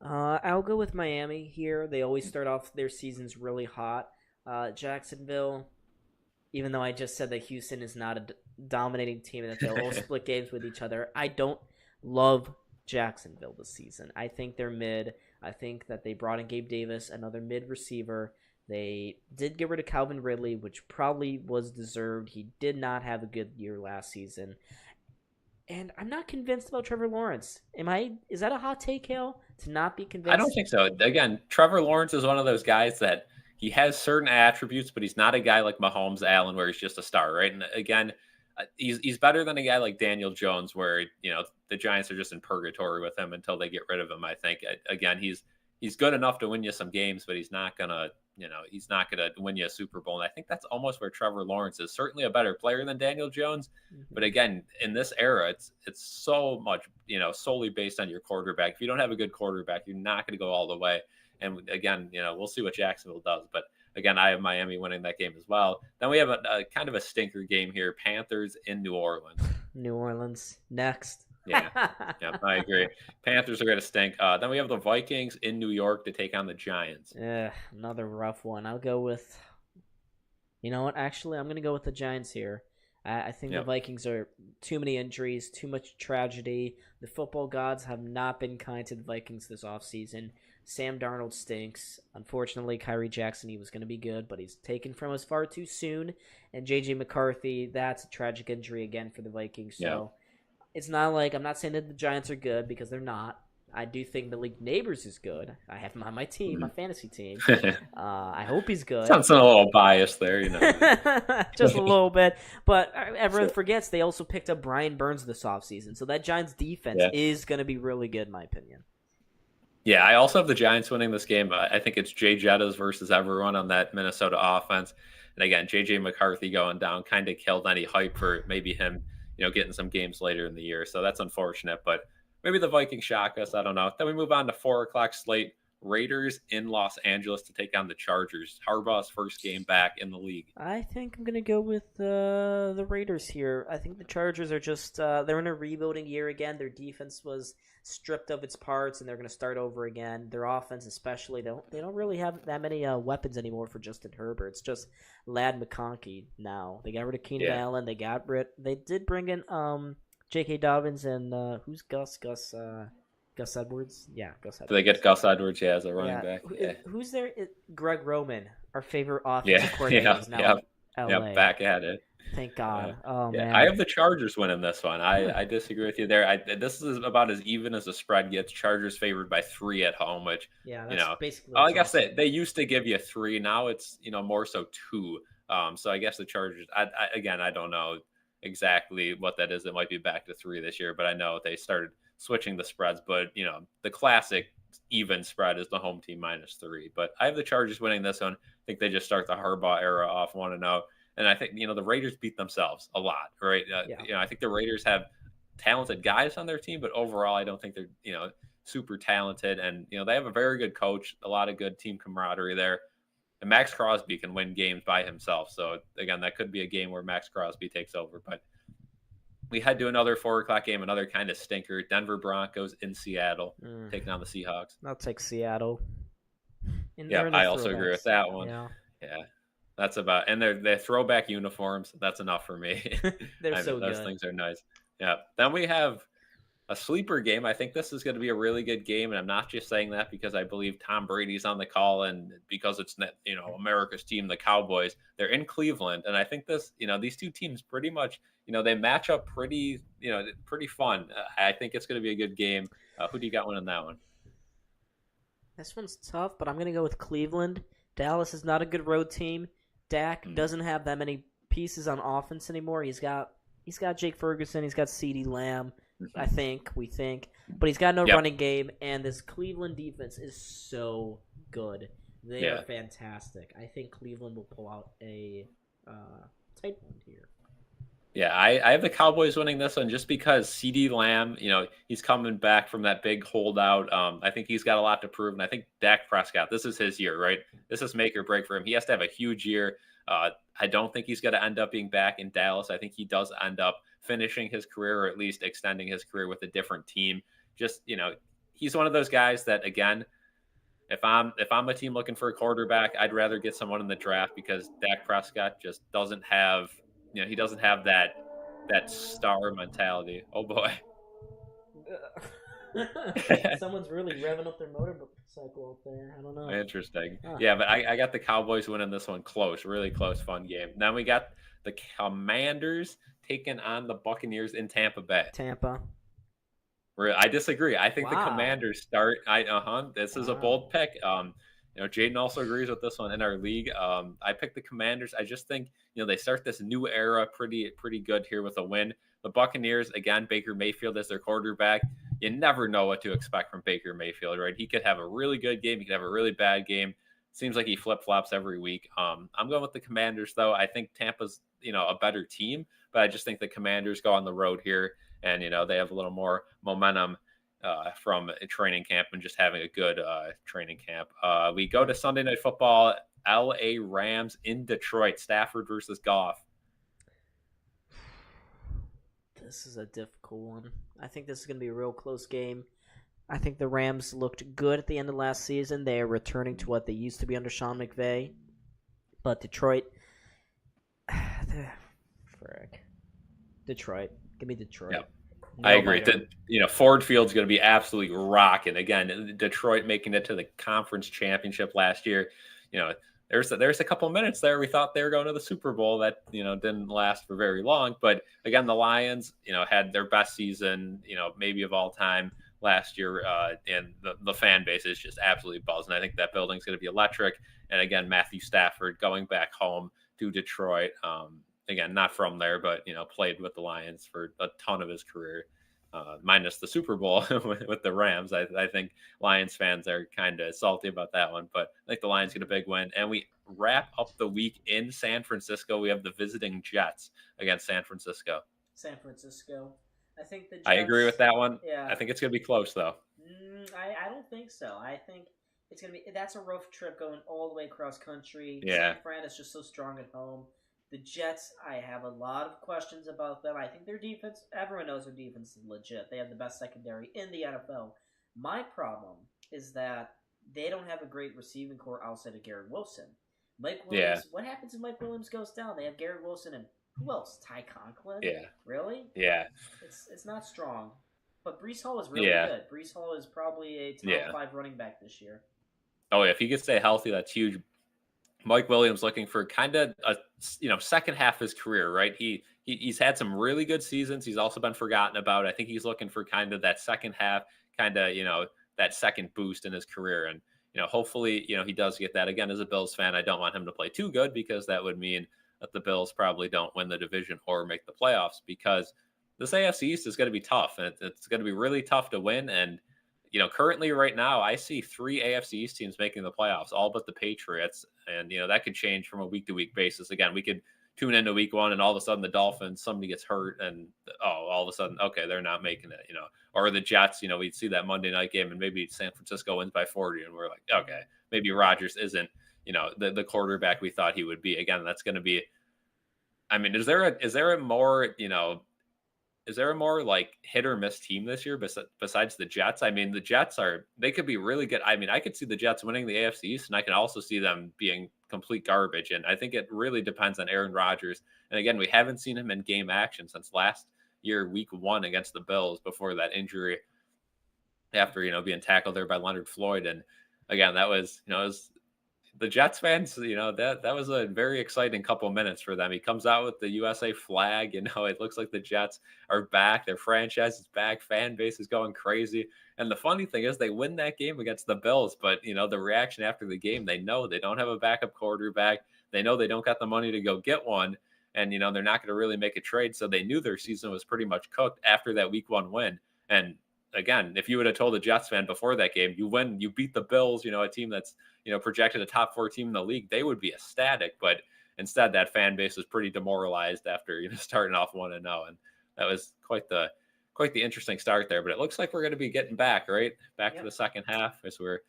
I'll go with Miami here. They always start off their seasons really hot. Jacksonville, even though I just said that Houston is not a dominating team and that they'll all split games with each other, I don't love Jacksonville this season. I think they're mid. I think that they brought in Gabe Davis, another mid receiver. They did get rid of Calvin Ridley, which probably was deserved. He did not have a good year last season. And I'm not convinced about Trevor Lawrence. Is that a hot take, Hale, to not be convinced? I don't think so. Again, Trevor Lawrence is one of those guys that he has certain attributes, but he's not a guy like Mahomes, Allen, where he's just a star, right? And again, he's better than a guy like Daniel Jones, where the Giants are just in purgatory with him until they get rid of him. I think again he's good enough to win you some games, but he's not gonna win you a Super Bowl. And I think that's almost where Trevor Lawrence is. Certainly a better player than Daniel Jones, but again, in this era, it's so much solely based on your quarterback. If you don't have a good quarterback, you're not going to go all the way. And again, we'll see what Jacksonville does, but again, I have Miami winning that game as well. Then we have a kind of a stinker game here: Panthers in New Orleans. New Orleans next. Yeah, I agree. Panthers are going to stink. Then we have the Vikings in New York to take on the Giants. Yeah, another rough one. I'll go with. You know what? Actually, I'm going to go with the Giants here. I think the Vikings are too many injuries, too much tragedy. The football gods have not been kind to the Vikings this offseason. Sam Darnold stinks. Unfortunately, Kyrie Jackson, he was going to be good, but he's taken from us far too soon. And J.J. McCarthy, that's a tragic injury again for the Vikings. So it's not like, I'm not saying that the Giants are good, because they're not. I do think the league neighbors is good. I have him on my team, my fantasy team. I hope he's good. Sounds a little biased there, Just a little bit. But everyone forgets they also picked up Brian Burns this offseason. So that Giants defense is going to be really good, in my opinion. Yeah, I also have the Giants winning this game. I think it's Jay Jettas versus everyone on that Minnesota offense. And again, J.J. McCarthy going down kind of killed any hype for maybe him, getting some games later in the year. So that's unfortunate, but maybe the Vikings shock us. I don't know. Then we move on to 4:00 slate. Raiders in Los Angeles to take on the Chargers. Harbaugh's first game back in the league. I think I'm going to go with the Raiders here. I think the Chargers are just they're in a rebuilding year again. Their defense was stripped of its parts, and they're going to start over again. Their offense especially, they don't really have that many weapons anymore for Justin Herbert. It's just Ladd McConkey now. They got rid of Keenan Allen. They did bring in J.K. Dobbins and who's Gus Edwards? Yeah, Gus Edwards. Do they get Gus Edwards as a running back? Yeah. Who's there? Greg Roman, our favorite offensive coordinator, is now in LA. Back at it. Thank God. Oh, man. I have the Chargers winning this one. I disagree with you there. This is about as even as the spread gets. Chargers favored by 3 at home, which, that's basically I guess they used to give you 3. Now it's, more so 2. So I guess the Chargers, I don't know exactly what that is. It might be back to 3 this year, but I know they started switching the spreads. But, the classic even spread is the home team -3. But I have the Chargers winning this one. I think they just start the Harbaugh era off 1-0. And I think, the Raiders beat themselves a lot, right? I think the Raiders have talented guys on their team, but overall, I don't think they're, super talented. And, they have a very good coach, a lot of good team camaraderie there. And Max Crosby can win games by himself. So, again, that could be a game where Max Crosby takes over. But we head to another 4:00 game, another kind of stinker. Denver Broncos in Seattle, taking on the Seahawks. I'll take Seattle. I also agree with that one. Yeah. That's about, and they're throwback uniforms. That's enough for me. They're so good. Those things are nice. Yeah. Then we have a sleeper game. I think this is going to be a really good game, and I'm not just saying that because I believe Tom Brady's on the call and because it's America's team, the Cowboys. They're in Cleveland, and I think this, these two teams pretty much, they match up pretty fun. I think it's going to be a good game. Who do you got winning that one? This one's tough, but I'm going to go with Cleveland. Dallas is not a good road team. Dak doesn't have that many pieces on offense anymore. He's got Jake Ferguson. He's got CeeDee Lamb. We think, but he's got no running game. And this Cleveland defense is so good. They are fantastic. I think Cleveland will pull out a tight one here. Yeah, I have the Cowboys winning this one just because CeeDee Lamb, he's coming back from that big holdout. I think he's got a lot to prove, and I think Dak Prescott, this is his year, right? This is make or break for him. He has to have a huge year. I don't think he's going to end up being back in Dallas. I think he does end up finishing his career or at least extending his career with a different team. Just, he's one of those guys that, again, if I'm a team looking for a quarterback, I'd rather get someone in the draft because Dak Prescott just doesn't have – he doesn't have that star mentality. Oh boy. Someone's really revving up their motorcycle up there. I don't know. Interesting. Yeah, but I got the Cowboys winning this one close. Really close, fun game. Then we got the Commanders taking on the Buccaneers in Tampa Bay. Tampa. I disagree. I think the Commanders start. This is a bold pick. Jaden also agrees with this one in our league. I picked the Commanders. I just think, they start this new era pretty good here with a win. The Buccaneers, again, Baker Mayfield as their quarterback. You never know what to expect from Baker Mayfield, right? He could have a really good game. He could have a really bad game. Seems like he flip-flops every week. I'm going with the Commanders, though. I think Tampa's, a better team, but I just think the Commanders go on the road here, and, they have a little more momentum from a training camp and just having a good training camp. We go to Sunday Night Football, LA Rams in Detroit, Stafford versus Goff. This is a difficult one. I think this is going to be a real close game. I think the Rams looked good at the end of last season. They are returning to what they used to be under Sean McVay. But Detroit, Detroit. Give me Detroit. Yeah, I No agree. biter. Ford Field's going to be absolutely rocking. Again, Detroit making it to the conference championship last year. You know, there's a couple minutes there we thought they were going to the Super Bowl that didn't last for very long. But again, the Lions had their best season maybe of all time last year, and the fan base is just absolutely buzzing. I think that building's going to be electric. And again, Matthew Stafford going back home to Detroit. Again, not from there, but played with the Lions for a ton of his career, minus the Super Bowl with the Rams. I think Lions fans are kind of salty about that one, but I think the Lions get a big win. And we wrap up the week in San Francisco. We have the visiting Jets against San Francisco. San Francisco. I think the Jets. I agree with that one. Yeah. I think it's going to be close, though. I don't think so. I think it's going to be. That's a rough trip going all the way across country. Yeah. San Fran is just so strong at home. The Jets, I have a lot of questions about them. I think their defense, everyone knows their defense is legit. They have the best secondary in the NFL. My problem is that they don't have a great receiving core outside of Garrett Wilson. Mike Williams, What happens if Mike Williams goes down? They have Garrett Wilson and who else? Ty Conklin? Yeah. Really? Yeah. It's not strong. But Breece Hall is really good. Breece Hall is probably a top 5 running back this year. Oh, yeah. If he could stay healthy, that's huge. Mike Williams looking for kind of a second half of his career, right? He's had some really good seasons. He's also been forgotten about. I think he's looking for kind of that second half, kind of that second boost in his career, and hopefully he does get that. Again, as a Bills fan, I don't want him to play too good because that would mean that the Bills probably don't win the division or make the playoffs, because this AFC East is going to be tough, and it's going to be really tough to win. And currently right now, I see 3 AFC East teams making the playoffs, all but the Patriots. And, that could change from a week-to-week basis. Again, we could tune into week 1 and all of a sudden the Dolphins, somebody gets hurt and, all of a sudden, okay, they're not making it, Or the Jets, we'd see that Monday night game and maybe San Francisco wins by 40 and we're like, okay, maybe Rodgers isn't, the quarterback we thought he would be. Again, that's going to be, I mean, is there a more like hit or miss team this year besides the Jets? I mean, the Jets they could be really good. I mean, I could see the Jets winning the AFC East, and I can also see them being complete garbage. And I think it really depends on Aaron Rodgers. And again, we haven't seen him in game action since last year, week 1 against the Bills before that injury after, being tackled there by Leonard Floyd. And again, that was, the Jets fans, that was a very exciting couple minutes for them. He comes out with the USA flag. It looks like the Jets are back. Their franchise is back. Fan base is going crazy. And the funny thing is they win that game against the Bills. But, the reaction after the game, they know they don't have a backup quarterback. They know they don't got the money to go get one. And, they're not going to really make a trade. So they knew their season was pretty much cooked after that week 1 win. And again, if you would have told a Jets fan before that game, you beat the Bills, a team that's, projected a top 4 team in the league, they would be ecstatic. But instead, that fan base was pretty demoralized after, starting off 1-0. And that was quite the interesting start there. But it looks like we're going to be getting back to the second half as we're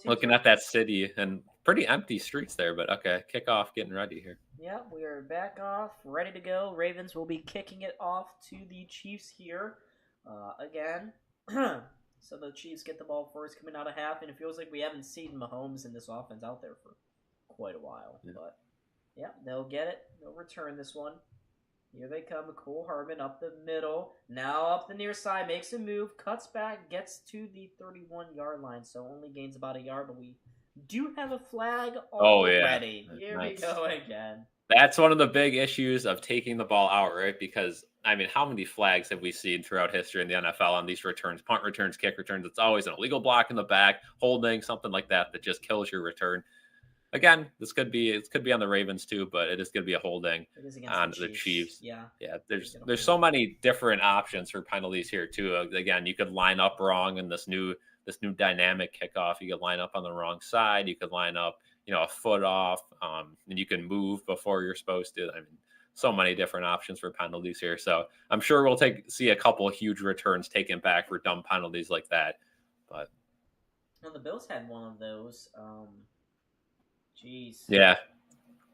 looking at that city and pretty empty streets there. But okay, kickoff getting ready here. Yeah, we are back off, ready to go. Ravens will be kicking it off to the Chiefs here again. So the Chiefs get the ball first coming out of half, and it feels like we haven't seen Mahomes in this offense out there for quite a while. Yeah. But, yeah, they'll get it. They'll return this one. Here they come. Cole Harmon up the middle. Now up the near side. Makes a move. Cuts back. Gets to the 31-yard line. So only gains about a yard, but we do have a flag already. Here we go again. That's one of the big issues of taking the ball out, right? Because, I mean, how many flags have we seen throughout history in the NFL on these returns, punt returns, kick returns? It's always an illegal block in the back, holding, something like that just kills your return. Again, it could be on the Ravens too, but it is going to be a holding on the Chiefs. Yeah. There's so many different options for penalties here too. Again, you could line up wrong in this new dynamic kickoff. You could line up on the wrong side. You could line up, a foot off, and you can move before you're supposed to. I mean, so many different options for penalties here. So I'm sure we'll see a couple of huge returns taken back for dumb penalties like that. But the Bills had one of those. Yeah.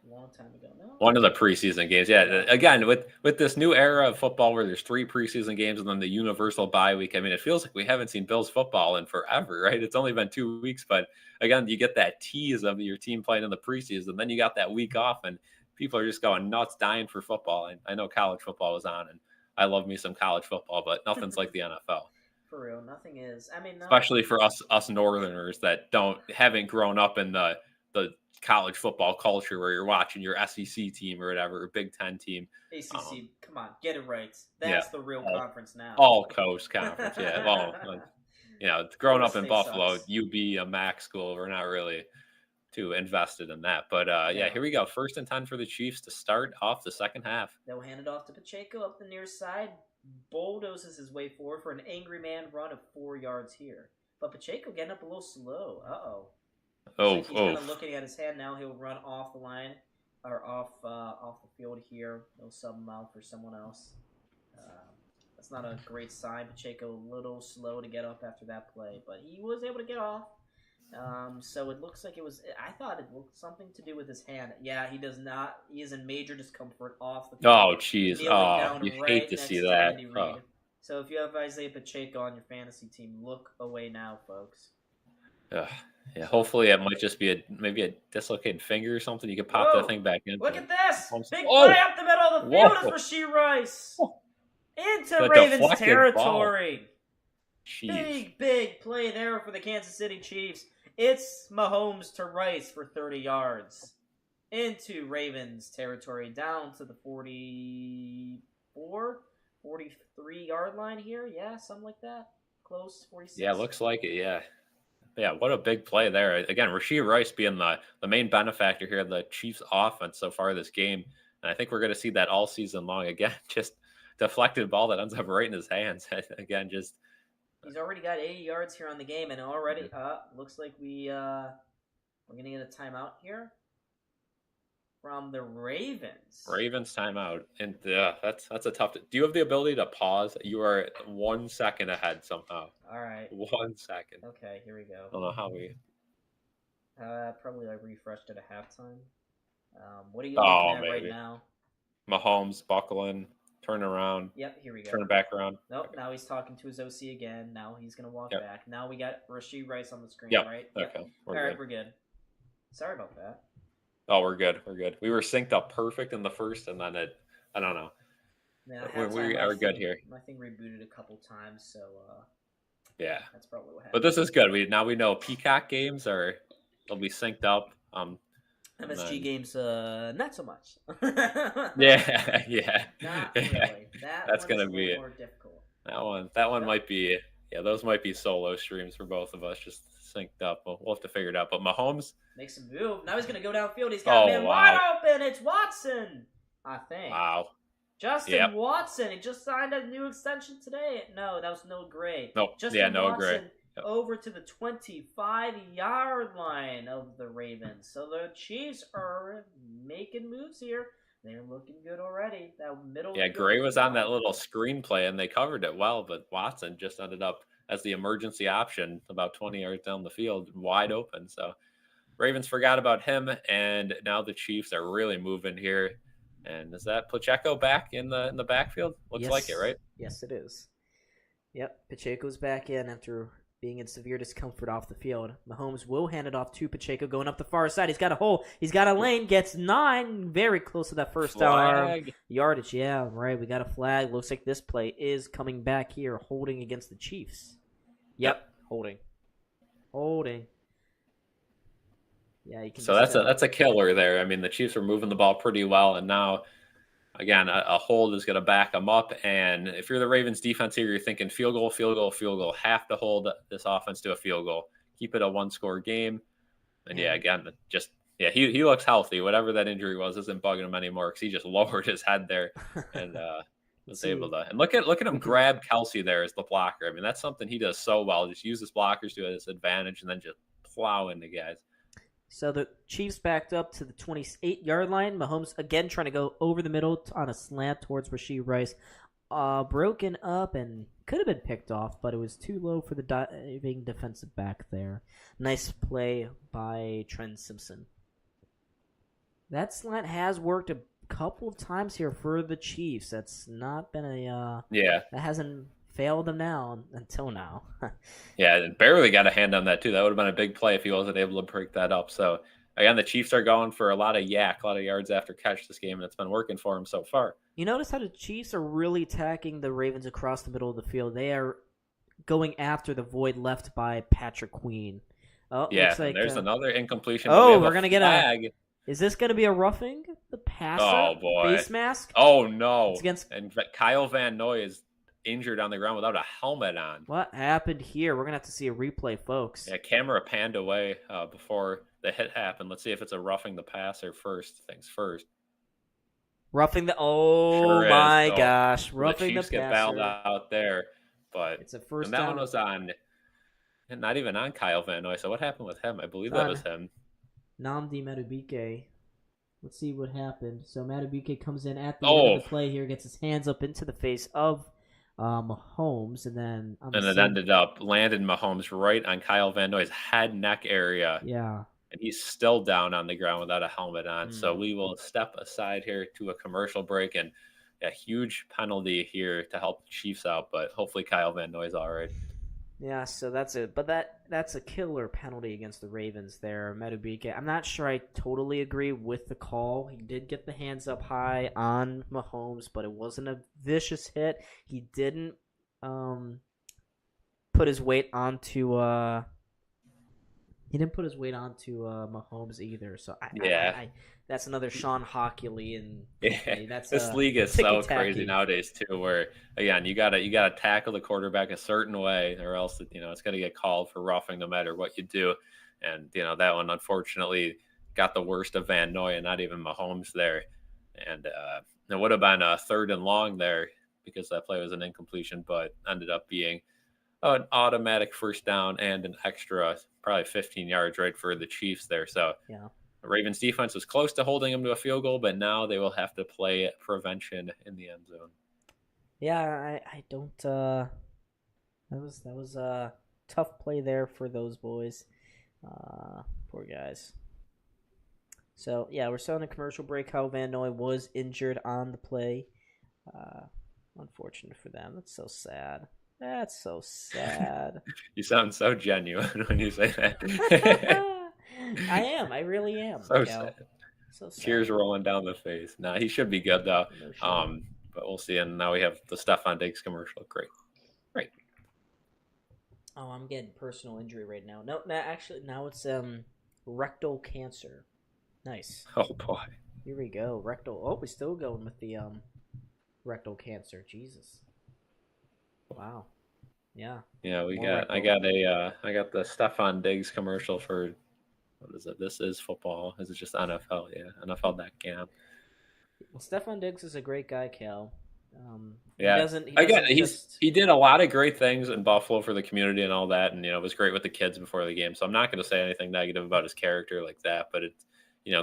A long time ago. No. One of the preseason games. Yeah. Again, with this new era of football where there's 3 preseason games and then the universal bye week, I mean, it feels like we haven't seen Bills football in forever, right? It's only been 2 weeks, but again, you get that tease of your team playing in the preseason, then you got that week off, and people are just going nuts, dying for football. And I know college football was on, and I love me some college football, but nothing's like the NFL. For real, nothing is. I mean, no. Especially for us Northerners that haven't grown up in the college football culture where you're watching your SEC team or whatever, or Big Ten team. ACC, come on, get it right. That's the real conference now. All coast conference, yeah. Well, growing up in Buffalo, sucks. UB, a MAC school, we're not really too invested in that. But here we go. 1st and 10 for the Chiefs to start off the second half. They'll hand it off to Pacheco up the near side. Bulldozes his way forward for an angry man run of 4 yards here. But Pacheco getting up a little slow. He's kind of looking at his hand now. He'll run off the line or off the field here. He'll sub him out for someone else. That's not a great sign. Pacheco a little slow to get up after that play, but he was able to get off. So it looks like I thought it looked something to do with his hand. Yeah, he does not. He is in major discomfort off the field. Oh, jeez. Oh, you hate to see that. So if you have Isaiah Pacheco on your fantasy team, look away now, folks. Yeah, hopefully it might just be maybe a dislocated finger or something. You could pop that thing back in. Look at this! Big play up the middle of the field is Rashee Rice. Into Ravens territory. Big play there for the Kansas City Chiefs. It's Mahomes to Rice for 30 yards. Into Ravens territory, down to the 44, 43-yard line here. Yeah, something like that. Close, 46. Yeah, looks like it, yeah. Yeah, what a big play there. Again, Rashee Rice being the main benefactor here of the Chiefs offense so far this game. And I think we're going to see that all season long. Again, just deflected ball that ends up right in his hands. Again, just... He's already got 80 yards here on the game, and already looks like we're going to get a timeout here from the Ravens. Ravens timeout. And that's a tough... Do you have the ability to pause? You are 1 second ahead somehow. All right. 1 second. Okay, here we go. I don't know how we... Probably refreshed at a halftime. What are you looking at right now? Mahomes buckling. Turn around. Yep, here we go. Turn it back around. Nope, now he's talking to his OC again. Now he's going to walk back. Now we got Rashee Rice on the screen, right? Yep. Okay. All right, we're good. Sorry about that. Oh, we're good. We're good. We were synced up perfect in the first, and then I don't know. Yeah, we are good here. My thing rebooted a couple times, so yeah. That's probably what happened. But this is good. We know Peacock games they'll be synced up. MSG games, not so much. yeah. Not really. That's gonna be more difficult. That one might be. Yeah, those might be solo streams for both of us, just synced up. We'll have to figure it out. But Mahomes makes a move. Now he's gonna go downfield. He's got a man wide open. It's Watson, I think. Wow. Justin Watson. He just signed a new extension today. No, that was Noah Gray. Nope. Noah Gray. Yep. Over to the 25-yard line of the Ravens. So the Chiefs are making moves here. They're looking good already. That middle. Yeah, Gray was on that little screenplay, and they covered it well, but Watson just ended up as the emergency option about 20 yards down the field, wide open. So Ravens forgot about him, and now the Chiefs are really moving here. And is that Pacheco back in the backfield? Looks like it, right? Yes, it is. Yep, Pacheco's back in after being in severe discomfort off the field. Mahomes will hand it off to Pacheco going up the far side. He's got a hole. He's got a lane. Gets 9. Very close to that first down yardage. Yeah, right. We got a flag. Looks like this play is coming back here, holding against the Chiefs. Yep. Holding. Yeah, you can. So that's a killer there. I mean, the Chiefs are moving the ball pretty well, and now, again, a hold is going to back them up. And if you're the Ravens defense here, you're thinking field goal. Have to hold this offense to a field goal. Keep it a one-score game. And he looks healthy. Whatever that injury was isn't bugging him anymore because he just lowered his head there and was able to. And look at him grab Kelsey there as the blocker. I mean, that's something he does so well. Just use his blockers to his advantage and then just plow into guys. So the Chiefs backed up to the 28-yard line. Mahomes again trying to go over the middle on a slant towards Rashee Rice. Broken up and could have been picked off, but it was too low for the diving defensive back there. Nice play by Trent Simpson. That slant has worked a couple of times here for the Chiefs. That's not been that hasn't failed them until now. Yeah, and barely got a hand on that too. That would have been a big play if he wasn't able to break that up. So again, the Chiefs are going for a lot of yards after catch this game, and it's been working for them so far. You notice how the Chiefs are really attacking the Ravens across the middle of the field. They are going after the void left by Patrick Queen. Oh, Yeah, looks like, there's another incompletion. Oh, we're going to get flag. Is this going to be a roughing the passer? Oh, boy. Face mask? Oh, no. It's against... And Kyle Van Noy is injured on the ground without a helmet on. What happened here? We're going to have to see a replay, folks. Yeah, camera panned away before the hit happened. Let's see if it's a roughing the passer first. Things first. Roughing the... Oh, sure my gosh. Roughing the passer. The Chiefs get bailed out there. But it's a first and that down. one was on... Not even on Kyle Van Noy. So what happened with him? I believe that was him. Namdi Madubuike. Let's see what happened. So Madubuike comes in at the end of the play here, gets his hands up into the face of Mahomes, and then... it ended up landing Mahomes right on Kyle Van Noy's head, neck area. Yeah. And he's still down on the ground without a helmet on. So we will step aside here to a commercial break, and a huge penalty here to help the Chiefs out, but hopefully Kyle Van Noy's all right. Yeah, so that's it. But that's a killer penalty against the Ravens there, Madubuike. I'm not sure I totally agree with the call. He did get the hands up high on Mahomes, but it wasn't a vicious hit. He didn't put his weight onto Mahomes either. So I that's another Sean Hockley, and that's this league is so crazy nowadays too. Where again, you gotta tackle the quarterback a certain way, or else it's gonna get called for roughing no matter what you do. And that one unfortunately got the worst of Van Noy, and not even Mahomes there. And it would have been a 3rd and long there because that play was an incompletion, but ended up being an automatic first down and an extra probably 15 yards right for the Chiefs there. So yeah. The Ravens defense was close to holding them to a field goal, but now they will have to play prevention in the end zone. Yeah, I don't. That was a tough play there for those boys. Poor guys. So yeah, we're still in a commercial break. Kyle Van Noy was injured on the play. Unfortunate for them. That's so sad. That's so sad. You sound so genuine when you say that. I am. I really am. So sad. So sad. Tears rolling down the face. Nah, he should be good though. But we'll see. And now we have the Stephon Diggs commercial. Great. Oh, I'm getting personal injury right now. No, actually, now it's rectal cancer. Nice. Oh boy. Here we go. Rectal. Oh, we're still going with the rectal cancer. Jesus. Wow. Yeah. Yeah, I got the Stephon Diggs commercial for, what is it? This is football. Is it just NFL? Yeah, NFL.com. Well, Stephon Diggs is a great guy, Cal. He did a lot of great things in Buffalo for the community and all that, and it was great with the kids before the game. So I'm not going to say anything negative about his character like that, but it's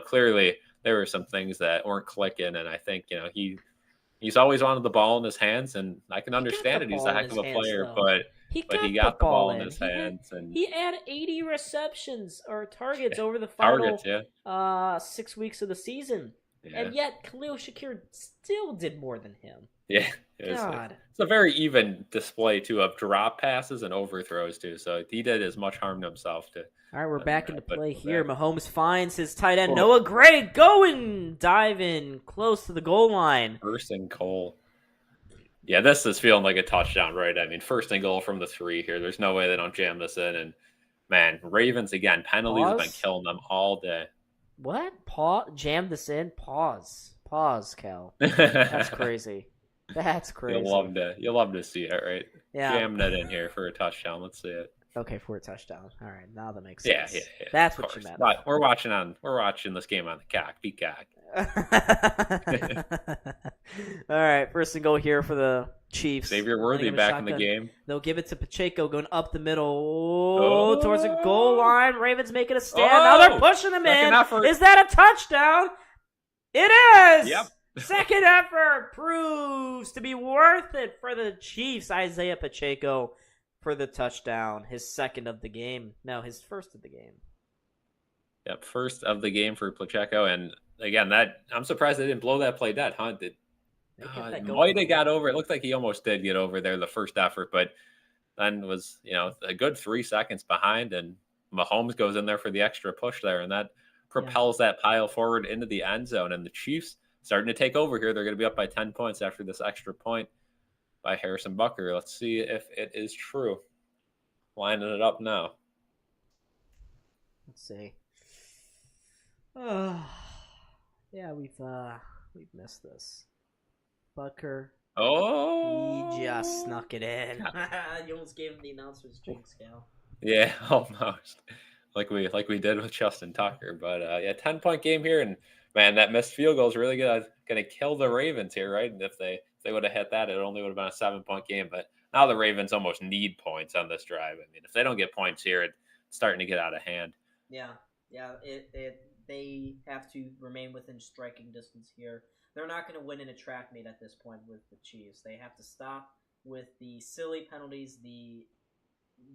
clearly there were some things that weren't clicking, and I think he's always wanted the ball in his hands, and I can understand it. He's a heck of a player, but he got the ball in his hands, and he had 80 receptions or targets over the final 6 weeks of the season. Yeah. And yet, Khalil Shakir still did more than him. Yeah. It's a very even display, too, of drop passes and overthrows, too. So he did as much harm to himself. All right, we're back into play here. Mahomes finds his tight end, Noah Gray, diving close to the goal line. First and goal. Yeah, this is feeling like a touchdown, right? I mean, first and goal from the 3 here. There's no way they don't jam this in. And, man, Ravens, again, penalties have been killing them all day. What? Jam this in? Pause, Cal. That's crazy. That's crazy. You'll love to see it, right? Yeah. Jam that in here for a touchdown. Let's see it. Okay, for a touchdown. All right, now that makes sense. Yeah. That's what you meant. But we're watching this game on the cock. Be cock. All right, first and goal here for the Chiefs. Xavier Worthy back in the game. They'll give it to Pacheco going up the middle towards the goal line. Ravens making a stand. Now they're pushing him in. Effort. Is that a touchdown? It is. Yep. Second effort proves to be worth it for the Chiefs. Isaiah Pacheco for the touchdown. His second of the game. No, his first of the game. Yep, first of the game for Pacheco. And again, I'm surprised they didn't blow that play dead, huh? Might have got over. It looked like he almost did get over there the first effort, but then was a good 3 seconds behind, and Mahomes goes in there for the extra push there, and that propels that pile forward into the end zone. And the Chiefs starting to take over here. They're going to be up by 10 points after this extra point by Harrison Butker. Let's see if it is true. Lining it up now. Let's see. Yeah, we've missed this. Butker. Oh, He just snuck it in. You almost gave him the announcer's jinx, Cal. Yeah, almost. Like we did with Justin Tucker. But 10-point game here, and man, that missed field goal is really gonna kill the Ravens here, right? And if they would have hit that, it only would have been a 7-point game. But now the Ravens almost need points on this drive. I mean, if they don't get points here, it's starting to get out of hand. Yeah. They have to remain within striking distance here. They're not going to win in a track meet at this point with the Chiefs. They have to stop with the silly penalties, the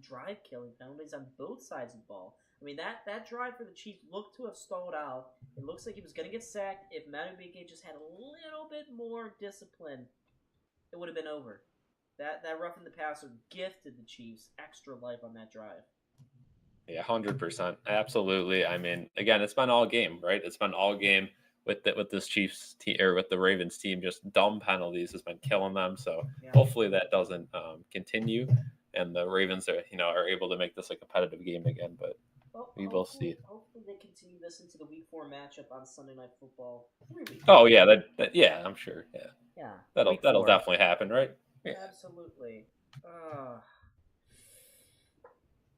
drive-killing penalties on both sides of the ball. I mean, that drive for the Chiefs looked to have stalled out. It looks like he was going to get sacked. If Madubuike just had a little bit more discipline, it would have been over. That roughing the passer gifted the Chiefs extra life on that drive. Yeah, 100%. Absolutely. I mean, again, it's been all game, right? It's been all game with this Chiefs team or with the Ravens team. Just dumb penalties has been killing them. So hopefully that doesn't continue, and the Ravens are able to make this a competitive game again. But we will see. Hopefully they continue this into the Week 4 matchup on Sunday Night Football. Oh yeah, yeah, I'm sure. Yeah. That'll definitely happen, right? Yeah. Absolutely.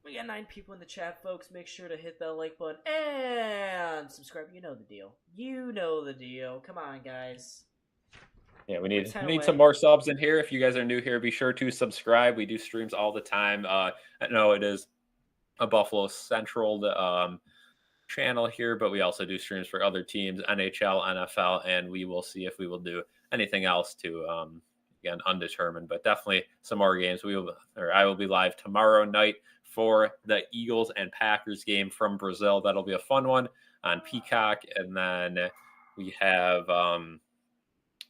We got 9 people in the chat, folks. Make sure to hit that like button and subscribe. You know the deal. Come on, guys. Yeah, we need some more subs in here. If you guys are new here, be sure to subscribe. We do streams all the time. I know it is a Buffalo Central channel here, but we also do streams for other teams, NHL, NFL, and we will see if we will do anything else to again, undetermined, but definitely some more games. I will be live tomorrow night for the Eagles and Packers game from Brazil. That'll be a fun one on Peacock. And then we have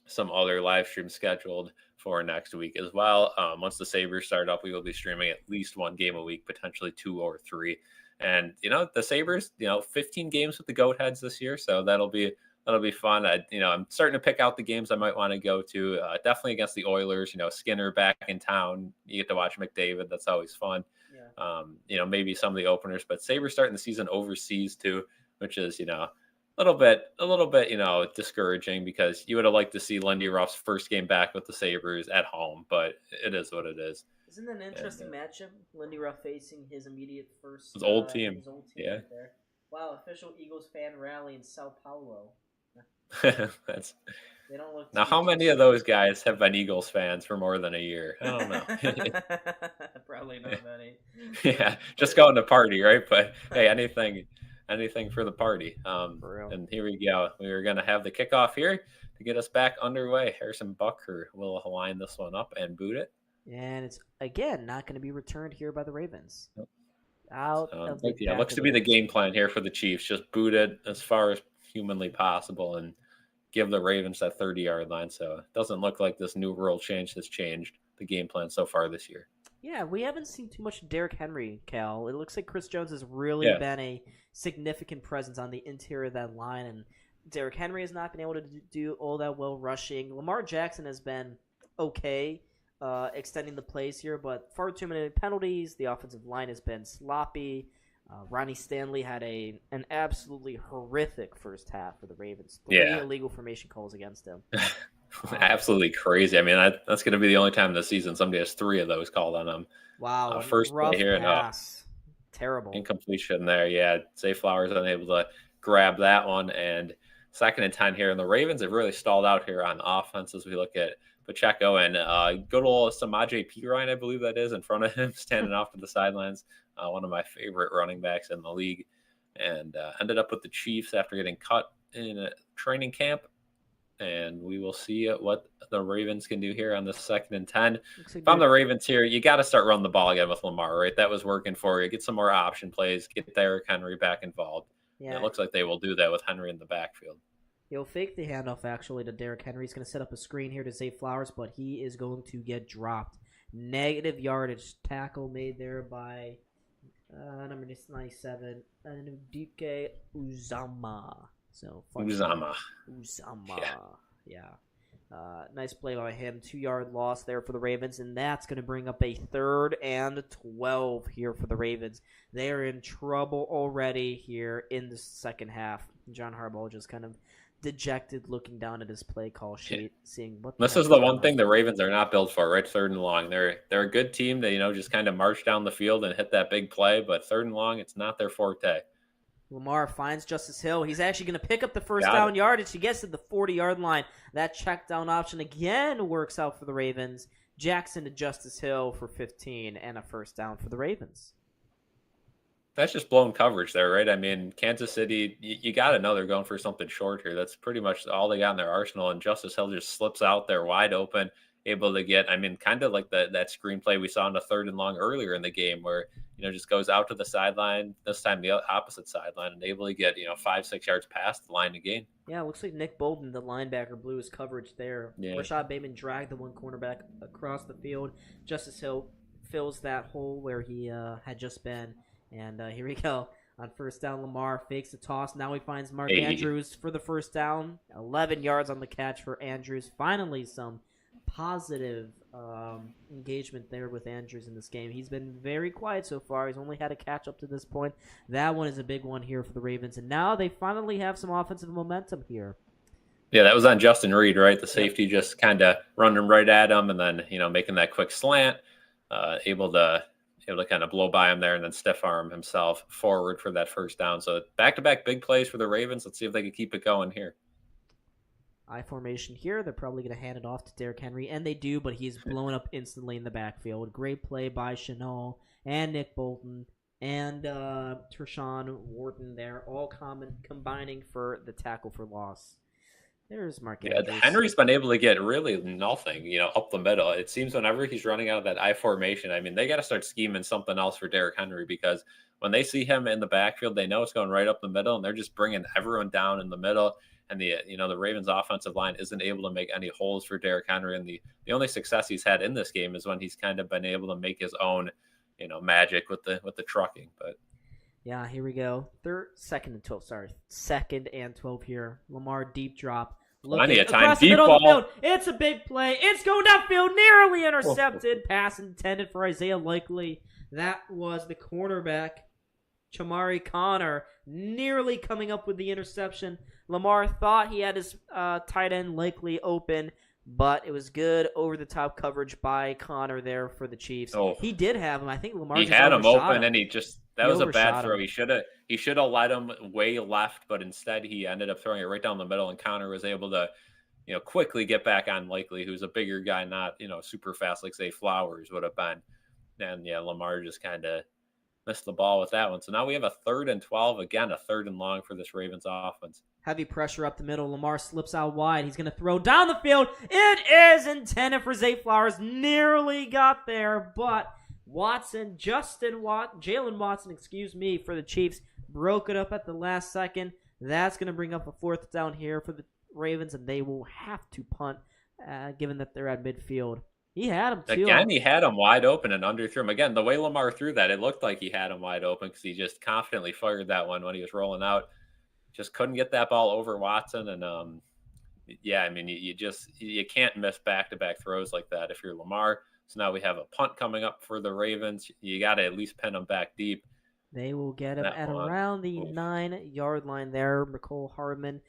some other live streams scheduled for next week as well. Once the Sabres start up, we will be streaming at least one game a week, potentially 2 or 3. And, the Sabres, 15 games with the Goat Heads this year. So that'll be fun. I'm starting to pick out the games I might want to go to. Definitely against the Oilers. Skinner back in town. You get to watch McDavid. That's always fun. Yeah. Maybe some of the openers, but Sabres starting the season overseas too, which is a little bit discouraging because you would have liked to see Lindy Ruff's first game back with the Sabres at home, but it is what it is. Isn't that an interesting matchup? Lindy Ruff facing his immediate first his old team. Yeah. Right there. Wow, official Eagles fan rally in Sao Paulo. That's they don't look now. How many of those guys have been Eagles fans for more than a year? I don't know. Probably not many. Yeah, just going to party, right? But hey, anything for the party. And here we go. We are going to have the kickoff here to get us back underway. Harrison Butker will line this one up and boot it. And it's again not going to be returned here by the Ravens. Nope. Looks to be the game plan here for the Chiefs. Just boot it as far as humanly possible and give the Ravens that 30-yard line. So it doesn't look like this new rule change has changed the game plan so far this year. Yeah, we haven't seen too much Derrick Henry, Cal. It looks like Chris Jones has really been a significant presence on the interior of that line, and Derrick Henry has not been able to do all that well rushing. Lamar Jackson has been okay extending the plays here, but far too many penalties. The offensive line has been sloppy. Ronnie Stanley had an absolutely horrific first half for the Ravens. 3 illegal formation calls against him. Absolutely crazy. I mean, that's going to be the only time this season somebody has 3 of those called on them. Wow. First rough here pass. Terrible. Incompletion there. Yeah. Zay Flowers unable to grab that one. And 2nd and 10 here. And the Ravens have really stalled out here on offense as we look at Pacheco and good old Samaje Perine, I believe that is, in front of him, standing off to the sidelines. One of my favorite running backs in the league. And ended up with the Chiefs after getting cut in a training camp. And we will see what the Ravens can do here on the 2nd and 10. If I'm the Ravens here, you got to start running the ball again with Lamar, right? That was working for you. Get some more option plays. Get Derrick Henry back involved. Yeah. And it looks like they will do that with Henry in the backfield. He'll fake the handoff, actually, to Derrick Henry. He's going to set up a screen here to Zay Flowers, but he is going to get dropped. Negative yardage tackle made there by Number 97, Dike Uzama. So fun Uzama. Yeah. Nice play by him. 2-yard loss there for the Ravens, and that's going to bring up a 3rd and 12 here for the Ravens. They are in trouble already here in the second half. John Harbaugh just kind of dejected, looking down at his play call sheet, seeing what. This is the one thing the Ravens are not built for, right? 3rd and long. They're a good team that just kind of march down the field and hit that big play, but 3rd and long, it's not their forte. Lamar finds Justice Hill. He's actually going to pick up the first down yardage. He gets to the 40-yard line. That check down option again works out for the Ravens. Jackson to Justice Hill for 15 and a first down for the Ravens. That's just blown coverage there, right? I mean, Kansas City, you got to know they're going for something short here. That's pretty much all they got in their arsenal, and Justice Hill just slips out there wide open, able to get, kind of like that screenplay we saw on the 3rd and long earlier in the game where, just goes out to the sideline, this time the opposite sideline, and able to get, 5-6 yards past the line to gain. Yeah, it looks like Nick Bolton, the linebacker, blew his coverage there. Yeah. Rashad Bateman dragged the one cornerback across the field. Justice Hill fills that hole where he had just been. And here we go. On first down, Lamar fakes the toss. Now he finds Mark Andrews for the first down. 11 yards on the catch for Andrews. Finally, some positive engagement there with Andrews in this game. He's been very quiet so far. He's only had a catch up to this point. That one is a big one here for the Ravens. And now they finally have some offensive momentum here. Yeah, that was on Justin Reed, right? The safety just kind of running right at him and then, making that quick slant, able to kind of blow by him there and then stiff arm himself forward for that first down. So back-to-back big plays for the Ravens. Let's see if they can keep it going here. I formation here. They're probably going to hand it off to Derrick Henry, and they do, but he's blown up instantly in the backfield. Great play by Chanel and Nick Bolton and Tershawn Wharton there, all combining for the tackle for loss. There's Mark Andrews. Henry's been able to get really nothing, up the middle. It seems whenever he's running out of that I formation, they got to start scheming something else for Derrick Henry because when they see him in the backfield, they know it's going right up the middle, and they're just bringing everyone down in the middle. And the Ravens offensive line isn't able to make any holes for Derrick Henry. And the only success he's had in this game is when he's kind of been able to make his own, magic with the trucking. But yeah, here we go. Second and 12 here. Lamar deep drop. Plenty of time. Across the middle of the field. It's a big play. It's going downfield. Nearly intercepted. Pass intended for Isaiah Likely. That was the cornerback, Chamari Connor, nearly coming up with the interception. Lamar thought he had his tight end Likely open, but it was good over-the-top coverage by Connor there for the Chiefs. Oh. He did have him. I think Lamar just had him open, and that was a bad throw. He should have let him way left, but instead he ended up throwing it right down the middle, and Connor was able to, quickly get back on Likely, who's a bigger guy, not, super fast like, say, Flowers would have been. And, yeah, Lamar just kind of missed the ball with that one. So now we have a 3rd and 12, again, a 3rd and long for this Ravens offense. Heavy pressure up the middle. Lamar slips out wide. He's going to throw down the field. It is intended for Zay Flowers. Nearly got there, but Jalen Watson, for the Chiefs, broke it up at the last second. That's going to bring up a 4th down here for the Ravens, and they will have to punt, given that they're at midfield. He had him, too. Again, he had him wide open and underthrew him. Again, the way Lamar threw that, it looked like he had him wide open because he just confidently fired that one when he was rolling out. Just couldn't get that ball over Watson. And, you can't miss back-to-back throws like that if you're Lamar. So now we have a punt coming up for the Ravens. You got to at least pin them back deep. They will get him at around the 9-yard line there. McCole Hardman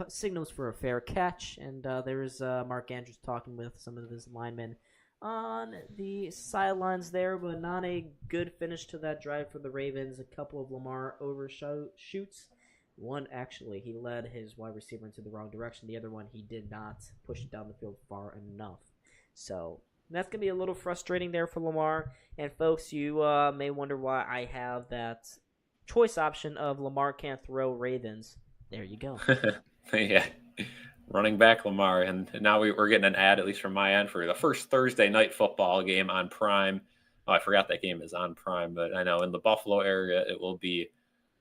signals for a fair catch. And there's Mark Andrews talking with some of his linemen on the sidelines there, but not a good finish to that drive for the Ravens. A couple of Lamar overshoots. One, actually, he led his wide receiver into the wrong direction. The other one, he did not push it down the field far enough. So that's going to be a little frustrating there for Lamar. And, folks, you may wonder why I have that choice option of Lamar can't throw Ravens. There you go. Yeah. Running back Lamar, and now we're getting an ad, at least from my end, for the first Thursday night football game on Prime. Oh, I forgot that game is on Prime, but I know in the Buffalo area it will be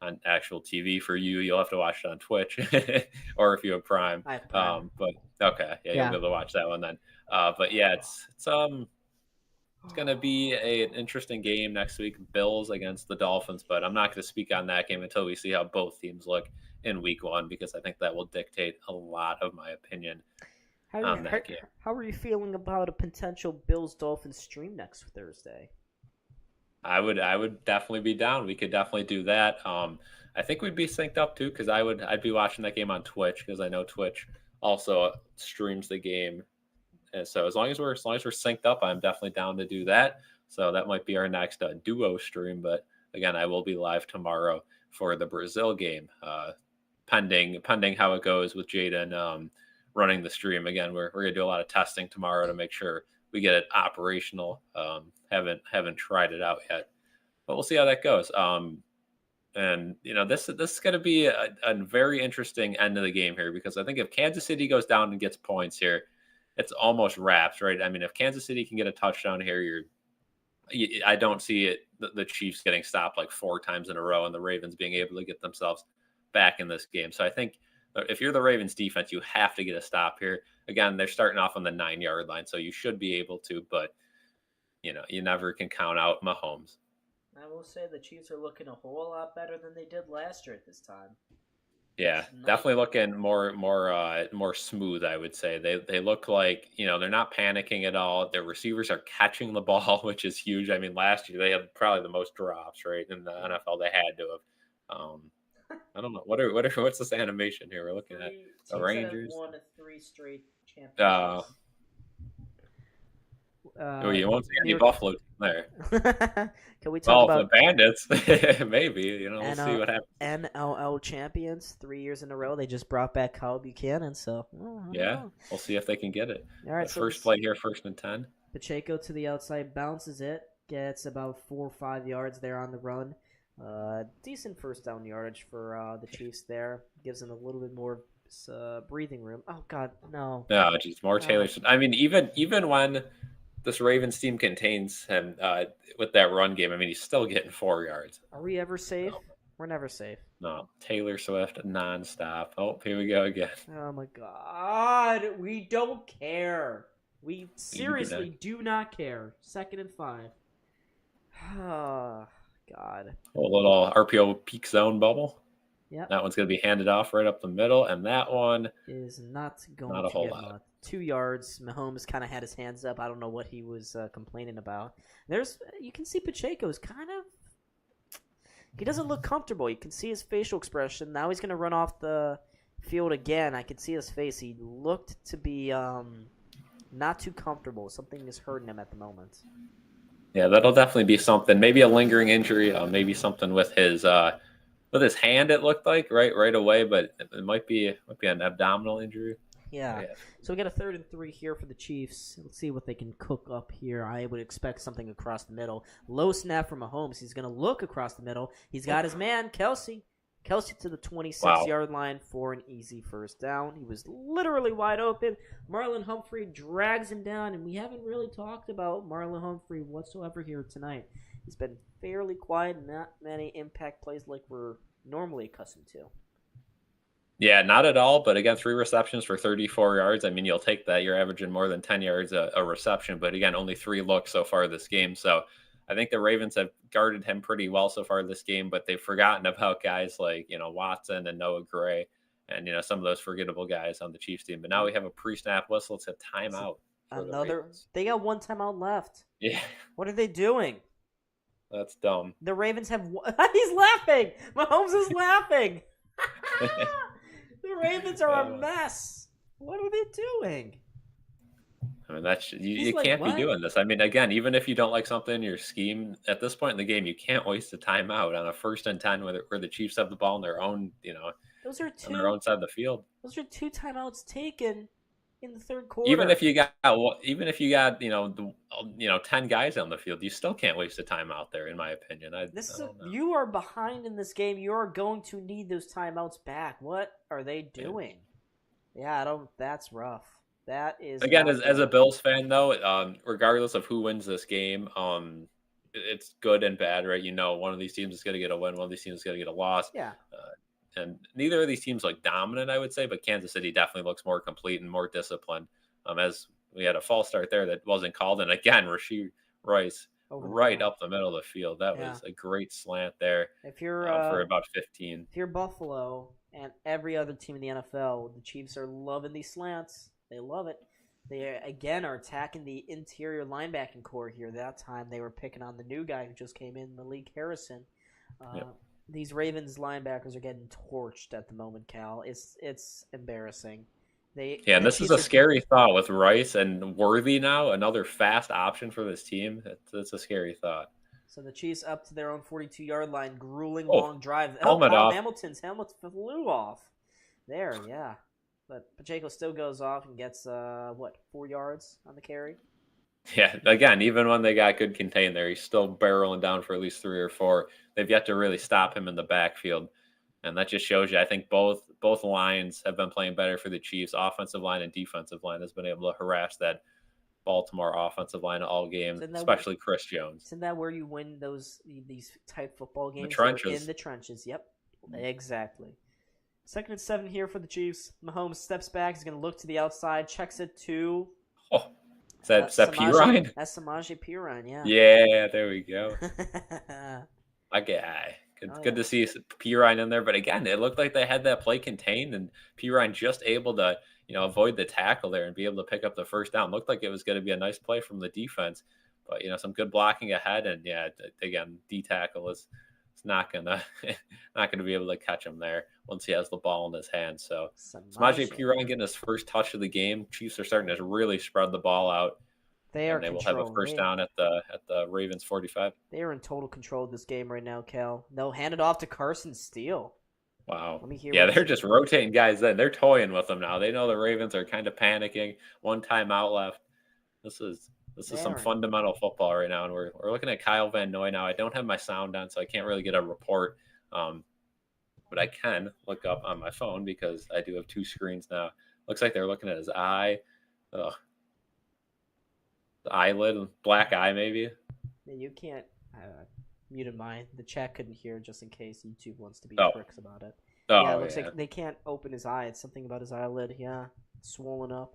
on actual TV for you. You'll have to watch it on Twitch, or if you have Prime. I have Prime. But okay, yeah, you'll be able to watch that one then. But yeah, it's It's going to be an interesting game next week, Bills against the Dolphins, but I'm not going to speak on that game until we see how both teams look in week 1, because I think that will dictate a lot of my opinion on that game. How are you feeling about a potential Bills-Dolphins stream next Thursday? I would definitely be down. We could definitely do that. I think we'd be synced up too, because I'd be watching that game on Twitch, because I know Twitch also streams the game. And so as long as we're synced up, I'm definitely down to do that. So that might be our next duo stream. But again, I will be live tomorrow for the Brazil game, pending how it goes with Jaden running the stream. Again, we're gonna do a lot of testing tomorrow to make sure we get it operational. Haven't tried it out yet, but we'll see how that goes. And this is going to be a very interesting end of the game here, because I think if Kansas City goes down and gets points here, it's almost wraps, right? I mean, if Kansas City can get a touchdown here, I don't see the Chiefs getting stopped like 4 times in a row and the Ravens being able to get themselves back in this game. So I think if you're the Ravens defense, you have to get a stop here. Again, they're starting off on the 9-yard line, so you should be able to, but you never can count out Mahomes. I will say the Chiefs are looking a whole lot better than they did last year at this time. Yeah, definitely looking more smooth, I would say. They look like, they're not panicking at all. Their receivers are catching the ball, which is huge. I mean, last year they had probably the most drops, right, in the NFL. They had to have. I don't know. What's this animation here? We're looking at the Rangers. Won 3 straight championships. You won't see any Buffalo team there. Can we talk about the Bandits? Maybe. We'll see what happens. NLL champions 3 years in a row. They just brought back Kyle Buchanan, so we'll see if they can get it. All right, first play here, 1st and 10. Pacheco to the outside, bounces it, gets about 4 or 5 yards there on the run. Decent first down yardage for the Chiefs there. Gives them a little bit more breathing room. Oh God, no. No, just more Taylor. I mean, even when this Ravens team contains him with that run game, I mean, he's still getting 4 yards. Are we ever safe? No. We're never safe. No, Taylor Swift nonstop. Oh, here we go again. Oh my God, we don't care. We seriously do not care. 2nd and 5. Oh God. A little RPO peak zone bubble. Yeah. That one's going to be handed off right up the middle, and that one is not going to get much. 2 yards. Mahomes kind of had his hands up. I don't know what he was complaining about. You can see Pacheco's kind of. He doesn't look comfortable. You can see his facial expression. Now he's going to run off the field again. I can see his face. He looked to be not too comfortable. Something is hurting him at the moment. Yeah, that'll definitely be something. Maybe a lingering injury. Maybe something with his hand. It looked like right away, but it might be an abdominal injury. Yeah. So we got a 3rd and 3 here for the Chiefs. Let's see what they can cook up here. I would expect something across the middle. Low snap from Mahomes. He's going to look across the middle. He's got his man, Kelsey. Kelsey to the 26-yard line for an easy first down. He was literally wide open. Marlon Humphrey drags him down, and we haven't really talked about Marlon Humphrey whatsoever here tonight. He's been fairly quiet, not many impact plays like we're normally accustomed to. Yeah, not at all. But again, 3 receptions for 34 yards. I mean, you'll take that. You're averaging more than 10 yards a reception. But again, only 3 looks so far this game. So I think the Ravens have guarded him pretty well so far this game, but they've forgotten about guys like, Watson and Noah Gray and, some of those forgettable guys on the Chiefs team. But now we have a pre-snap whistle. It's a timeout. They got 1 timeout left. Yeah. What are they doing? That's dumb. The Ravens have he's laughing. Mahomes is laughing. The Ravens are a mess. What are they doing? I mean, you can't be doing this. I mean, again, even if you don't like something in your scheme, at this point in the game, you can't waste a timeout on a 1st and 10 where the Chiefs have the ball on their own, those are 2, on their own side of the field. Those are 2 timeouts taken in the 3rd quarter. Even if you got 10 guys on the field, you still can't waste a timeout there, in my opinion. You are behind in this game. You are going to need those timeouts back. What are they doing? Yeah, that's rough. That is again as a Bills fan though, regardless of who wins this game, it's good and bad, right? One of these teams is going to get a win, one of these teams is going to get a loss. Yeah. And neither of these teams look dominant, I would say, but Kansas City definitely looks more complete and more disciplined. As we had a false start there that wasn't called, and again, Rice Over the right middle. up the middle of the field. That Yeah. was a great slant there If you're for about 15. if you're Buffalo and every other team in the NFL, the Chiefs are loving these slants. They love it. They again are attacking the interior linebacking core here. That time they were picking on the new guy who just came in, Malik Harrison. Yep. These Ravens linebackers are getting torched at the moment, Cal. It's embarrassing. Yeah, and The this is Chiefs a are scary thought with Rice and Worthy now, another fast option for this team. It's a scary thought. so the Chiefs up to their own 42-yard line, grueling Oh, long drive. Oh, helmet Kyle off. Hamilton's helmet flew off. There, yeah. But Pacheco still goes off and gets 4 yards on the carry. Yeah, again, even when they got good contain there, he's still barreling down for at least 3 or 4. They've yet to really stop him in the backfield. And that just shows you, I think both lines have been playing better for the Chiefs. Offensive line and defensive line has been able to harass that Baltimore offensive line all game, especially Chris Jones. Isn't that where you win these type football games? The trenches. In the trenches, yep. Exactly. 2nd and 7 here for the Chiefs. Mahomes steps back. He's going to look to the outside, checks it to... Oh, is that Pirine? That's Samaje Perine, yeah. Yeah, there we go. My guy. Good to see Pirine in there. But again, it looked like they had that play contained, and Pirine just able to avoid the tackle there and be able to pick up the first down. Looked like it was going to be a nice play from the defense. But, some good blocking ahead. And, yeah, again, D-tackle is not gonna be able to catch him there once he has the ball in his hand. So Samaje Perine getting his first touch of the game. Chiefs are starting to really spread the ball out. They will have a first down at the Ravens 45. They are in total control of this game right now, Cal. They'll hand it off to Carson Steele. Wow. Yeah, they're just rotating guys in. They're toying with them now. They know the Ravens are kind of panicking. 1 timeout left. This is some fundamental football right now, and we're looking at Kyle Van Noy now. I don't have my sound on, so I can't really get a report, but I can look up on my phone because I do have 2 screens now. Looks like they're looking at his eye, the eyelid, black eye maybe. You can't muted mine. The chat couldn't hear just in case YouTube wants to be pricks about it. Oh, yeah, it looks like they can't open his eye. It's something about his eyelid. Yeah, it's swollen up.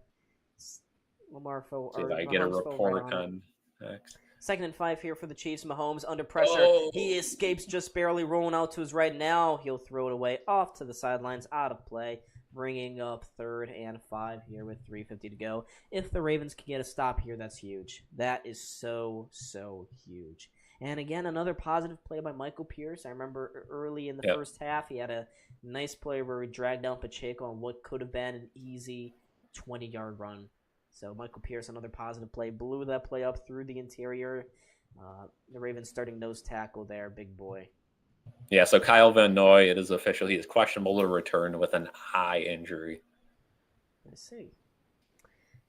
Lamar See if I get a report on X. 2nd and 5 here for the Chiefs. Mahomes under pressure. He escapes just barely, rolling out to his right now. He'll throw it away off to the sidelines, out of play, bringing up 3rd and 5 here with 3:50 to go. If the Ravens can get a stop here, that's huge. That is so huge. And again, another positive play by Michael Pierce. I remember early in the first half, he had a nice play where he dragged down Pacheco on what could have been an easy 20-yard run. So Michael Pierce, another positive play, blew that play up through the interior. The Ravens starting nose tackle there, big boy. Yeah, so Kyle Van Noy, it is official. He is questionable to return with an eye injury. I see.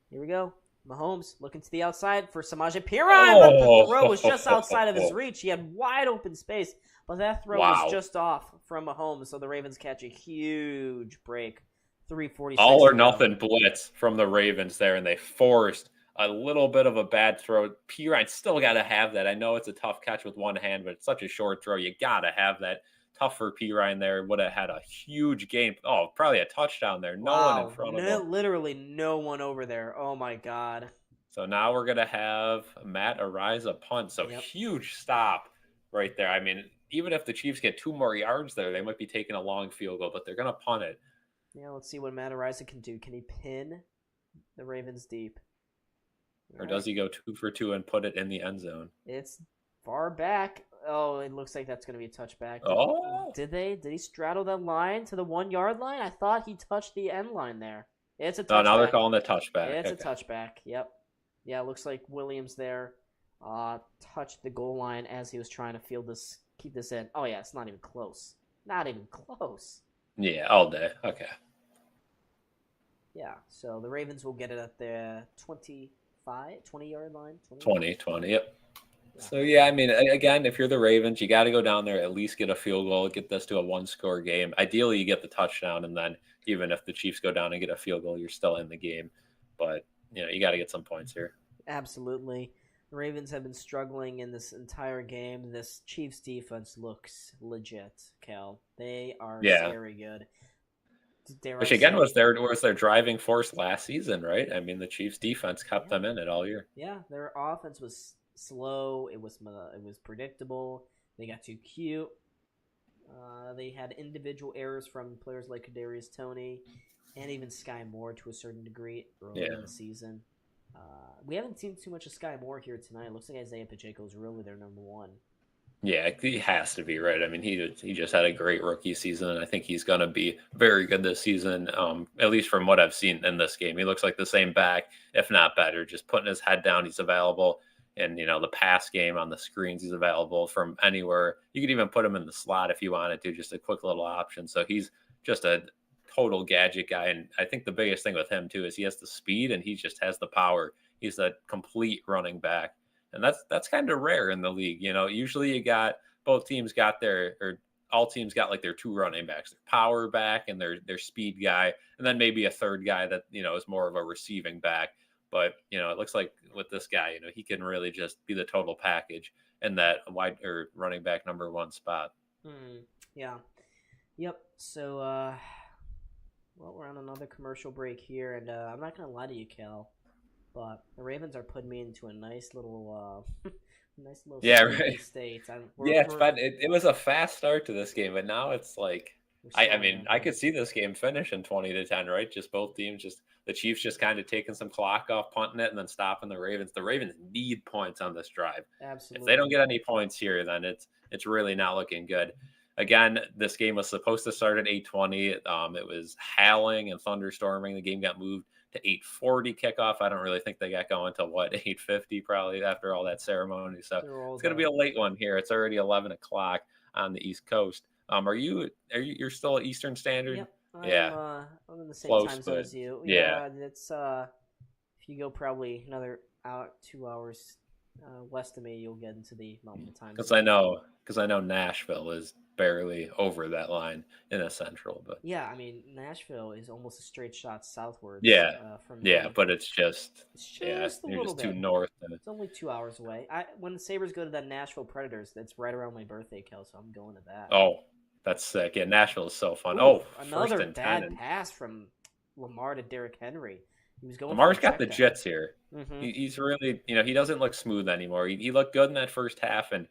Here we go. Mahomes looking to the outside for Samaje Perine, but the throw was just outside of his reach. He had wide open space, but that throw was just off from Mahomes, so the Ravens catch a huge break. 3:46. All or nothing blitz from the Ravens there, and they forced a little bit of a bad throw. Pirine still got to have that. I know it's a tough catch with one hand, but it's such a short throw. You got to have that. Tough for Pirine there. Would have had a huge gain. Oh, probably a touchdown there. No one in front of him. Literally no one over there. Oh, my God. So now we're going to have Matt Ariza punt. So huge stop right there. I mean, even if the Chiefs get 2 more yards there, they might be taking a long field goal, but they're going to punt it. Yeah, let's see what Matt Ariza can do. Can he pin the Ravens deep? Or does he go 2 for 2 and put it in the end zone? It's far back. Oh, it looks like that's going to be a touchback. Did he straddle that line to the 1-yard line? I thought he touched the end line there. It's a touchback. Oh, now they're calling it a touchback. It's a touchback. Yep. Yeah, it looks like Williams there touched the goal line as he was trying to keep this in. Oh, yeah, it's not even close. Not even close. Yeah, all day. Okay. Yeah, so the Ravens will get it at the 20-yard line. 20, yep. So, yeah, I mean, again, if you're the Ravens, you got to go down there, at least get a field goal, get this to a 1-score game. Ideally, you get the touchdown, and then even if the Chiefs go down and get a field goal, you're still in the game. But, you got to get some points here. Absolutely. The Ravens have been struggling in this entire game. This Chiefs defense looks legit, Cal. They are very good. Which again was their driving force last season, right? I mean, the Chiefs defense kept them in it all year. Yeah, their offense was slow. It was predictable. They got too cute. They had individual errors from players like Kadarius Toney and even Sky Moore to a certain degree early in the season. We haven't seen too much of Sky Moore here tonight. It looks like Isaiah Pacheco is really their number one. Yeah, he has to be, right. I mean, he just had a great rookie season, and I think he's going to be very good this season, at least from what I've seen in this game. He looks like the same back, if not better, just putting his head down. He's available. And, the pass game on the screens, he's available from anywhere. You could even put him in the slot if you wanted to, just a quick little option. So he's just a total gadget guy. And I think the biggest thing with him, too, is he has the speed and he just has the power. He's a complete running back. And that's kind of rare in the league. Usually you got both teams got all teams got like their two running backs, their power back and their speed guy. And then maybe a third guy that, is more of a receiving back. But, it looks like with this guy, he can really just be the total package in that wide or running back number one spot. Yeah. Yep. So, we're on another commercial break here. And I'm not going to lie to you, Cal, but the Ravens are putting me into a nice little state. It's fun. It was a fast start to this game, but now it's like, I could see this game finishing 20-10, right? Just both teams, the Chiefs just kind of taking some clock off, punting it, and then stopping the Ravens. The Ravens need points on this drive. Absolutely. If they don't get any points here, then it's really not looking good. Again, this game was supposed to start at 8:20. It was howling and thunderstorming. The game got moved to 8:40 kickoff. I don't really think they got going till 8:50 probably after all that ceremony. So it's going to be a late one here. It's already 11 o'clock on the East Coast. You're still Eastern Standard? Yep. I'm in the same Close, time zone as you. Yeah. It's if you go probably another 2 hours west of me, you'll get into the Mountain Time. Because I know Nashville is barely over that line in a central, but yeah, I mean Nashville is almost a straight shot southwards. From me. Yeah, but it's just a you're little just bit too north. It's only 2 hours away. When the Sabres go to that Nashville Predators, that's right around my birthday, Kel, so I'm going to that. Oh, that's sick. Yeah, Nashville is so fun. Another bad pass from Lamar to Derrick Henry. He was going. Lamar's got the jits here. Mm-hmm. He's really, he doesn't look smooth anymore. He looked good in that first half, and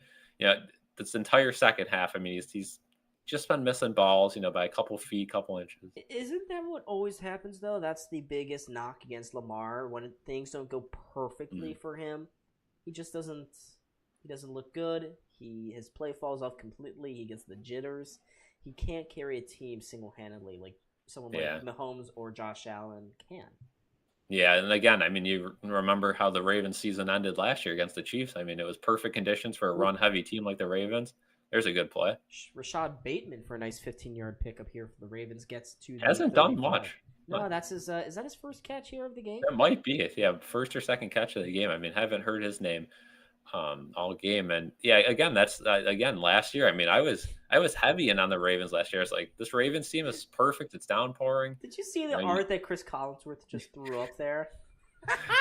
this entire second half. I mean, he's just been missing balls, by a couple feet, couple inches. Isn't that what always happens though? That's the biggest knock against Lamar when things don't go perfectly for him. He just doesn't. He doesn't look good. His play falls off completely. He gets the jitters. He can't carry a team single-handedly like someone like Mahomes or Josh Allen can. Yeah, and again, I mean, you remember how the Ravens season ended last year against the Chiefs. I mean, it was perfect conditions for a run-heavy team like the Ravens. There's a good play. Rashad Bateman for a nice 15-yard pickup here for the Ravens gets to. Hasn't done much. No, that's his. Is that his first catch here of the game? It might be. Yeah, first or second catch of the game. I mean, haven't heard his name all game. And again, that's last year. I mean, I was heavy in on the Ravens last year. It's like this Ravens team is perfect. It's downpouring. Did you see the art that Chris Collinsworth just threw up there?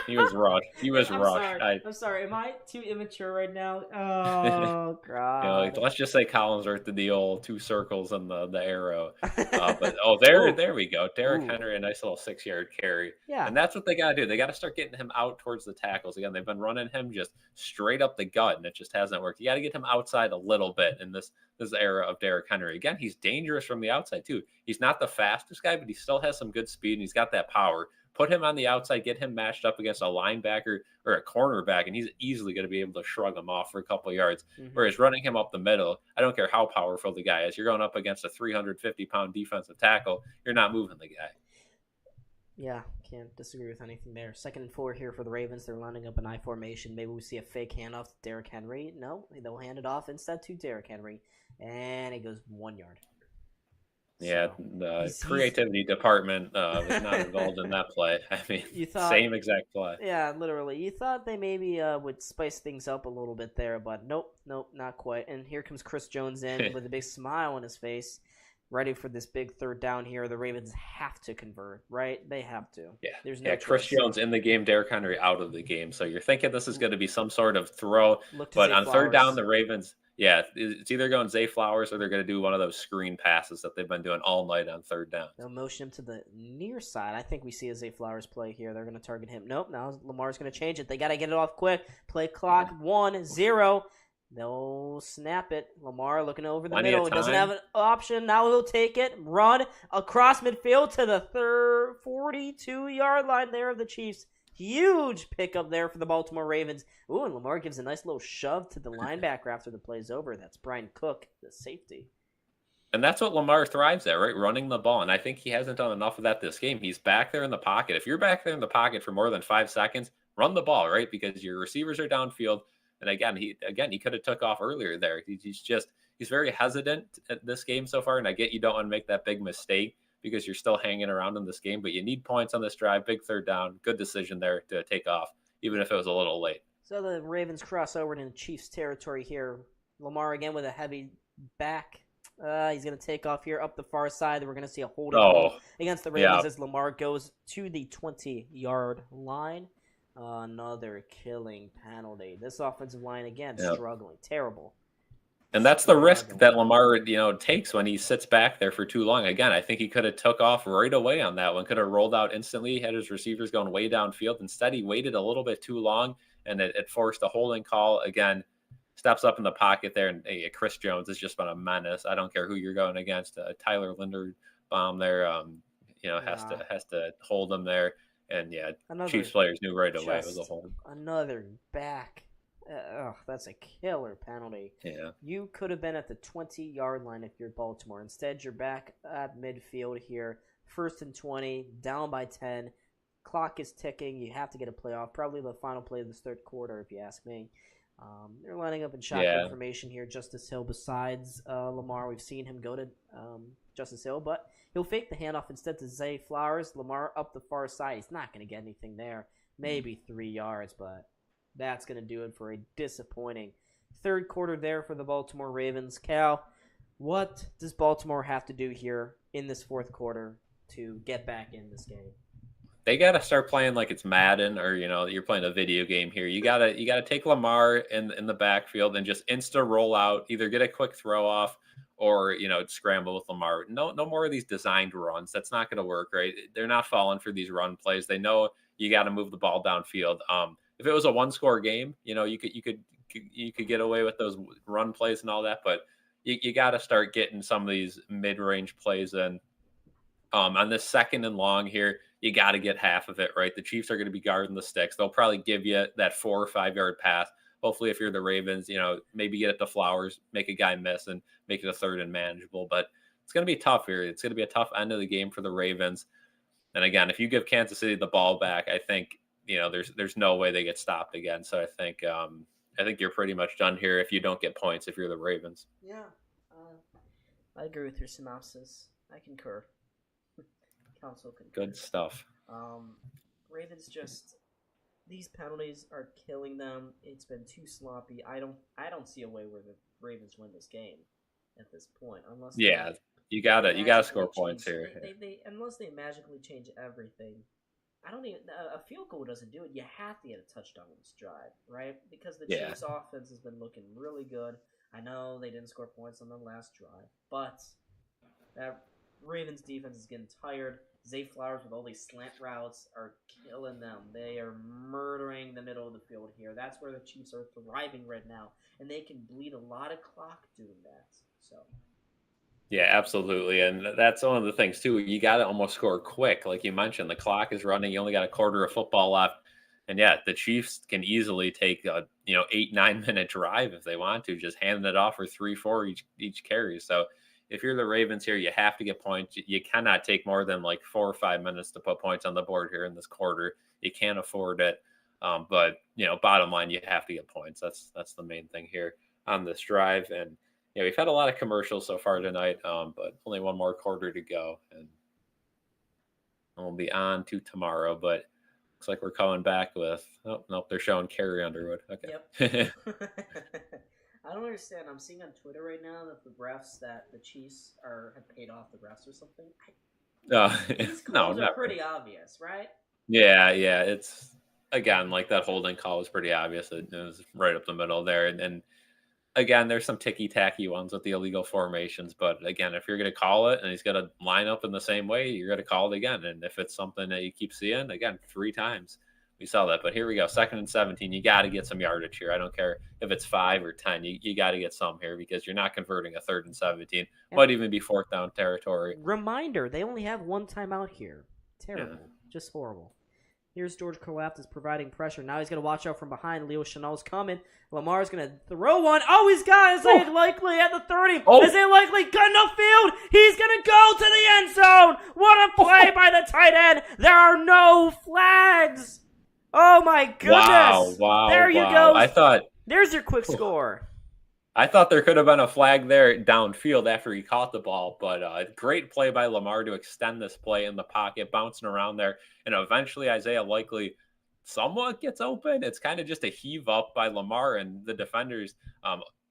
He was rushed. I'm sorry. Am I too immature right now? Oh God. Let's just say Collinsworth did the old two circles and the arrow. But there we go. Derrick Henry, a nice little 6-yard carry. Yeah. And that's what they got to do. They got to start getting him out towards the tackles again. They've been running him just straight up the gut, and it just hasn't worked. You got to get him outside a little bit in this era of Derrick Henry. Again, he's dangerous from the outside too. He's not the fastest guy, but he still has some good speed and he's got that power. Put him on the outside, get him matched up against a linebacker or a cornerback, and he's easily going to be able to shrug him off for a couple of yards. Whereas running him up the middle, I don't care how powerful the guy is. You're going up against a 350-pound defensive tackle. You're not moving the guy. Yeah, can't disagree with anything there. 2nd and 4 here for the Ravens. They're lining up an I formation. Maybe we see a fake handoff to Derrick Henry. No, they'll hand it off instead to Derrick Henry, and it goes 1 yard. Yeah, the creativity department was not involved in that play. I mean, same exact play. Yeah, literally. You thought they maybe would spice things up a little bit there, but nope, not quite. And here comes Chris Jones in with a big smile on his face, ready for this big third down here. The Ravens have to convert, right? They have to. Yeah, there's no Chris Jones in the game, Derrick Henry out of the game. So you're thinking this is going to be some sort of throw, but on third down, the Ravens yeah, it's either going Zay Flowers or they're going to do one of those screen passes that they've been doing all night on third down. They'll motion him to the near side. I think we see a Zay Flowers play here. They're going to target him. Nope, now Lamar's going to change it. They got to get it off quick. Play clock 1-0. They'll snap it. Lamar looking over the middle. He doesn't have an option. Now he'll take it, run across midfield to the 42-yard line there of the Chiefs. Huge pickup there for the Baltimore Ravens. Ooh, and Lamar gives a nice little shove to the linebacker after the play's over. That's Brian Cook, the safety. And that's what Lamar thrives at, right? Running the ball. And I think he hasn't done enough of that this game. He's back there in the pocket. If you're back there in the pocket for more than 5 seconds, run the ball, right? Because your receivers are downfield. And again, he could have took off earlier there. He's very hesitant at this game so far. And I get you don't want to make that big mistake because you're still hanging around in this game, but you need points on this drive. Big third down. Good decision there to take off, even if it was a little late. So the Ravens cross over into Chiefs territory here. Lamar again with a heavy back. He's going to take off here up the far side. We're going to see a holding against the Ravens as Lamar goes to the 20-yard line. Another killing penalty. This offensive line, again, struggling. Terrible. And that's the risk that Lamar, takes when he sits back there for too long. Again, I think he could have took off right away on that one. Could have rolled out instantly, had his receivers going way downfield. Instead, he waited a little bit too long, and it forced a holding call. Again, steps up in the pocket there, and Chris Jones has just been a menace. I don't care who you're going against. Tyler Linderbaum there, has to hold him there. And, Chiefs players knew right away it was a hold. Another back. That's a killer penalty. Yeah. You could have been at the 20-yard line if you're Baltimore. Instead, you're back at midfield here. 1st and 20, down by 10. Clock is ticking. You have to get a playoff. Probably the final play of this third quarter, if you ask me. They're lining up in shotgun formation here. Justice Hill besides Lamar. We've seen him go to Justice Hill, but he'll fake the handoff instead to Zay Flowers. Lamar up the far side. He's not going to get anything there. Maybe 3 yards, but that's going to do it for a disappointing third quarter there for the Baltimore Ravens. Cal, what does Baltimore have to do here in this fourth quarter to get back in this game? They got to start playing like it's Madden or, you're playing a video game here. You got to take Lamar in the backfield and just insta roll out, either get a quick throw off or, scramble with Lamar. No more of these designed runs. That's not going to work, right? They're not falling for these run plays. They know you got to move the ball downfield. If it was a one-score game, you could get away with those run plays and all that, but you got to start getting some of these mid-range plays in. On this 2nd and long here, you got to get half of it, right? The Chiefs are going to be guarding the sticks. They'll probably give you that 4 or 5 yard pass. Hopefully, if you're the Ravens, maybe get it to Flowers, make a guy miss, and make it a 3rd and manageable. But it's going to be tough here. It's going to be a tough end of the game for the Ravens. And again, if you give Kansas City the ball back, I think there's no way they get stopped again. So I think you're pretty much done here if you don't get points if you're the Ravens. Yeah, I agree with your synopsis. I concur. Council concurs. Good stuff. Ravens these penalties are killing them. It's been too sloppy. I don't see a way where the Ravens win this game at this point, unless you gotta score points here. Unless they magically change everything. A field goal doesn't do it. You have to get a touchdown on this drive, right? Because the Chiefs' offense has been looking really good. I know they didn't score points on the last drive, but that Ravens defense is getting tired. Zay Flowers with all these slant routes are killing them. They are murdering the middle of the field here. That's where the Chiefs are thriving right now, and they can bleed a lot of clock doing that. So. Yeah, absolutely. And that's one of the things, too. You got to almost score quick. Like you mentioned, the clock is running. You only got a quarter of football left. And, the Chiefs can easily take a 8-9 minute drive if they want to, just handing it off for 3-4 each carry. So if you're the Ravens here, you have to get points. You cannot take more than like 4 or 5 minutes to put points on the board here in this quarter. You can't afford it. But, bottom line, you have to get points. That's the main thing here on this drive. And, we've had a lot of commercials so far tonight, but only one more quarter to go. And we'll be on to tomorrow. But looks like we're coming back with, they're showing Carrie Underwood. Okay. Yep. I don't understand. I'm seeing on Twitter right now that the refs that the Chiefs have paid off the refs or something. These calls are pretty obvious, right? Yeah. It's, again, like that holding call was pretty obvious. It was right up the middle there. And again, there's some ticky-tacky ones with the illegal formations, but again, if you're going to call it and he's going to line up in the same way, you're going to call it again. And if it's something that you keep seeing, again, 3 times we saw that. But here we go, 2nd and 17. You got to get some yardage here. I don't care if it's 5 or 10. You got to get some here because you're not converting a 3rd and 17. Might even be 4th down territory. Reminder: they only have 1 timeout here. Terrible, just horrible. Here's George Karlaftis providing pressure. Now he's going to watch out from behind. Leo Chenal's coming. Lamar's going to throw one. Oh, he's got Isaiah Likely at the 30. Isaiah Likely got enough field. He's going to go to the end zone. What a play by the tight end. There are no flags. Oh, my goodness. Wow. There you go. There's your quick Whew. score. I thought there could have been a flag there downfield after he caught the ball, but great play by Lamar to extend this play in the pocket, bouncing around there, and eventually Isaiah Likely somewhat gets open. It's kind of just a heave up by Lamar, and the defenders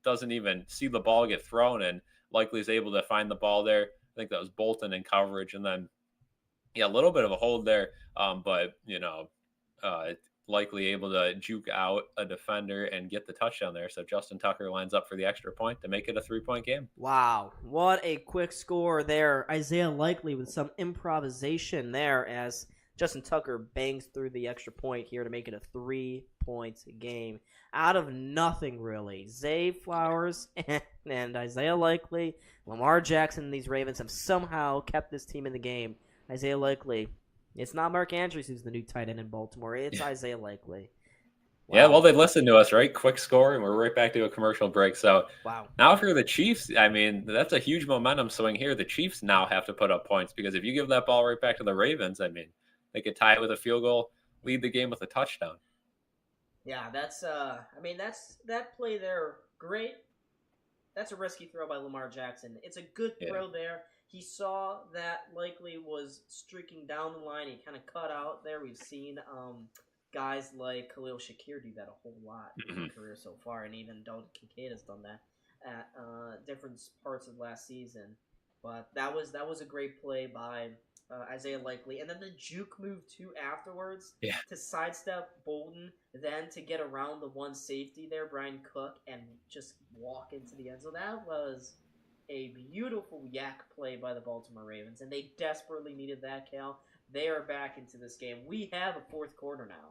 doesn't even see the ball get thrown, and Likely is able to find the ball there. I think that was Bolton in coverage, and then a little bit of a hold there, but Likely able to juke out a defender and get the touchdown there. So Justin Tucker lines up for the extra point to make it a 3-point game. Wow, what a quick score there. Isaiah Likely with some improvisation there as Justin Tucker bangs through the extra point here to make it a 3-point game. Out of nothing, really. Zay Flowers and Isaiah Likely, Lamar Jackson, these Ravens have somehow kept this team in the game. Isaiah Likely. It's not Mark Andrews who's the new tight end in Baltimore. It's Isaiah Likely. Wow. Yeah, well, they listened to us, right? Quick score, and we're right back to a commercial break. So now if you're the Chiefs, I mean, that's a huge momentum swing here. The Chiefs now have to put up points because if you give that ball right back to the Ravens, I mean, they could tie it with a field goal, lead the game with a touchdown. Yeah, that's that play there, great. That's a risky throw by Lamar Jackson. It's a good throw there. He saw that Likely was streaking down the line. He kind of cut out there. We've seen guys like Khalil Shakir do that a whole lot in his career so far, and even Dalton Kincaid has done that at different parts of last season. But that was a great play by Isaiah Likely. And then the juke move, too, afterwards to sidestep Bolton, then to get around the one safety there, Brian Cook, and just walk into the end zone. That was a beautiful yak play by the Baltimore Ravens, and they desperately needed that, Cal. They are back into this game. We have a 4th quarter now.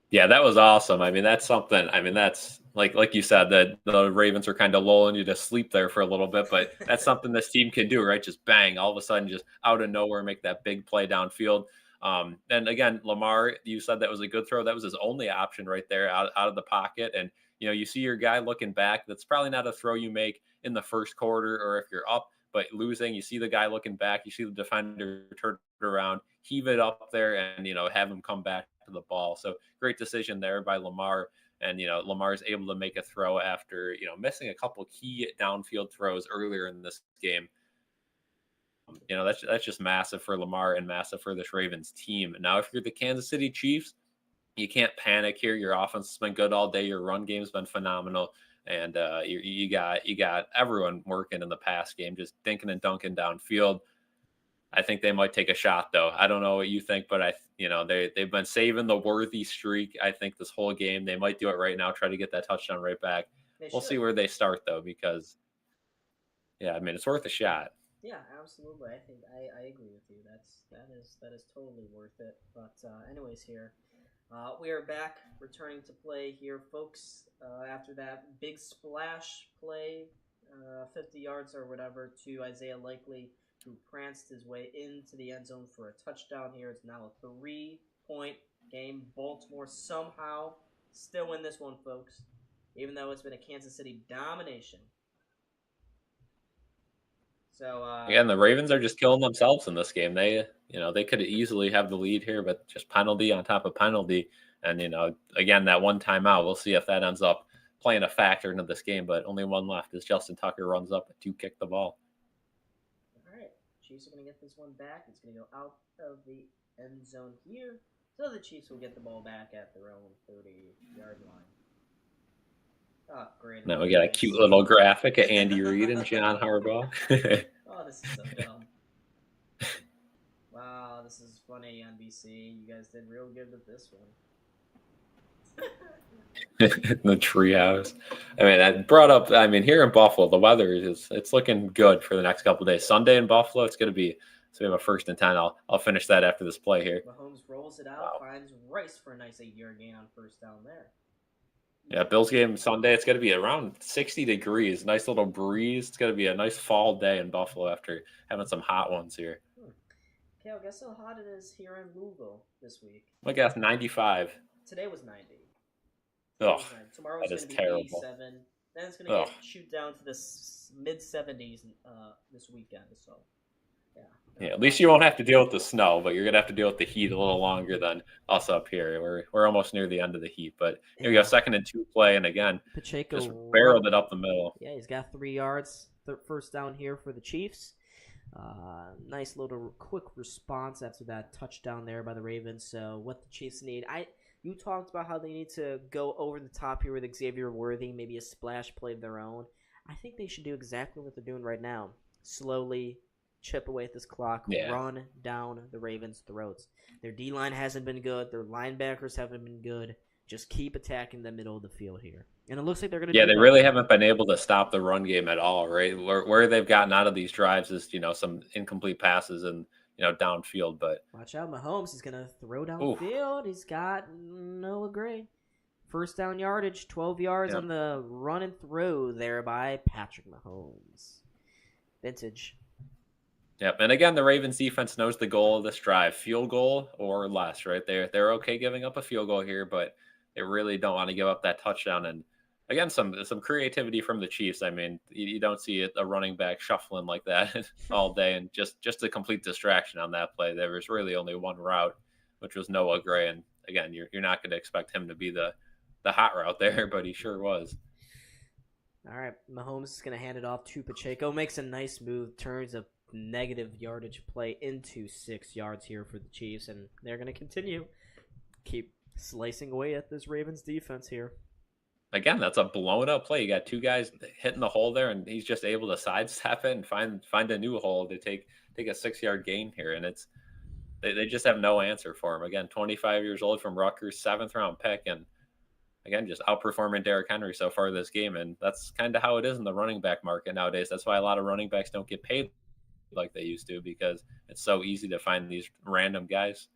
Yeah, that was awesome. I mean, that's something. I mean, that's like you said, that the Ravens are kind of lulling you to sleep there for a little bit, but that's something this team can do, right? Just bang, all of a sudden, just out of nowhere, make that big play downfield. And again, Lamar, you said that was a good throw. That was his only option right there out of the pocket. And, you see your guy looking back. That's probably not a throw you make in the first quarter or if you're up, but losing, you see the guy looking back, you see the defender turn around, heave it up there and, have him come back to the ball. So great decision there by Lamar. And, Lamar's able to make a throw after, missing a couple key downfield throws earlier in this game. That's just massive for Lamar and massive for this Ravens team. Now, if you're the Kansas City Chiefs, you can't panic here. Your offense has been good all day. Your run game's been phenomenal. And you got everyone working in the pass game, just dinking and dunking downfield. I think they might take a shot, though. I don't know what you think, but they've been saving the Worthy streak. I think this whole game they might do it right now, try to get that touchdown right back. We'll see where they start, though, because it's worth a shot. Yeah, absolutely. I think I agree with you. That is totally worth it. But anyways, here. We are back, returning to play here, folks, after that big splash play, 50 yards or whatever, to Isaiah Likely, who pranced his way into the end zone for a touchdown here. It's now a 3-point game. Baltimore somehow still in this one, folks, even though it's been a Kansas City domination. So again, the Ravens are just killing themselves in this game. They could easily have the lead here, but just penalty on top of penalty. And, again, that one timeout, we'll see if that ends up playing a factor into this game. But only one left as Justin Tucker runs up to kick the ball. All right. Chiefs are going to get this one back. It's going to go out of the end zone here. So the Chiefs will get the ball back at their own 30-yard line. Oh, great. Now we got a cute little graphic of Andy Reid and John Harbaugh. Oh, this is so dumb. Wow, this is funny, NBC. You guys did real good with this one. The treehouse. I mean, I brought up. I mean, here in Buffalo, the weather it's looking good for the next couple of days. Sunday in Buffalo, it's going to be. So we have a 1st and 10. I'll finish that after this play here. Mahomes rolls it out, Wow. finds Rice for a nice 8-yard gain on 1st down there. Yeah, Bills game Sunday. It's going to be around 60 degrees. Nice little breeze. It's going to be a nice fall day in Buffalo after having some hot ones here. Okay, well, guess how hot it is here in Louisville this week. I guess 95. Today was 90. Oh, tomorrow's that is going to be terrible. 87. Then it's going to shoot down to the mid-70s this weekend. So, yeah. At least you won't have to deal with the snow, but you're going to have to deal with the heat a little longer than us up here. We're almost near the end of the heat, but here we go, 2nd and 2 play, and again, Pacheco just barreled it up the middle. Yeah, he's got 3 yards. 1st down here for the Chiefs. Nice little quick response after that touchdown there by the Ravens. So what the Chiefs need, you talked about how they need to go over the top here with Xavier Worthy, maybe a splash play of their own. I think they should do exactly what they're doing right now. Slowly chip away at this clock, run down the Ravens' throats. Their D-line hasn't been good. Their linebackers haven't been good. Just keep attacking the middle of the field here. And it looks like they're going to do they that. really haven't been able to stop the run game at all, right? Where they've gotten out of these drives is, some incomplete passes and, downfield. But watch out, Mahomes is going to throw downfield. He's got no grade. 1st down yardage, 12 yards on the run and throw there by Patrick Mahomes. Vintage. Yep, and again, the Ravens defense knows the goal of this drive: field goal or less. Right? They're okay giving up a field goal here, but they really don't want to give up that touchdown. And again, some creativity from the Chiefs. I mean, you don't see a running back shuffling like that all day, and just a complete distraction on that play. There was really only one route, which was Noah Gray, and again, you're not going to expect him to be the hot route there, but he sure was. All right, Mahomes is going to hand it off to Pacheco. Makes a nice move, turns a negative yardage play into 6 yards here for the Chiefs, and they're going to continue. Keep slicing away at this Ravens defense here. Again, that's a blown up play. You got 2 guys hitting the hole there, and he's just able to sidestep it and find a new hole to take a 6-yard gain here. And they just have no answer for him. Again, 25 years old from Rutgers, 7th round pick, and again, just outperforming Derrick Henry so far this game. And that's kind of how it is in the running back market nowadays. That's why a lot of running backs don't get paid like they used to, because it's so easy to find these random guys.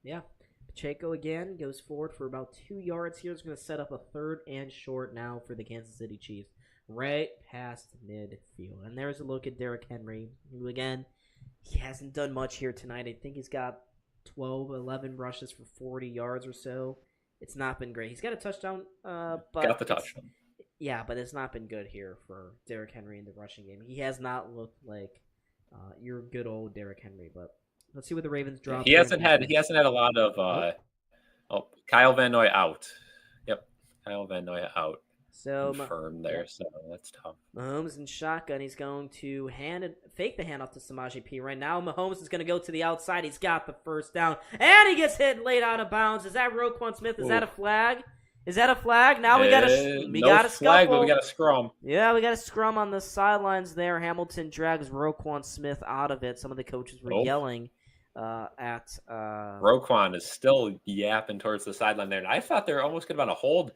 Yeah. Pacheco again goes forward for about 2 yards here. He's going to set up a 3rd and short now for the Kansas City Chiefs, right past midfield. And there's a look at Derrick Henry, who again, he hasn't done much here tonight. I think he's got 11 rushes for 40 yards or so. It's not been great. He's got a touchdown, but got the touchdown. Yeah, but it's not been good here for Derrick Henry in the rushing game. He has not looked like your good old Derrick Henry, but let's see what the Ravens drop. He hasn't had a lot of Kyle Van Noy out. Yep, Kyle Van Noy out. So confirmed there, so that's tough. Mahomes in shotgun. He's going to fake the handoff to Samaje P. Right now, Mahomes is going to go to the outside. He's got the 1st down, and he gets hit late out of bounds. Is that Roquan Smith? Is that a flag? Is that a flag? Now we got a flag, scuffle. but we got a scrum. Yeah, we got a scrum on the sidelines there. Hamilton drags Roquan Smith out of it. Some of the coaches were yelling at Roquan is still yapping towards the sideline there, and I thought there almost could have been a hold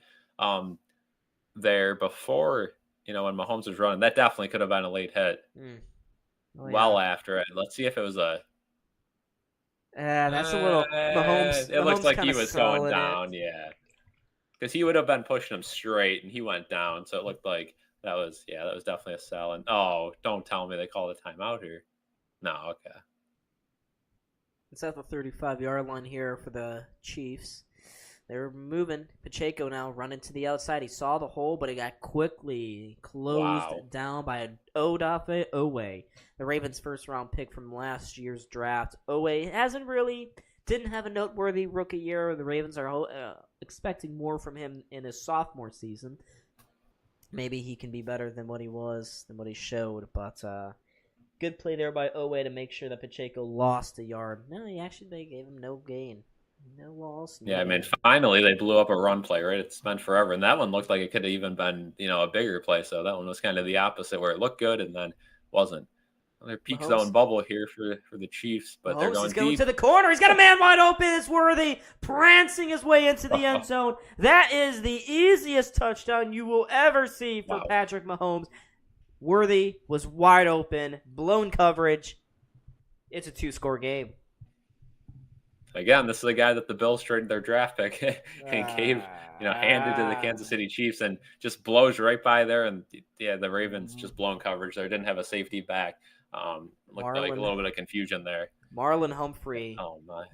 there before, when Mahomes was running. That definitely could have been a late hit. After it. Let's see if it was a that's a little Mahomes. It looks like he was going down. down, yeah. Because he would have been pushing him straight, and he went down. So it looked like that was definitely a sell. And don't tell me they called a timeout here. No, okay. It's at the 35-yard line here for the Chiefs. They're moving. Pacheco now running to the outside. He saw the hole, but it got quickly closed down by Odafe Owe, the Ravens' 1st-round pick from last year's draft. Owe didn't have a noteworthy rookie year. The Ravens are expecting more from him in his sophomore season. Maybe he can be better than what he showed. But good play there by Owe to make sure that Pacheco lost a yard. No, they gave him no gain. No loss. Yeah, I mean, finally they blew up a run play, right? It's been forever. And that one looked like it could have even been, a bigger play. So that one was kind of the opposite, where it looked good and then wasn't. Another peak Mahomes. zone bubble here for the Chiefs, but they're Mahomes going is going deep. to the corner. He's got a man wide open. It's Worthy prancing his way into the end zone. That is the easiest touchdown you will ever see for Patrick Mahomes. Worthy was wide open, blown coverage. It's a 2-score game. Again, this is a guy that the Bills traded their draft pick and handed to the Kansas City Chiefs and just blows right by there. And the Ravens just blown coverage there. Didn't have a safety back. Looked like a little bit of confusion there. Marlon Humphrey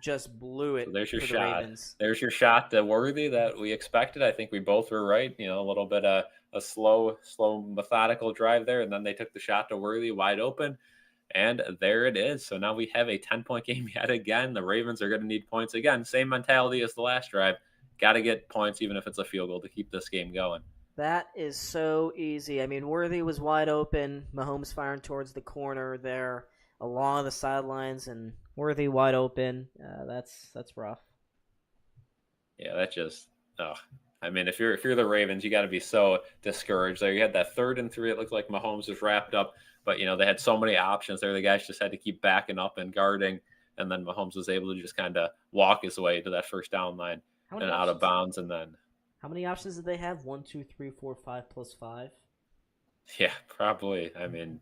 just blew it. So there's your for shot. The Ravens. There's your shot to Worthy that we expected. I think we both were right. A little bit of a slow, methodical drive there, and then they took the shot to Worthy wide open. And there it is. So now we have a 10-point game yet again. The Ravens are going to need points again. Same mentality as the last drive. Got to get points, even if it's a field goal, to keep this game going. That is so easy. I mean, Worthy was wide open. Mahomes firing towards the corner there along the sidelines, and Worthy wide open. That's rough. Yeah, that just I mean, if you're the Ravens, you got to be so discouraged there. You had that 3rd and 3. It looked like Mahomes was wrapped up, but they had so many options there. The guys just had to keep backing up and guarding, and then Mahomes was able to just kind of walk his way to that first down line and out of bounds. And then how many options did they have? 1, 2, 3, 4, 5 plus 5. Yeah, probably. I mean,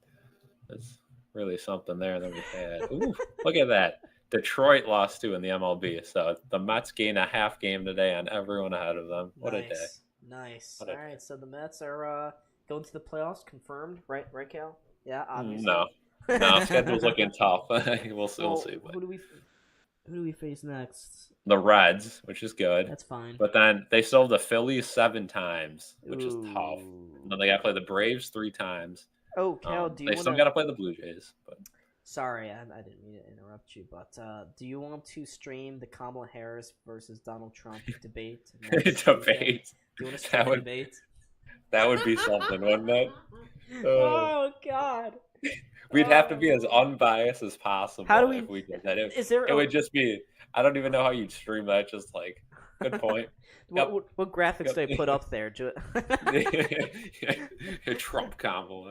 that's really something there that we had. Ooh, look at that. Detroit lost 2 in the MLB, so the Mets gain a half game today on everyone ahead of them. What a day! Nice. All right, so the Mets are going to the playoffs, confirmed, right, Cal? Yeah, obviously. No, schedule's looking tough. We'll see. But... Who do we face next? The Reds, which is good. That's fine. But then they still have the Phillies 7 times, which is tough. And then they got to play the Braves 3 times. Oh, Cal, they still got to play the Blue Jays. But sorry, I didn't mean to interrupt you, but do you want to stream the Kamala Harris versus Donald Trump debate? Debate. Do you want to stream the debate? That would be something, wouldn't it? Oh God. We'd have to be as unbiased as possible if we did that. It would just be, I don't even know how you'd stream that. Just like, good point. What graphics do they put up there? A Trump combo.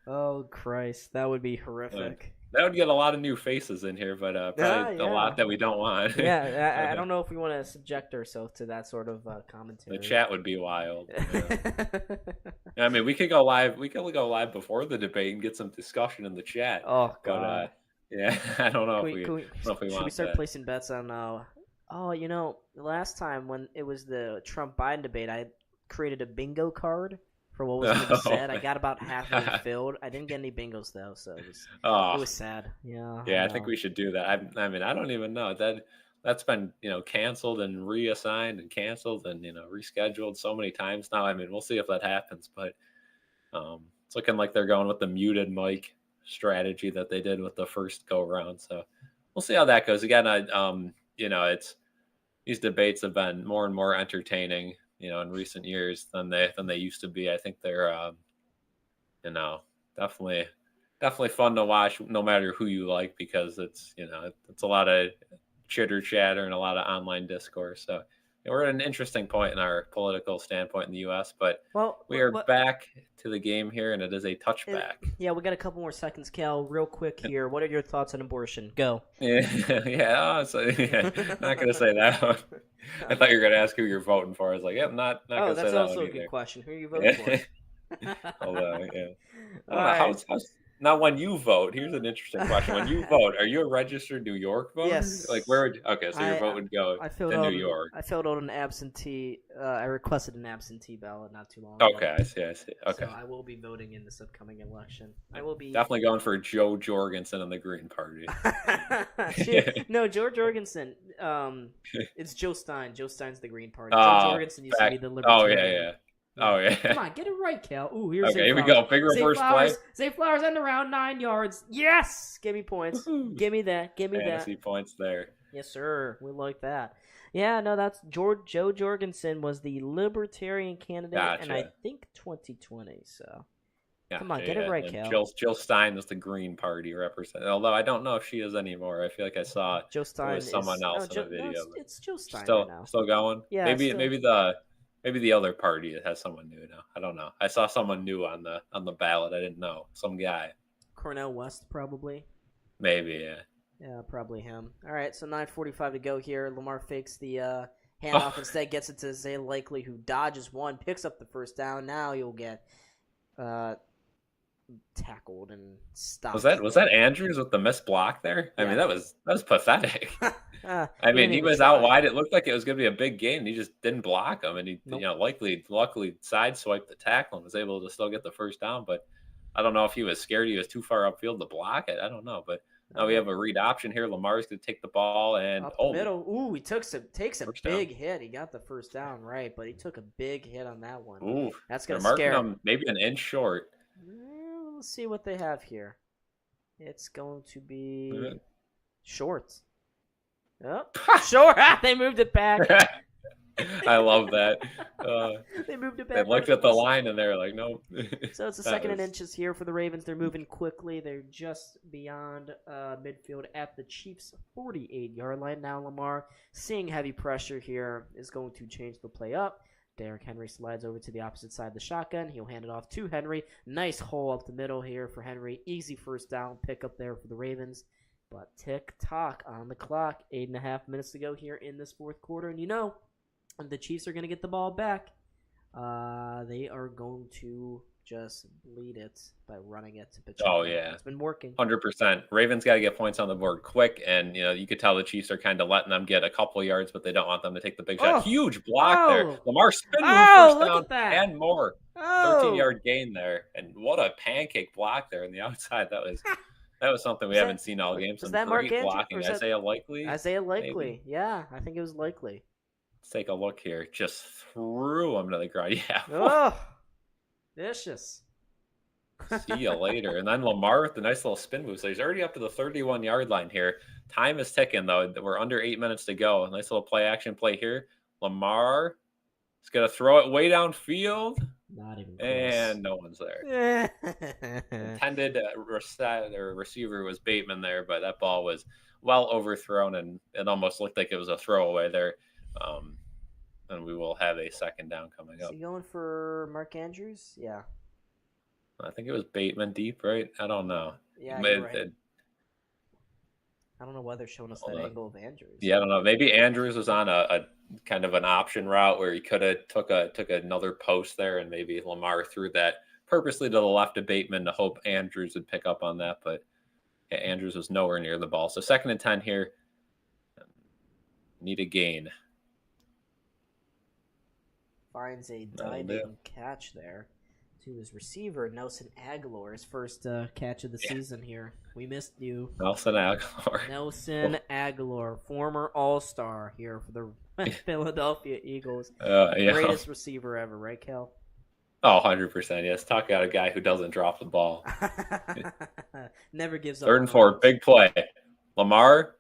Oh Christ, that would be horrific. That would get a lot of new faces in here, but probably a lot that we don't want. I don't know if we want to subject ourselves to that sort of commentary. The chat would be wild. I mean, we could go live. We could go live before the debate and get some discussion in the chat. Oh God. But, I don't know if we want should we start placing bets on? The last time when it was the Trump-Biden debate, I created a bingo card for what was going to be said. I got about half of it filled. I didn't get any bingos though, so it was sad. Yeah. Yeah, I think we should do that. I mean, I don't even know that's been canceled and reassigned and canceled and rescheduled so many times now. I mean, we'll see if that happens, but it's looking like they're going with the muted mic strategy that they did with the first go around. So we'll see how that goes. Again, it's these debates have been more and more entertaining, in recent years than they used to be. I think they're, definitely fun to watch, no matter who you like, because it's a lot of chitter chatter and a lot of online discourse. So we're at an interesting point in our political standpoint in the U.S., but we are back to the game here, and it is a touchback. Yeah, we got a couple more seconds, Cal. Real quick here. What are your thoughts on abortion? Go. I'm not going to say that one. I thought you were going to ask who you're voting for. I was like, not going to say that one. That's also a good question. Who are you voting for? Although, now, when you vote, here's an interesting question. When you vote, are you a registered New York voter? Yes. Like, where would your vote would go to New York? I filled out an absentee. I requested an absentee ballot not too long ago. Okay, I see. Okay. So I will be voting in this upcoming election. I will be definitely going for Joe Jorgensen and the Green Party. No, Joe Jorgensen. It's Joe Stein. Joe Stein's the Green Party. Joe Jorgensen used to be the Libertarian. Oh, yeah. Come on, get it right, Cal. Ooh, here's here we go. Big reverse play. Zay Flowers end around 9 yards. Yes! Give me points. Give me that. Fantasy points there. Yes, sir. We like that. Yeah, no, that's Joe Jorgensen was the Libertarian candidate, and I think 2020. So, come on, get it right, Cal. Jill Stein is the Green Party representative. Although I don't know if she is anymore. I feel like I saw Joe Stein was someone else in the video. It's Jill Stein still, right now. Still going. Yeah, maybe Maybe the other party has someone new now. I don't know. I saw someone new on the ballot. I didn't know. Some guy. Cornell West, probably. Maybe, yeah. Yeah, probably him. All right, so 9:45 to go here. Lamar fakes the handoff, instead gets it to Zay Likely, who dodges one, picks up the first down. Now you'll get tackled and stopped. Was that Andrews with the missed block there? I mean, that was pathetic. I mean, he was out wide. It looked like it was going to be a big gain. He just didn't block him, and he luckily sideswiped the tackle and was able to still get the first down. But I don't know if he was scared he was too far upfield to block it. I don't know, but now we have a read option here. Lamar's going to take the ball and up the middle. Ooh, he takes a big hit. He got the first down right, but he took a big hit on that one. Ooh, that's going to scare him. Maybe an inch short. Let's see what they have here. It's going to be short. Oh, short. They moved it back. I love that. They moved it back. They looked at the line and they're like, nope. So it's a second and inches here for the Ravens. They're moving quickly. They're just beyond midfield at the Chiefs' 48-yard line. Now Lamar, seeing heavy pressure here, is going to change the play up. Derrick Henry slides over to the opposite side of the shotgun. He'll hand it off to Henry. Nice hole up the middle here for Henry. Easy first down pick up there for the Ravens. But tick-tock on the clock. 8.5 minutes to go here in this fourth quarter. And the Chiefs are going to get the ball back. They are going to just bleed it by running it to Pacheco. Oh, yeah. It's been working. 100%. Ravens got to get points on the board quick, and you could tell the Chiefs are kind of letting them get a couple yards, but they don't want them to take the big shot. Huge block there. Lamar spin move first down and more. 13-yard gain there, and what a pancake block there on the outside. That was something we haven't seen all game. Some great blocking. Isaiah Likely. Isaiah Likely. Yeah, I think it was Likely. Let's take a look here. Just threw him to the ground. Yeah. Oh, vicious. See you later. And then Lamar with the nice little spin move. So he's already up to the 31-yard line here. Time is ticking, though. We're under 8 minutes to go. A nice little play-action play here. Lamar is going to throw it way downfield. Not even close. And no one's there. Intended receiver was Bateman there, but that ball was well overthrown, and it almost looked like it was a throwaway there. And we will have a second down coming up. Is he going for Mark Andrews? Yeah. I think it was Bateman deep, right? I don't know. Yeah, you're right. I don't know why they're showing us that angle of Andrews. Yeah, I don't know. Maybe Andrews was on a kind of an option route where he could have took another post there, and maybe Lamar threw that purposely to the left of Bateman to hope Andrews would pick up on that. But yeah, Andrews was nowhere near the ball. So 2nd and 10 here. Need a gain. Finds a diving catch there to his receiver, Nelson Aguilar, his first catch of the season here. We missed you. Nelson Aguilar, former All-Star here for the Philadelphia Eagles. Yeah. Greatest receiver ever, right, Kel? Oh, 100%, yes. Talk about a guy who doesn't drop the ball. Never gives up. 3rd and 4, big play. Lamar.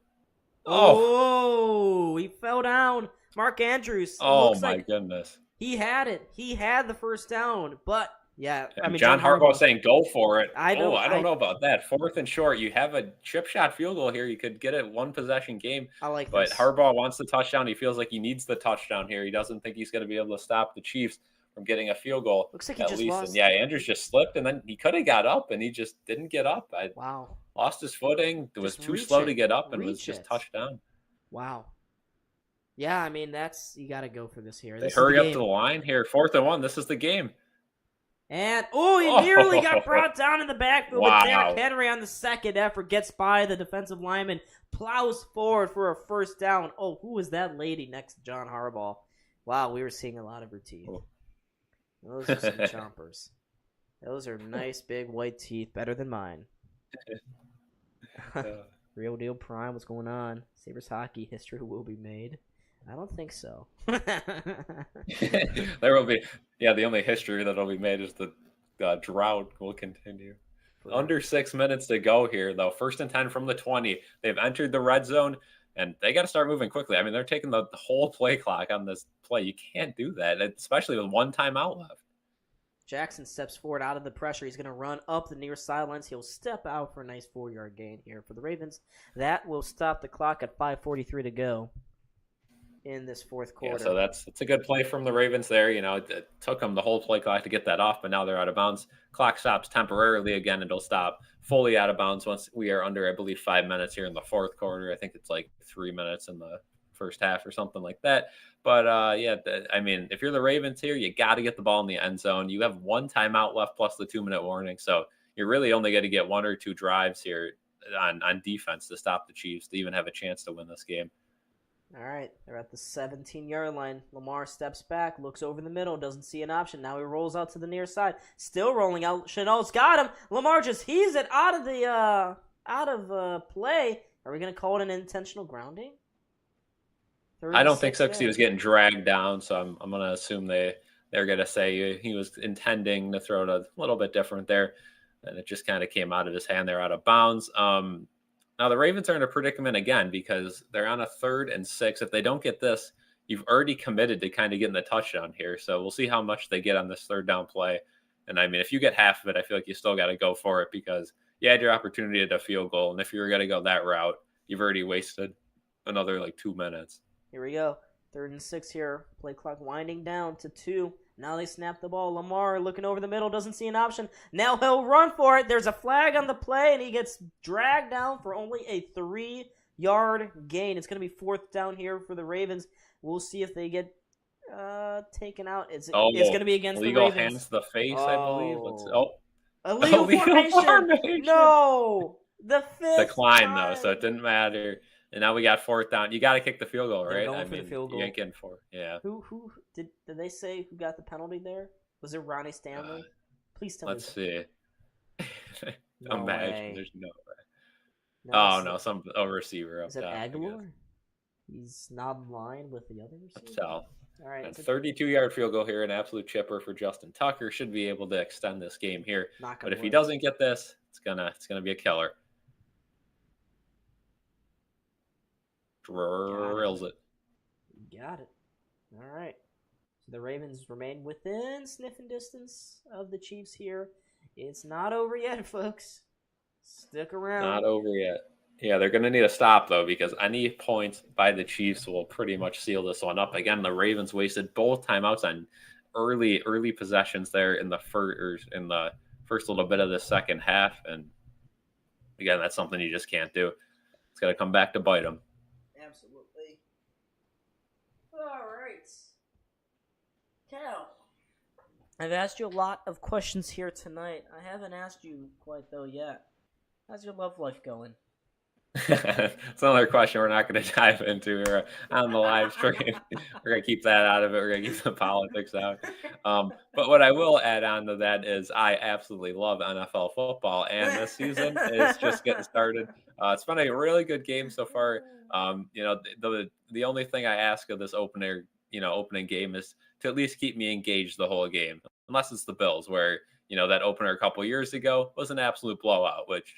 Oh, he fell down. Mark Andrews. Oh, my goodness. He had it. He had the first down, but yeah. I mean, John Harbaugh saying go for it. I don't know about that. 4th and short. You have a chip shot field goal here. You could get it 1 possession game. I like but this. Harbaugh wants the touchdown. He feels like he needs the touchdown here. He doesn't think he's going to be able to stop the Chiefs from getting a field goal. Looks like he just lost. And yeah, Andrews just slipped, and then he could have got up, and he just didn't get up. Wow. Lost his footing. It was too slow to get up, and was just touched down. Wow. Yeah, I mean, you got to go for this here. They hurry up to the line here. 4th and 1. This is the game. And, he nearly got brought down in the backfield. Wow. But Derrick Henry on the second effort gets by the defensive lineman, plows forward for a first down. Oh, who was that lady next to John Harbaugh? Wow, we were seeing a lot of her teeth. Those are some chompers. Those are nice, big, white teeth. Better than mine. Real deal prime. What's going on? Sabres hockey history will be made. I don't think so. There will be. Yeah, the only history that will be made is the drought will continue. Under 6 minutes to go here, though. 1st and 10 from the 20. They've entered the red zone, and they got to start moving quickly. I mean, they're taking the whole play clock on this play. You can't do that, especially with 1 timeout left. Jackson steps forward out of the pressure. He's going to run up the near sidelines. He'll step out for a nice 4-yard gain here for the Ravens. That will stop the clock at 5:43 to go. in this fourth Yeah, quarter. so that's a good play from the Ravens there. It took them the whole play clock to get that off, but now they're out of bounds. Clock stops temporarily again, and it'll stop fully out of bounds once we are under, I believe, 5 minutes here in the fourth quarter. I think it's like 3 minutes in the first half or something like that. But I mean, if you're the Ravens here, you got to get the ball in the end zone. You have one timeout left plus the 2-minute warning, so you're really only going to get 1 or 2 drives here on defense to stop the Chiefs to even have a chance to win this game. All right, they're at the 17-yard line. Lamar steps back, looks over the middle, doesn't see an option. Now he rolls out to the near side, still rolling out. Chenault's got him. Lamar just heaves it out of play. Are we gonna call it an intentional grounding? I don't think so because he was getting dragged down. So I'm gonna assume they're gonna say he was intending to throw it a little bit different there, and it just kind of came out of his hand. They're out of bounds. Now, the Ravens are in a predicament again because they're on a 3rd and 6. If they don't get this, you've already committed to kind of getting the touchdown here. So we'll see how much they get on this 3rd down play. And, I mean, if you get half of it, I feel like you still got to go for it because you had your opportunity at a field goal. And if you were going to go that route, you've already wasted another, 2 minutes. Here we go. 3rd and 6 here. Play clock winding down to 2. Now they snap the ball. Lamar looking over the middle, doesn't see an option. Now he'll run for it. There's a flag on the play, and he gets dragged down for only a 3-yard gain. It's going to be 4th down here for the Ravens. We'll see if they get taken out. It's going to be against the Ravens. Legal hands to the face, I believe. Illegal formation. No. The 5th decline, time. Though, so it didn't matter. And now we got 4th down. You got to kick the field goal, right? Going for the field goal. You ain't getting 4. Yeah. Who did they say who got the penalty there? Was it Ronnie Stanley? Please tell me. Let's see. No Imagine way. there's no way. No, some receiver up is it top. Aguilar? He's not in line with the other receiver. All right. And 32-yard field goal here, an absolute chipper for Justin Tucker. Should be able to extend this game here. But if he doesn't get this, it's gonna be a killer. Drills it. Got it. All right. So the Ravens remain within sniffing distance of the Chiefs here. It's not over yet, folks. Stick around. Not over yet. Yeah, they're going to need a stop, though, because any points by the Chiefs will pretty much seal this one up. Again, the Ravens wasted both timeouts on early possessions there in the first little bit of the second half. And, again, that's something you just can't do. It's got to come back to bite them. Absolutely. All right. Cal, I've asked you a lot of questions here tonight. I haven't asked you quite, though, yet. How's your love life going? It's another question we're not going to dive into here on the live stream. We're going to keep that out of it. We're going to keep the politics out. But what I will add on to that is I absolutely love NFL football, and this season is just getting started. It's been a really good game so far. The only thing I ask of this opening game is to at least keep me engaged the whole game, unless it's the Bills, where that opener a couple years ago was an absolute blowout, which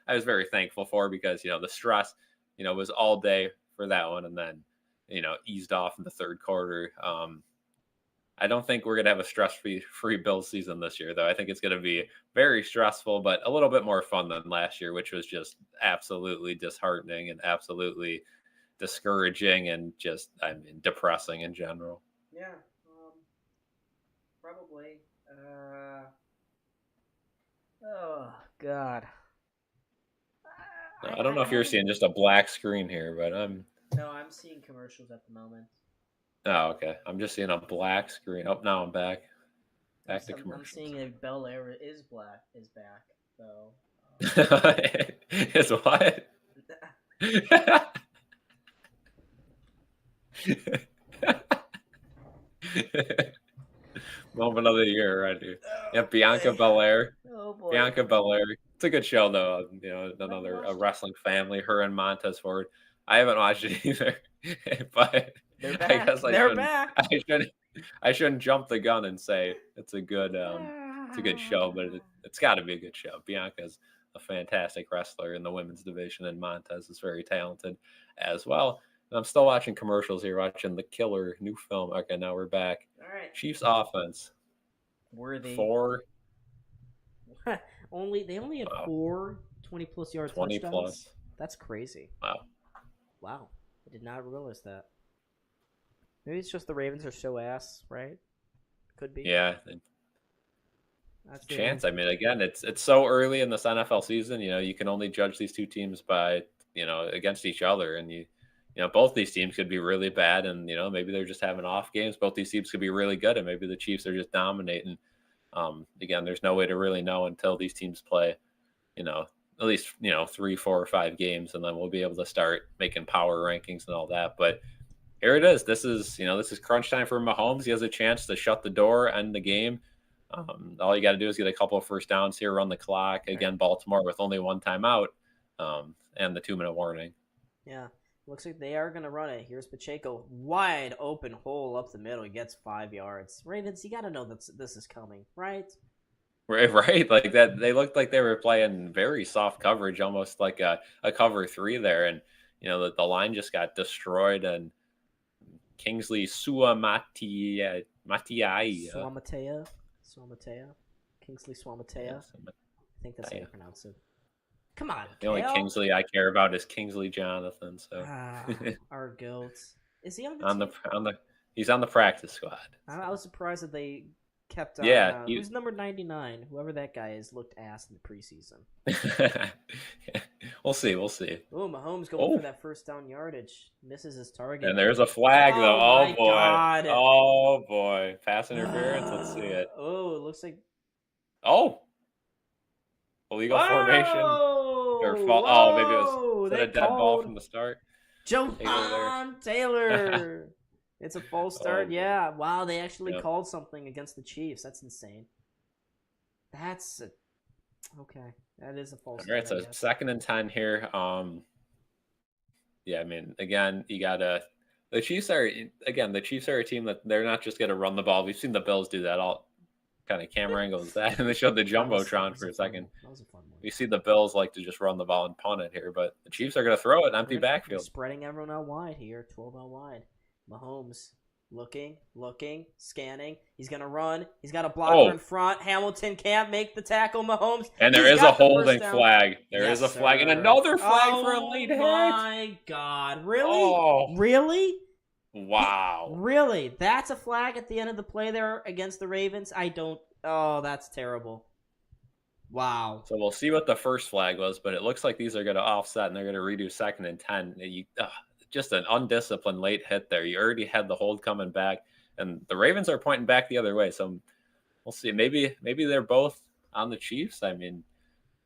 I was very thankful for because the stress was all day for that one, and then eased off in the third quarter. I don't think we're gonna have a stress-free Bills season this year, though. I think it's gonna be very stressful, but a little bit more fun than last year, which was just absolutely disheartening and absolutely discouraging and just depressing in general. Yeah, probably. Oh God. I don't know if you're seeing just a black screen here, but No, I'm seeing commercials at the moment. Oh, okay. I'm just seeing a black screen. Oh, now I'm back. Back to commercials. I'm seeing if Bel Air is back. So. It's what? Moment of the year right here. Yeah, Bianca Belair. Oh boy. Bianca Belair. It's a good show though. A wreshling family. Her and Montez Ford. I haven't watched it either, but they're back. I guess They're back. I shouldn't jump the gun and say it's a good show, but it's got to be a good show. Bianca's a fantastic wrestler in the women's division, and Montez is very talented as well. And I'm still watching commercials here, watching The Killer, new film. Okay, now we're back. All right. Chiefs offense. Worthy. 4. They only had 4 20-plus yard 20 touchdowns. plus. That's crazy. Wow. I did not realize that. Maybe it's just the Ravens are so ass, right? Could be. Yeah. That's Chance. I mean, again, it's so early in this NFL season. You can only judge these two teams by against each other, and both these teams could be really bad, and maybe they're just having off games. Both these teams could be really good, and maybe the Chiefs are just dominating. Again, there's no way to really know until these teams play, at least 3, 4, or 5 games, and then we'll be able to start making power rankings and all that. But here it is. This is crunch time for Mahomes. He has a chance to shut the door, end the game. All you got to do is get a couple of first downs here, run the clock. Again, Baltimore with only 1 timeout and the 2-minute warning. Yeah, looks like they are going to run it. Here's Pacheco, wide open hole up the middle. He gets 5 yards. Ravens, you got to know that this is coming, right? Right. Like that. They looked like they were playing very soft coverage, almost like a cover 3 there. And, the line just got destroyed. And Kingsley Suamatea. Kingsley Swamatea. I think that's how you pronounce it. Come on, the only Kingsley I care about is Kingsley Jonathan. So our goat. Is he on the he's on the practice squad. I was surprised that they kept on. Yeah, who's number 99? Whoever that guy is looked ass in the preseason. We'll see. Oh, Mahomes going for that first down yardage. Misses his target. And there's a flag, though. Oh, boy. God. Oh, boy. Pass interference. Let's see it. Oh, it looks like... Oh. Illegal formation. Or maybe it was a dead ball from the start. Jawan Taylor. It's a false start. Yeah. Wow, they actually called something against the Chiefs. That's insane. Okay. That is a false start. All right, so 2nd and 10 here. Yeah, I mean, again, you gotta. The Chiefs are a team that they're not just gonna run the ball. We've seen the Bills do that. All kind of camera angles that, and they showed the jumbotron for a second. That was a fun one. We see the Bills like to just run the ball and punt it here, but the Chiefs are gonna throw it empty backfield. Spreading everyone out wide here, 12 out wide. Mahomes looking, scanning. He's going to run. He's got a blocker in front. Hamilton can't make the tackle. Mahomes. And there is a holding flag. There is a flag. And another flag for a late hit. Oh, my God. Really? Oh. Really? Wow. Really? That's a flag at the end of the play there against the Ravens? Oh, that's terrible. Wow. So we'll see what the first flag was, but it looks like these are going to offset, and they're going to redo 2nd and 10. Just an undisciplined late hit there. You already had the hold coming back, and the Ravens are pointing back the other way. So we'll see. Maybe they're both on the Chiefs. I mean,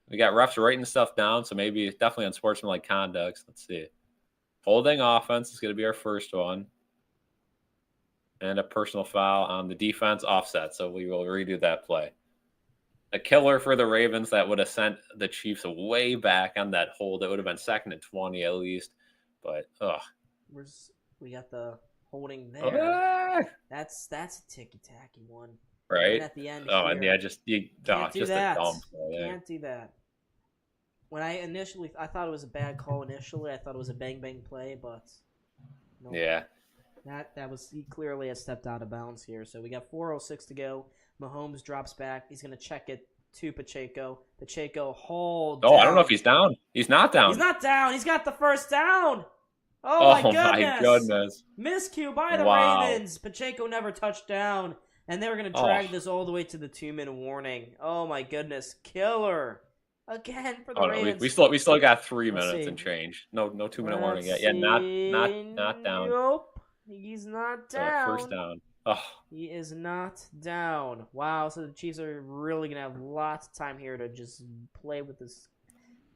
we got refs writing stuff down, so maybe definitely unsportsmanlike conduct. Let's see. Holding offense is going to be our first one, and a personal foul on the defense offset. So we will redo that play. A killer for the Ravens that would have sent the Chiefs way back on that hold. It would have been 2nd and 20 at least. But we got the holding there. That's a ticky-tacky one. Right. And at the end and yeah, just do that. A dumb play there. Can't do that. When I thought it was a bad call initially. I thought it was a bang play, but no. Yeah. He clearly has stepped out of bounds here. So we got 4:06 to go. Mahomes drops back. He's going to check it to Pacheco. Pacheco hold. I don't know if he's down. He's not down. He's not down. He's got the first down. Oh my goodness. Miscue by the Ravens. Pacheco never touched down. And they were going to drag this all the way to the 2-minute warning. Oh my goodness. Killer. Again for the Ravens. We still got 3 minutes and change. No 2-minute warning yet. Yeah, not down. Nope. He's not down. First down. Oh. He is not down. Wow, so the Chiefs are really going to have lots of time here to just play with this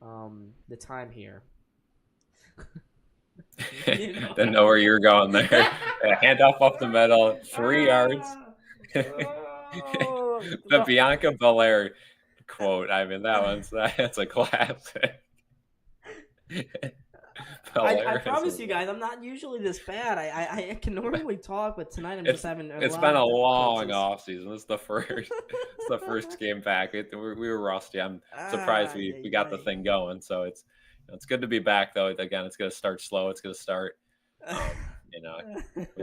the time here. Didn't know where you were going there. Handoff up the middle, 3 yards. The Bianca Belair quote. I mean, that's a classic. I promise you guys, I'm not usually this bad. I can normally talk, but tonight I'm just having. It's been a long off season. It's the first game back. We were rusty. I'm surprised we got the thing going. So it's good to be back though. Again, it's gonna start slow. It's gonna start. We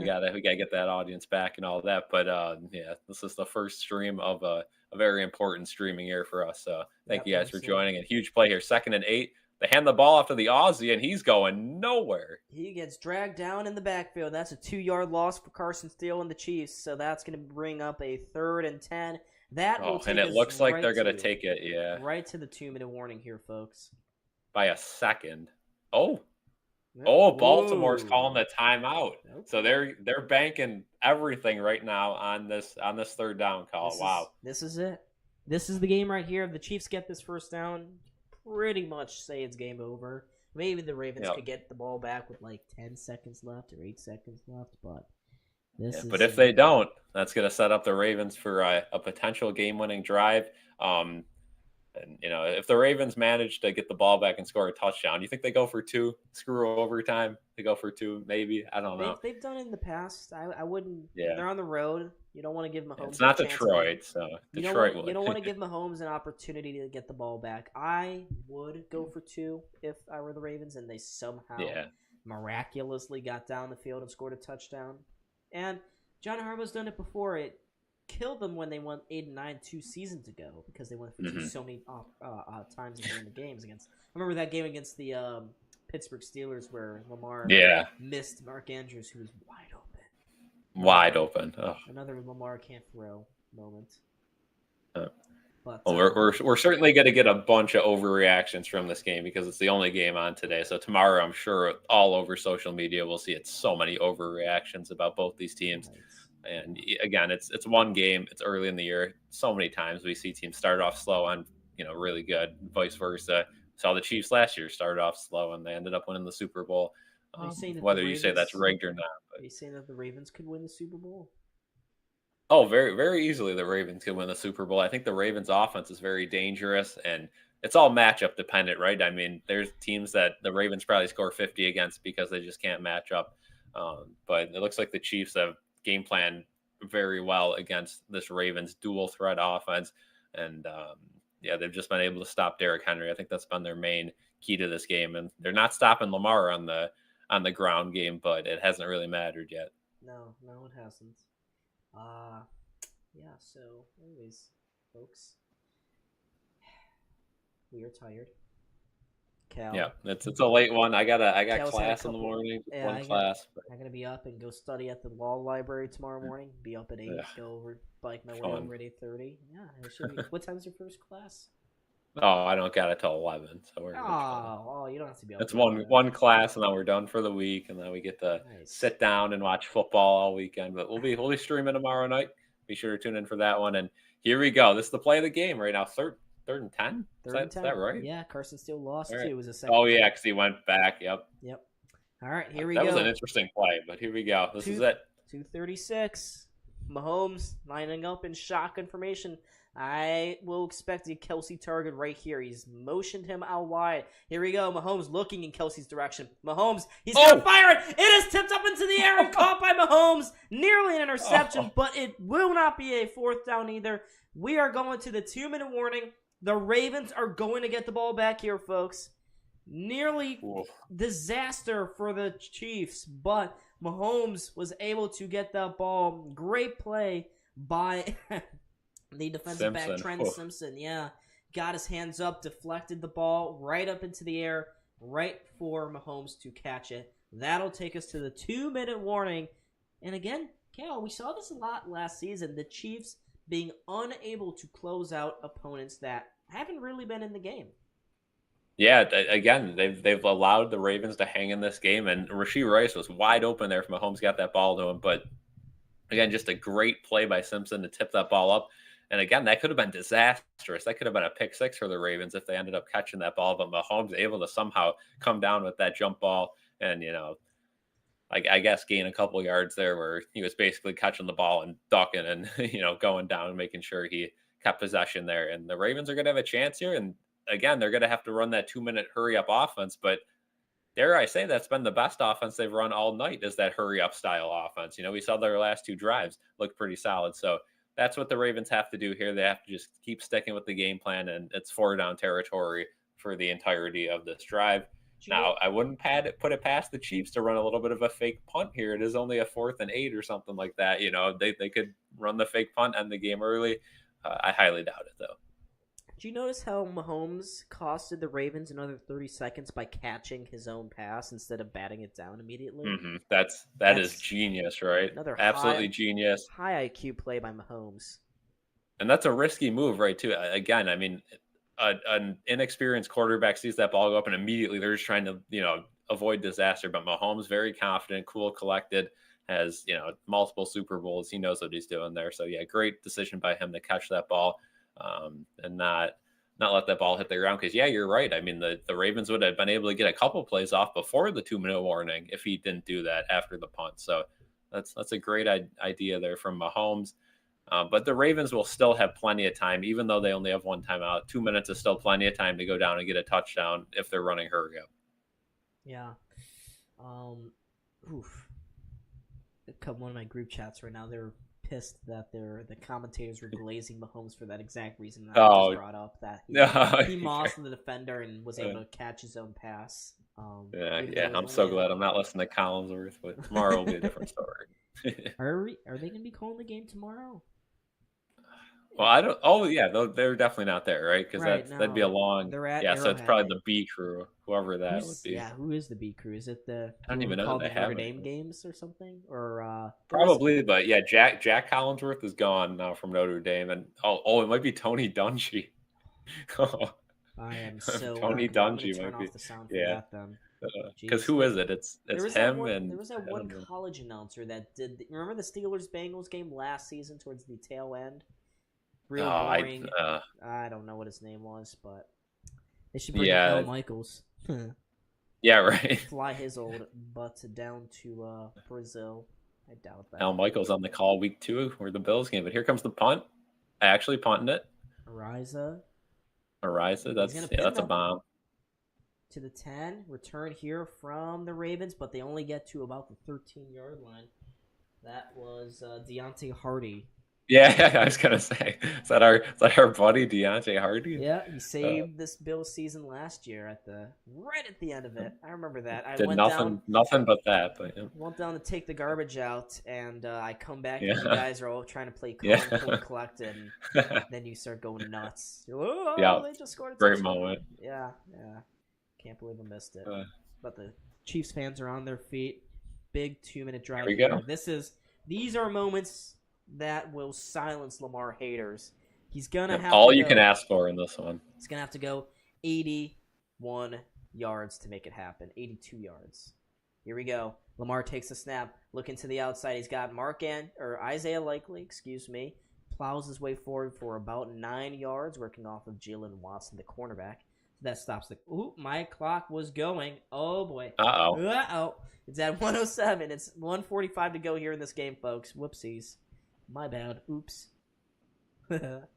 gotta get that audience back and all that. But yeah, this is the first stream of a very important streaming year for us. So thank you guys for joining. And huge play here. 2nd and 8. They hand the ball off to the Aussie, and he's going nowhere. He gets dragged down in the backfield. That's a 2-yard loss for Carson Steele and the Chiefs. So that's going to bring up a 3rd and 10. That will take and it us looks like right they're going to to- take it, yeah, right to the 2-minute warning here, folks. by a second. Oh, Whoa. Baltimore's calling the timeout. Okay. So they're banking everything right now on this 3rd down call. This is it. This is the game right here. If the Chiefs get this 1st down, pretty much say it's game over. Maybe the Ravens could get the ball back with like 10 seconds left or 8 seconds left, but But if they don't, that's going to set up the Ravens for a potential game-winning drive. And, if the Ravens manage to get the ball back and score a touchdown, you think they go for 2, screw overtime? They go for 2, maybe? I don't know. They've done it in the past. I wouldn't. Yeah. They're on the road. You don't want to give Mahomes. It's not a chance Detroit, so Detroit will. You don't want to give Mahomes an opportunity to get the ball back. I would go for 2 if I were the Ravens, and they somehow miraculously got down the field and scored a touchdown. And John Harbaugh's done it before. It killed them when they won 8-9 2 seasons ago because they went for 2 so many times in the games against. I remember that game against the Pittsburgh Steelers where Lamar missed Mark Andrews, who was wide open. Wide open. Oh. Another Lamar can't throw moment. But we're certainly going to get a bunch of overreactions from this game because it's the only game on today. So tomorrow, I'm sure all over social media we'll see so many overreactions about both these teams. Nice. And again, it's one game. It's early in the year. So many times we see teams start off slow and really good. Vice versa. Saw the Chiefs last year started off slow and they ended up winning the Super Bowl. Whether you say that's rigged or not. Are you saying that the Ravens could win the Super Bowl? Oh, very, very easily the Ravens could win the Super Bowl. I think the Ravens offense is very dangerous, and it's all matchup dependent, right? I mean, there's teams that the Ravens probably score 50 against because they just can't match up. But it looks like the Chiefs have game planned very well against this Ravens dual threat offense. And they've just been able to stop Derrick Henry. I think that's been their main key to this game. And they're not stopping Lamar on the ground game, but it hasn't really mattered yet. No, it hasn't. So anyways, folks, we are tired. Cal. Yeah, it's a late one. I got Cal's class in the morning. I gotta be up and go study at the law library tomorrow morning. Be up at 8. Go over, bike my way over at 8:30. Yeah, it should be. What time's your first class? Oh, I don't got it till 11. So we're. You don't have to be up. It's one class, and then we're done for the week, and then we get to sit down and watch football all weekend. But we'll be streaming tomorrow night. Be sure to tune in for that one. And here we go. This is the play of the game right now. Third and 10. Is that right? Yeah, Carson Steele lost right. too. It was a second. Oh yeah, because he went back. Yep. All right, here we go. That was an interesting play, but here we go. This is it. 2:36. Mahomes lining up in shotgun formation. I will expect a Kelsey target right here. He's motioned him out wide. Here we go. Mahomes looking in Kelsey's direction. Mahomes, he's going to fire it. It is tipped up into the air and caught by Mahomes. Nearly an interception, but it will not be a 4th down either. We are going to the 2-minute warning. The Ravens are going to get the ball back here, folks. Nearly disaster for the Chiefs, but Mahomes was able to get that ball. Great play by the defensive back, Trent Simpson. Yeah, got his hands up, deflected the ball right up into the air, right for Mahomes to catch it. That'll take us to the 2-minute warning. And again, Cal, we saw this a lot last season. The Chiefs being unable to close out opponents that haven't really been in the game. Yeah, again, they've allowed the Ravens to hang in this game, and Rashee Rice was wide open there if Mahomes got that ball to him. But again, just a great play by Simpson to tip that ball up. And again, that could have been disastrous. That could have been a pick 6 for the Ravens if they ended up catching that ball. But Mahomes able to somehow come down with that jump ball and, I guess gain a couple yards there where he was basically catching the ball and ducking and, going down and making sure he kept possession there. And the Ravens are going to have a chance here. And again, they're going to have to run that 2-minute hurry up offense. But dare I say that's been the best offense they've run all night is that hurry up style offense. We saw their last 2 drives look pretty solid. So that's what the Ravens have to do here. They have to just keep sticking with the game plan, and it's 4-down territory for the entirety of this drive. Now, I wouldn't put it past the Chiefs to run a little bit of a fake punt here. It is only a 4th and 8 or something like that. They could run the fake punt, end the game early. I highly doubt it, though. Did you notice how Mahomes costed the Ravens another 30 seconds by catching his own pass instead of batting it down immediately? That is genius, right? Another Absolutely genius. high IQ play by Mahomes. And that's a risky move, right? Too. Again, I mean, an inexperienced quarterback sees that ball go up, and immediately they're just trying to, avoid disaster. But Mahomes, very confident, cool, collected, has multiple Super Bowls. He knows what he's doing there. So yeah, great decision by him to catch that ball, and not let that ball hit the ground. Because yeah, you're right. I mean, the Ravens would have been able to get a couple plays off before the 2-minute warning if he didn't do that after the punt. So that's a great idea there from Mahomes. But the Ravens will still have plenty of time, even though they only have one timeout. 2 minutes is still plenty of time to go down and get a touchdown if they're running hurry up. Yeah. One of my group chats right now, they're pissed that the commentators were glazing Mahomes for that exact reason that I just brought up, that he mossed the defender and was able to catch his own pass. I'm so glad I'm not listening to Collinsworth, but tomorrow will be a different story. Are they going to be calling the game tomorrow? Well, I don't. Oh, yeah, they're definitely not there, right? Because that'd be a long. They're at so it's probably the B crew, whoever that would be. Yeah, who is the B crew? Is it the? I don't even know that they have Notre Dame games or something, or probably. But yeah, Jack Collinsworth is gone now from Notre Dame, and it might be Tony Dungy. I am so Tony Dungy turn might be. Off the sound for that then. Because who is it? It's him and there was that one college announcer that did. Remember the Steelers-Bengals game last season towards the tail end? Real boring. I don't know what his name was, but they should bring Al Michaels. Yeah, right. Fly his old butt down to Brazil. I doubt that. Al Michaels on the call week 2 or the Bills game, but here comes the punt. Actually punting it. Ariza, that's a bomb. To the 10, return here from the Ravens, but they only get to about the 13-yard line. That was Deontay Hardy. Yeah, I was gonna say, is that our buddy Deontay Hardy? Yeah, he saved this Bills season last year right at the end of it. I remember that. I did nothing but that. But yeah. Went down to take the garbage out, and I come back, and you guys are all trying to play calm, cool, and collected, and then you start going nuts. They just scored a great touchdown. moment. Yeah. Can't believe I missed it. But the Chiefs fans are on their feet. Big 2-minute drive. Here we go. These are moments that will silence Lamar haters. He's gonna have all you can ask for in this one. He's gonna have to go 81 yards to make it happen. 82 yards. Here we go. Lamar takes a snap. Looking to the outside. He's got Isaiah Likely, plows his way forward for about 9 yards, working off of Jalen Watson, the cornerback. That stops my clock was going. Oh boy. Uh-oh. It's at 107. It's 1:45 to go here in this game, folks. Whoopsies. My bad. Oops. Second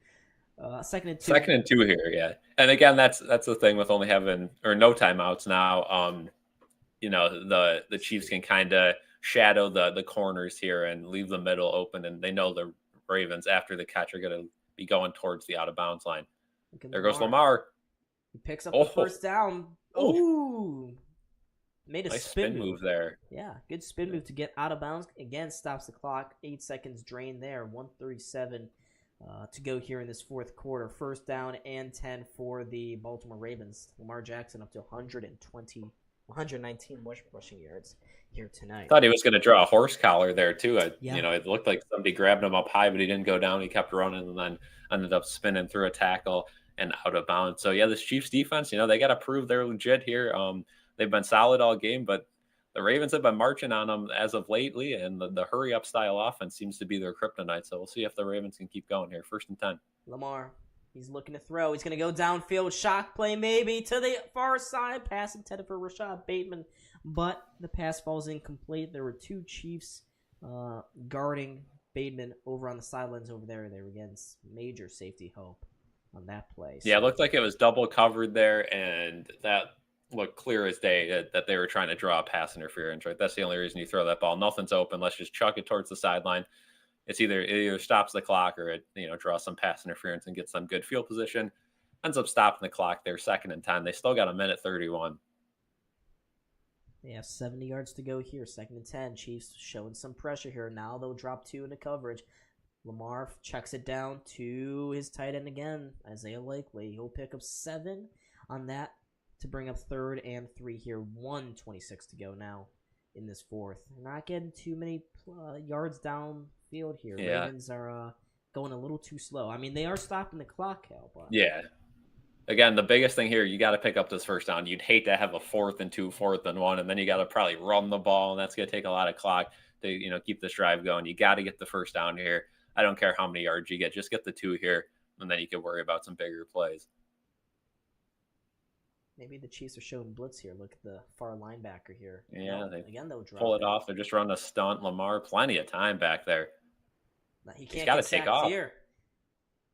and 2. Second and 2 here, yeah. And again, that's the thing with only having no timeouts now. The Chiefs can kind of shadow the corners here and leave the middle open, and they know the Ravens after the catch are going to be going towards the out of bounds line. There goes Lamar. He picks up the first down. Ooh. Made a nice spin move there. Yeah, good spin move to get out of bounds. Again, stops the clock. 8 seconds drained there. 1:37 to go here in this fourth quarter. First down and 10 for the Baltimore Ravens. Lamar Jackson up to 119 rushing yards here tonight. Thought he was going to draw a horse collar there too. It looked like somebody grabbed him up high, but he didn't go down. He kept running and then ended up spinning through a tackle and out of bounds. So yeah, this Chiefs defense, they got to prove they're legit here. They've been solid all game, but the Ravens have been marching on them as of lately, and the hurry-up style offense seems to be their kryptonite. So we'll see if the Ravens can keep going here. 1st and 10. Lamar, he's looking to throw. He's going to go downfield. Shock play maybe to the far side. Pass intended for Rashad Bateman, but the pass falls incomplete. There were 2 Chiefs guarding Bateman over on the sidelines over there. They were getting major safety help on that play. Yeah, it looked like it was double covered there, and that looked clear as day that they were trying to draw a pass interference, right? That's the only reason you throw that ball. Nothing's open. Let's just chuck it towards the sideline. It either stops the clock or it draws some pass interference and gets some good field position. Ends up stopping the clock there. 2nd and 10. They still got 1:31. They have 70 yards to go here. 2nd and 10. Chiefs showing some pressure here. Now they'll drop 2 into coverage. Lamar checks it down to his tight end again, Isaiah Likely. He'll pick up 7 on that to bring up 3rd and 3 here. 1:26 to go now in this 4th. Not getting too many yards downfield here. Yeah. Ravens are going a little too slow. I mean, they are stopping the clock, Cal. But... Yeah. Again, the biggest thing here, you got to pick up this first down. You'd hate to have a 4th and 2, 4th and 1, and then you got to probably run the ball, and that's going to take a lot of clock to keep this drive going. You got to get the first down here. I don't care how many yards you get, just get the 2 here, and then you can worry about some bigger plays. Maybe the Chiefs are showing blitz here. Look at the far linebacker here. Yeah, they'll drop pull it off. They're just running a stunt. Lamar, plenty of time back there. He can't He's got to take off. Here.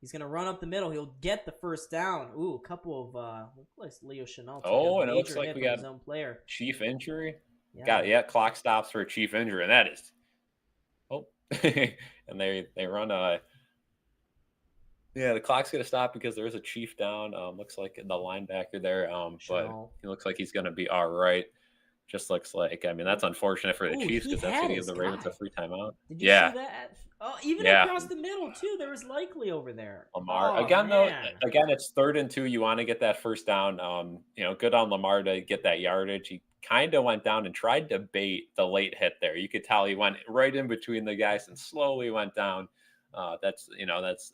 He's going to run up the middle. He'll get the first down. Ooh, a couple of looks like Leo Chanel. And it looks like we got his own player. Chief injury. Yeah. Clock stops for a chief injury, and that is. And they run the clock's gonna stop because there is a chief down. Looks like the linebacker there. But he looks like he's gonna be all right. Just looks like. I mean, that's unfortunate for the Chiefs because that's gonna give the Ravens a free timeout. Did you see that? Oh, even across the middle too. There was Likely over there. Lamar again, it's 3rd and 2. You want to get that first down. Good on Lamar to get that yardage. He kind of went down and tried to bait the late hit there. You could tell he went right in between the guys and slowly went down. That's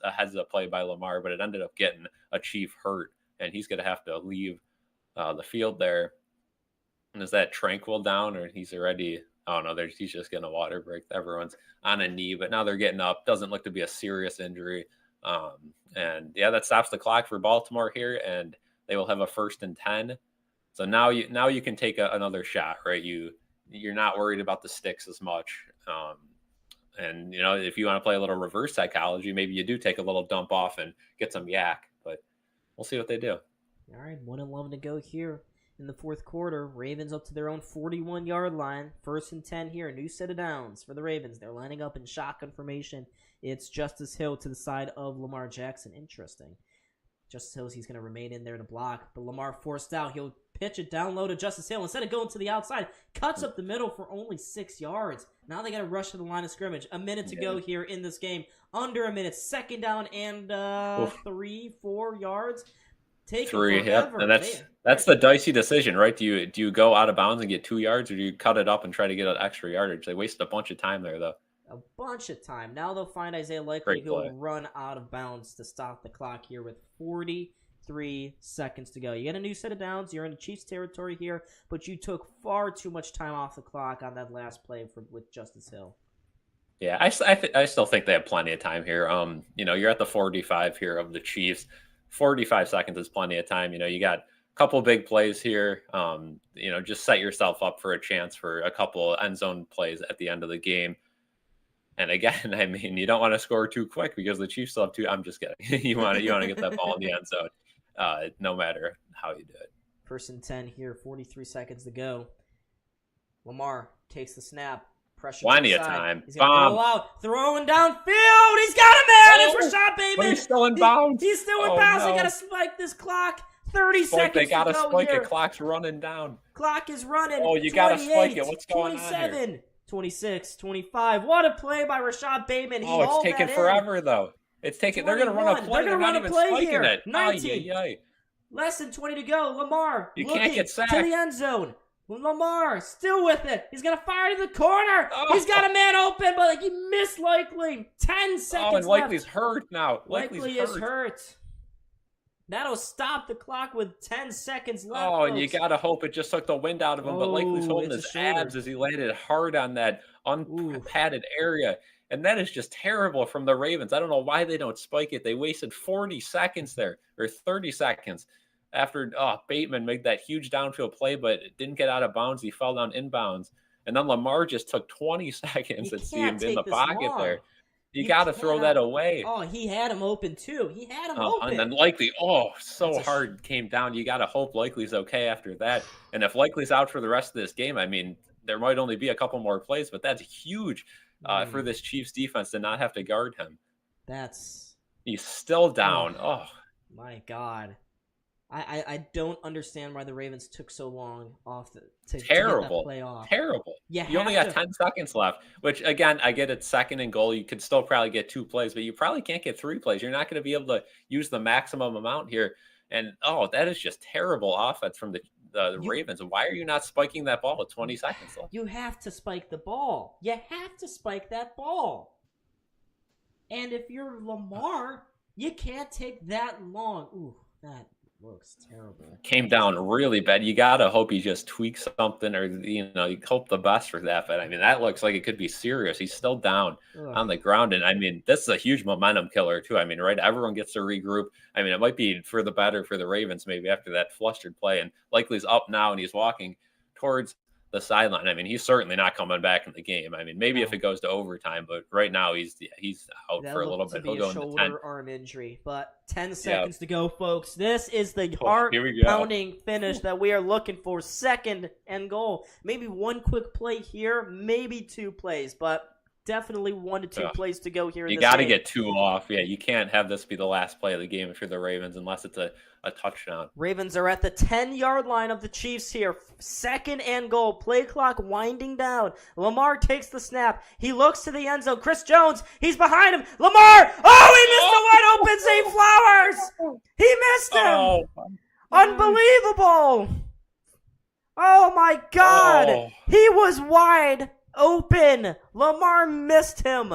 a heads up play by Lamar, but it ended up getting a Chief hurt, and he's going to have to leave the field there. And is that Tranquil down, or he's already? Oh no, he's just getting a water break. Everyone's on a knee, but now they're getting up. Doesn't look to be a serious injury. That stops the clock for Baltimore here, and they will have a 1st and 10. So now you can take another shot, right? You're not worried about the sticks as much. If you want to play a little reverse psychology, maybe you do take a little dump off and get some yak, but we'll see what they do. All right, 1:11 to go here in the 4th quarter. Ravens up to their own 41-yard line. 1st and 10 here. New set of downs for the Ravens. They're lining up in shotgun formation. It's Justice Hill to the side of Lamar Jackson. Interesting. Justice Hill, he's going to remain in there to block, but Lamar forced out. He'll pitch it down low to Justice Hill. Instead of going to the outside, cuts up the middle for only 6 yards. Now they got to rush to the line of scrimmage. A minute to go here in this game. Under a minute. 2nd down and 3-4 yards. Take 3, and that's the dicey decision, right? Do you go out of bounds and get 2 yards, or do you cut it up and try to get an extra yardage? They wasted a bunch of time there, though. A bunch of time. Now they'll find Isaiah Likely, who will run out of bounds to stop the clock here with 43 seconds to go. You get a new set of downs. You're in the Chiefs territory here, but you took far too much time off the clock on that last play with Justice Hill. Yeah, I still think they have plenty of time here. You're at the 45 here of the Chiefs. 45 seconds is plenty of time. You got a couple big plays here. Just set yourself up for a chance for a couple end zone plays at the end of the game. And again, I mean, you don't want to score too quick because the Chiefs still have 2. I'm just kidding. You want to get that ball in the end zone, no matter how you do it. 1st and 10 here. 43 seconds to go. Lamar takes the snap. Pressure. Plenty of time. He's going to roll out. Throwing downfield. He's got a man. It's Rashad Bateman. But he's still in bounds. He's still in bounds. They got to spike this clock. 30 seconds They got to spike here. it. Clock's running down. Clock is running. Oh, you got to spike it. What's going 27, on here? 26, 25. What a play by Rashad Bateman. It's taking forever, though. It's taking. They're going to run a play. They're not even spiking here. It. 19. Less than 20 to go. Lamar. You can't get sacked. To the end zone. Lamar still with it. He's going to fire to the corner. He's got a man open, but he missed Likely. 10 seconds and Likely's hurt now. Likely is hurt. That'll stop the clock with 10 seconds left. Oh, and you got to hope it just took the wind out of him. But Likely's holding his abs as he landed hard on that unpadded area. And that is just terrible from the Ravens. I don't know why they don't spike it. They wasted 40 seconds there, or 30 seconds. After Bateman made that huge downfield play, but it didn't get out of bounds. He fell down inbounds. And then Lamar just took 20 seconds, it seemed, in the pocket there. You got to throw that away. Oh, he had him open, too. He had him open. And then Likely, hard came down. You got to hope Likely's okay after that. And if Likely's out for the rest of this game, I mean, there might only be a couple more plays, but that's huge for this Chiefs defense to not have to guard him. He's still down. Oh, my God. I don't understand why the Ravens took so long off to get that Terrible. play off. Terrible. You only got 10 seconds left, which, again, I get it's 2nd and goal. You could still probably get 2 plays, but you probably can't get 3 plays. You're not going to be able to use the maximum amount here. And, that is just terrible offense from the Ravens. Why are you not spiking that ball with 20 seconds left? You have to spike the ball. You have to spike that ball. And if you're Lamar, you can't take that long. Ooh, that looks terrible. Came down really bad. You gotta hope he just tweaks something, or you hope the best for that. But I mean, that looks like it could be serious. He's still down on the ground, and I mean, this is a huge momentum killer too. I mean, right? Everyone gets to regroup. I mean, it might be for the better for the Ravens maybe after that flustered play, and likely's up now and he's walking towards the sideline. I mean, he's certainly not coming back in the game. I mean, maybe if it goes to overtime, but right now he's out for a little bit. He'll go into 10. Shoulder arm injury, but 10 seconds to go, folks. This is the heart-pounding finish that we are looking for. 2nd and goal. Maybe 1 quick play here, maybe 2 plays, but definitely 1 to 2 plays to go here. You got to get 2 off. Yeah, you can't have this be the last play of the game if you're the Ravens, unless it's a touchdown. Ravens are at the 10-yard line of the Chiefs here. 2nd and goal. Play clock winding down. Lamar takes the snap. He looks to the end zone. Chris Jones, he's behind him. Lamar! Oh, he missed a wide open Zay Flowers! He missed him! Unbelievable! Oh, my God! He was wide open. Lamar missed him.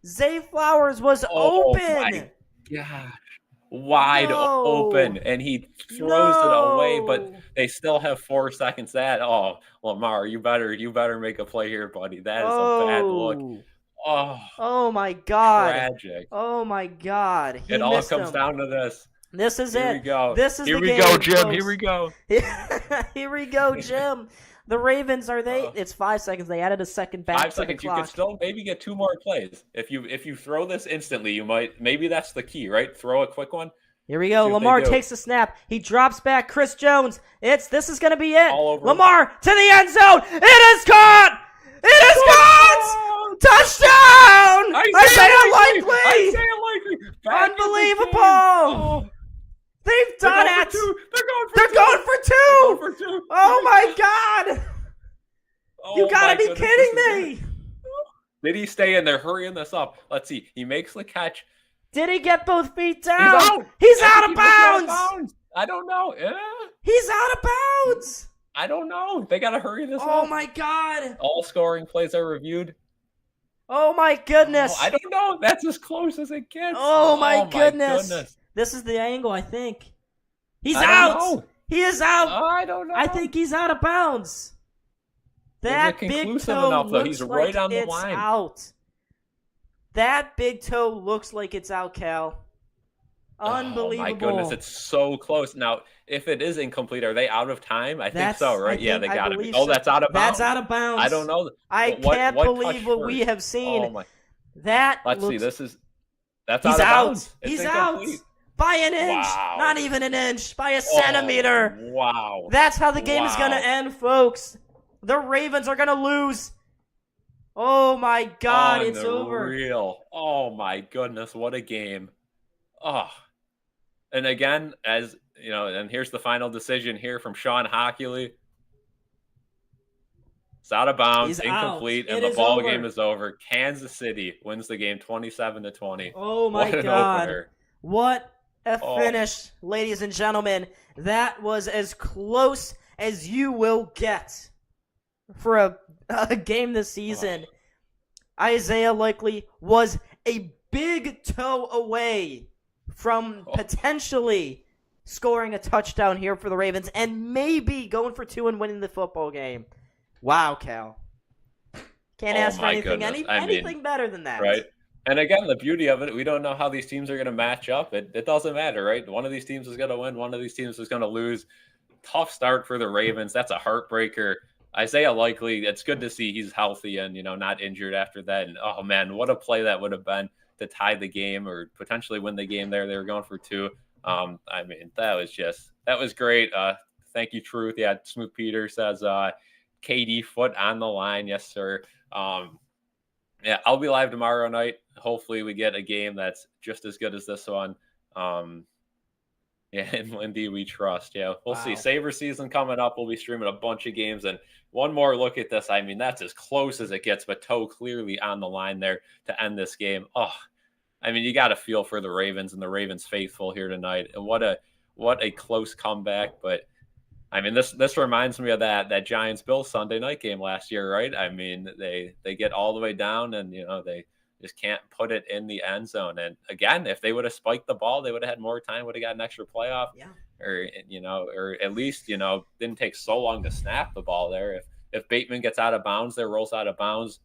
Zay Flowers was open. My gosh. Wide open, and he throws it away, but they still have 4 seconds. Lamar, you better make a play here, buddy. That is a bad look. Oh my God. Tragic. Oh my God. It all comes down to this. This is it. Here we go. This is Here the we game, go, Jim. folks. Here we go. Here we go, Jim. The Ravens it's 5 seconds. They added a second back 5 to the seconds. clock. You could still maybe get 2 more plays. If you throw this instantly, you might. Maybe that's the key, right? Throw a quick one. Here we go. Lamar takes the snap. He drops back. Chris Jones. This is going to be it. All over Lamar to the end zone. It is caught. It is caught. Touchdown! Isaiah Likely. Unbelievable. They've done it. They're going for two. Oh my God. You gotta be kidding me. Did he stay in there hurrying this up? Let's see. He makes the catch. Did he get both feet down? He's out of bounds. I don't know. Yeah. He's out of bounds. I don't know. They got to hurry this up. Oh, my God. All scoring plays are reviewed. Oh, my goodness. I don't know. That's as close as it gets. Oh, my goodness. This is the angle, I think. He's out. He is out. I don't know. I think he's out of bounds. That big toe looks like it's out. That big toe looks like it's out, Cal. Unbelievable. Oh, my goodness. It's so close. Now, if it is incomplete, are they out of time? I think so, right? Yeah, they got to be. Oh, that's out of bounds. That's out of bounds. I don't know. I can't believe what we have seen. Oh, my. That's out of bounds. He's out. By an inch. Wow. Not even an inch. By a centimeter. Wow. That's how the game is going to end, folks. The Ravens are going to lose. Oh, my God. It's over. Oh, my goodness. What a game. Oh. And again, as you know, and here's the final decision here from Sean Hockley. It's out of bounds, incomplete, and the ball game is over. Kansas City wins the game 27-20. Oh, my God. What a finish, ladies and gentlemen. That was as close as you will get for a game this season. Isaiah Likely was a big toe away from potentially scoring a touchdown here for the Ravens and maybe going for 2 and winning the football game. Wow, Cal. Can't ask for anything better than that. Right. And again, the beauty of it, we don't know how these teams are going to match up. It doesn't matter, right? One of these teams is going to win. One of these teams is going to lose. Tough start for the Ravens. That's a heartbreaker. Isaiah Likely, it's good to see he's healthy and, not injured after that. And, oh, man, what a play that would have been to tie the game or potentially win the game there. They were going for 2. I mean, that was great. Thank you, Truth. Yeah, Smooth Peter says, KD foot on the line. Yes, sir. Yeah, I'll be live tomorrow night. Hopefully we get a game that's just as good as this one. Yeah, in Lindy we trust. Yeah, we'll see. Wow. Sabre season coming up. We'll be streaming a bunch of games. And one more look at this. I mean, that's as close as it gets, but Toe clearly on the line there to end this game. Oh, I mean, you got to feel for the Ravens and the Ravens faithful here tonight. And what a close comeback. But I mean, this reminds me of that Giants Bills Sunday night game last year, right? I mean, they get all the way down, and they just can't put it in the end zone. And again, if they would have spiked the ball, they would have had more time, would have got an extra playoff. Yeah. Or at least, didn't take so long to snap the ball there. If Bateman gets out of bounds there, rolls out of bounds,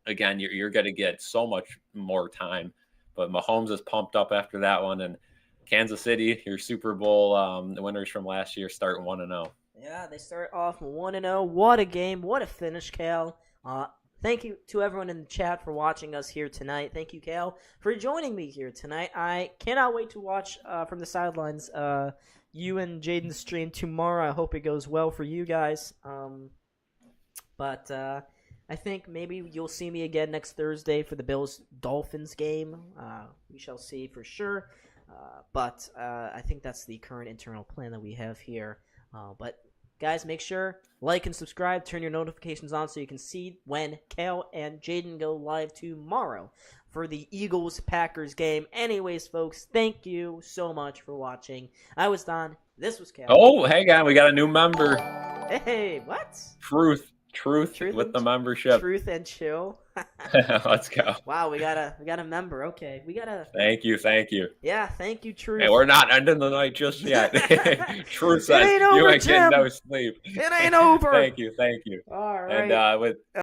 again, you're going to get so much more time. But Mahomes is pumped up after that one. And Kansas City, your Super Bowl the winners from last year, start 1-0. Yeah, they start off 1-0. What a game. What a finish, Cal. Thank you to everyone in the chat for watching us here tonight. Thank you, Cal, for joining me here tonight. I cannot wait to watch from the sidelines you and Jaden's stream tomorrow. I hope it goes well for you guys. But I think maybe you'll see me again next Thursday for the Bills-Dolphins game. We shall see for sure. But I think that's the current internal plan that we have here. But guys, make sure like and subscribe, turn your notifications on so you can see when Cal and Jaden go live tomorrow for the Eagles-Packers game. Anyways, folks, thank you so much for watching. I was Don. This was Cal. Oh, hang on. We got a new member. Hey, what? Truth with the membership. Truth and chill. Let's go. Wow, we got a member. Okay, we got a. Thank you. Yeah, thank you, Truth. Hey, we're not ending the night just yet. Truth says ain't you over, ain't getting Tim. no sleep. It ain't over. Thank you. All right. And with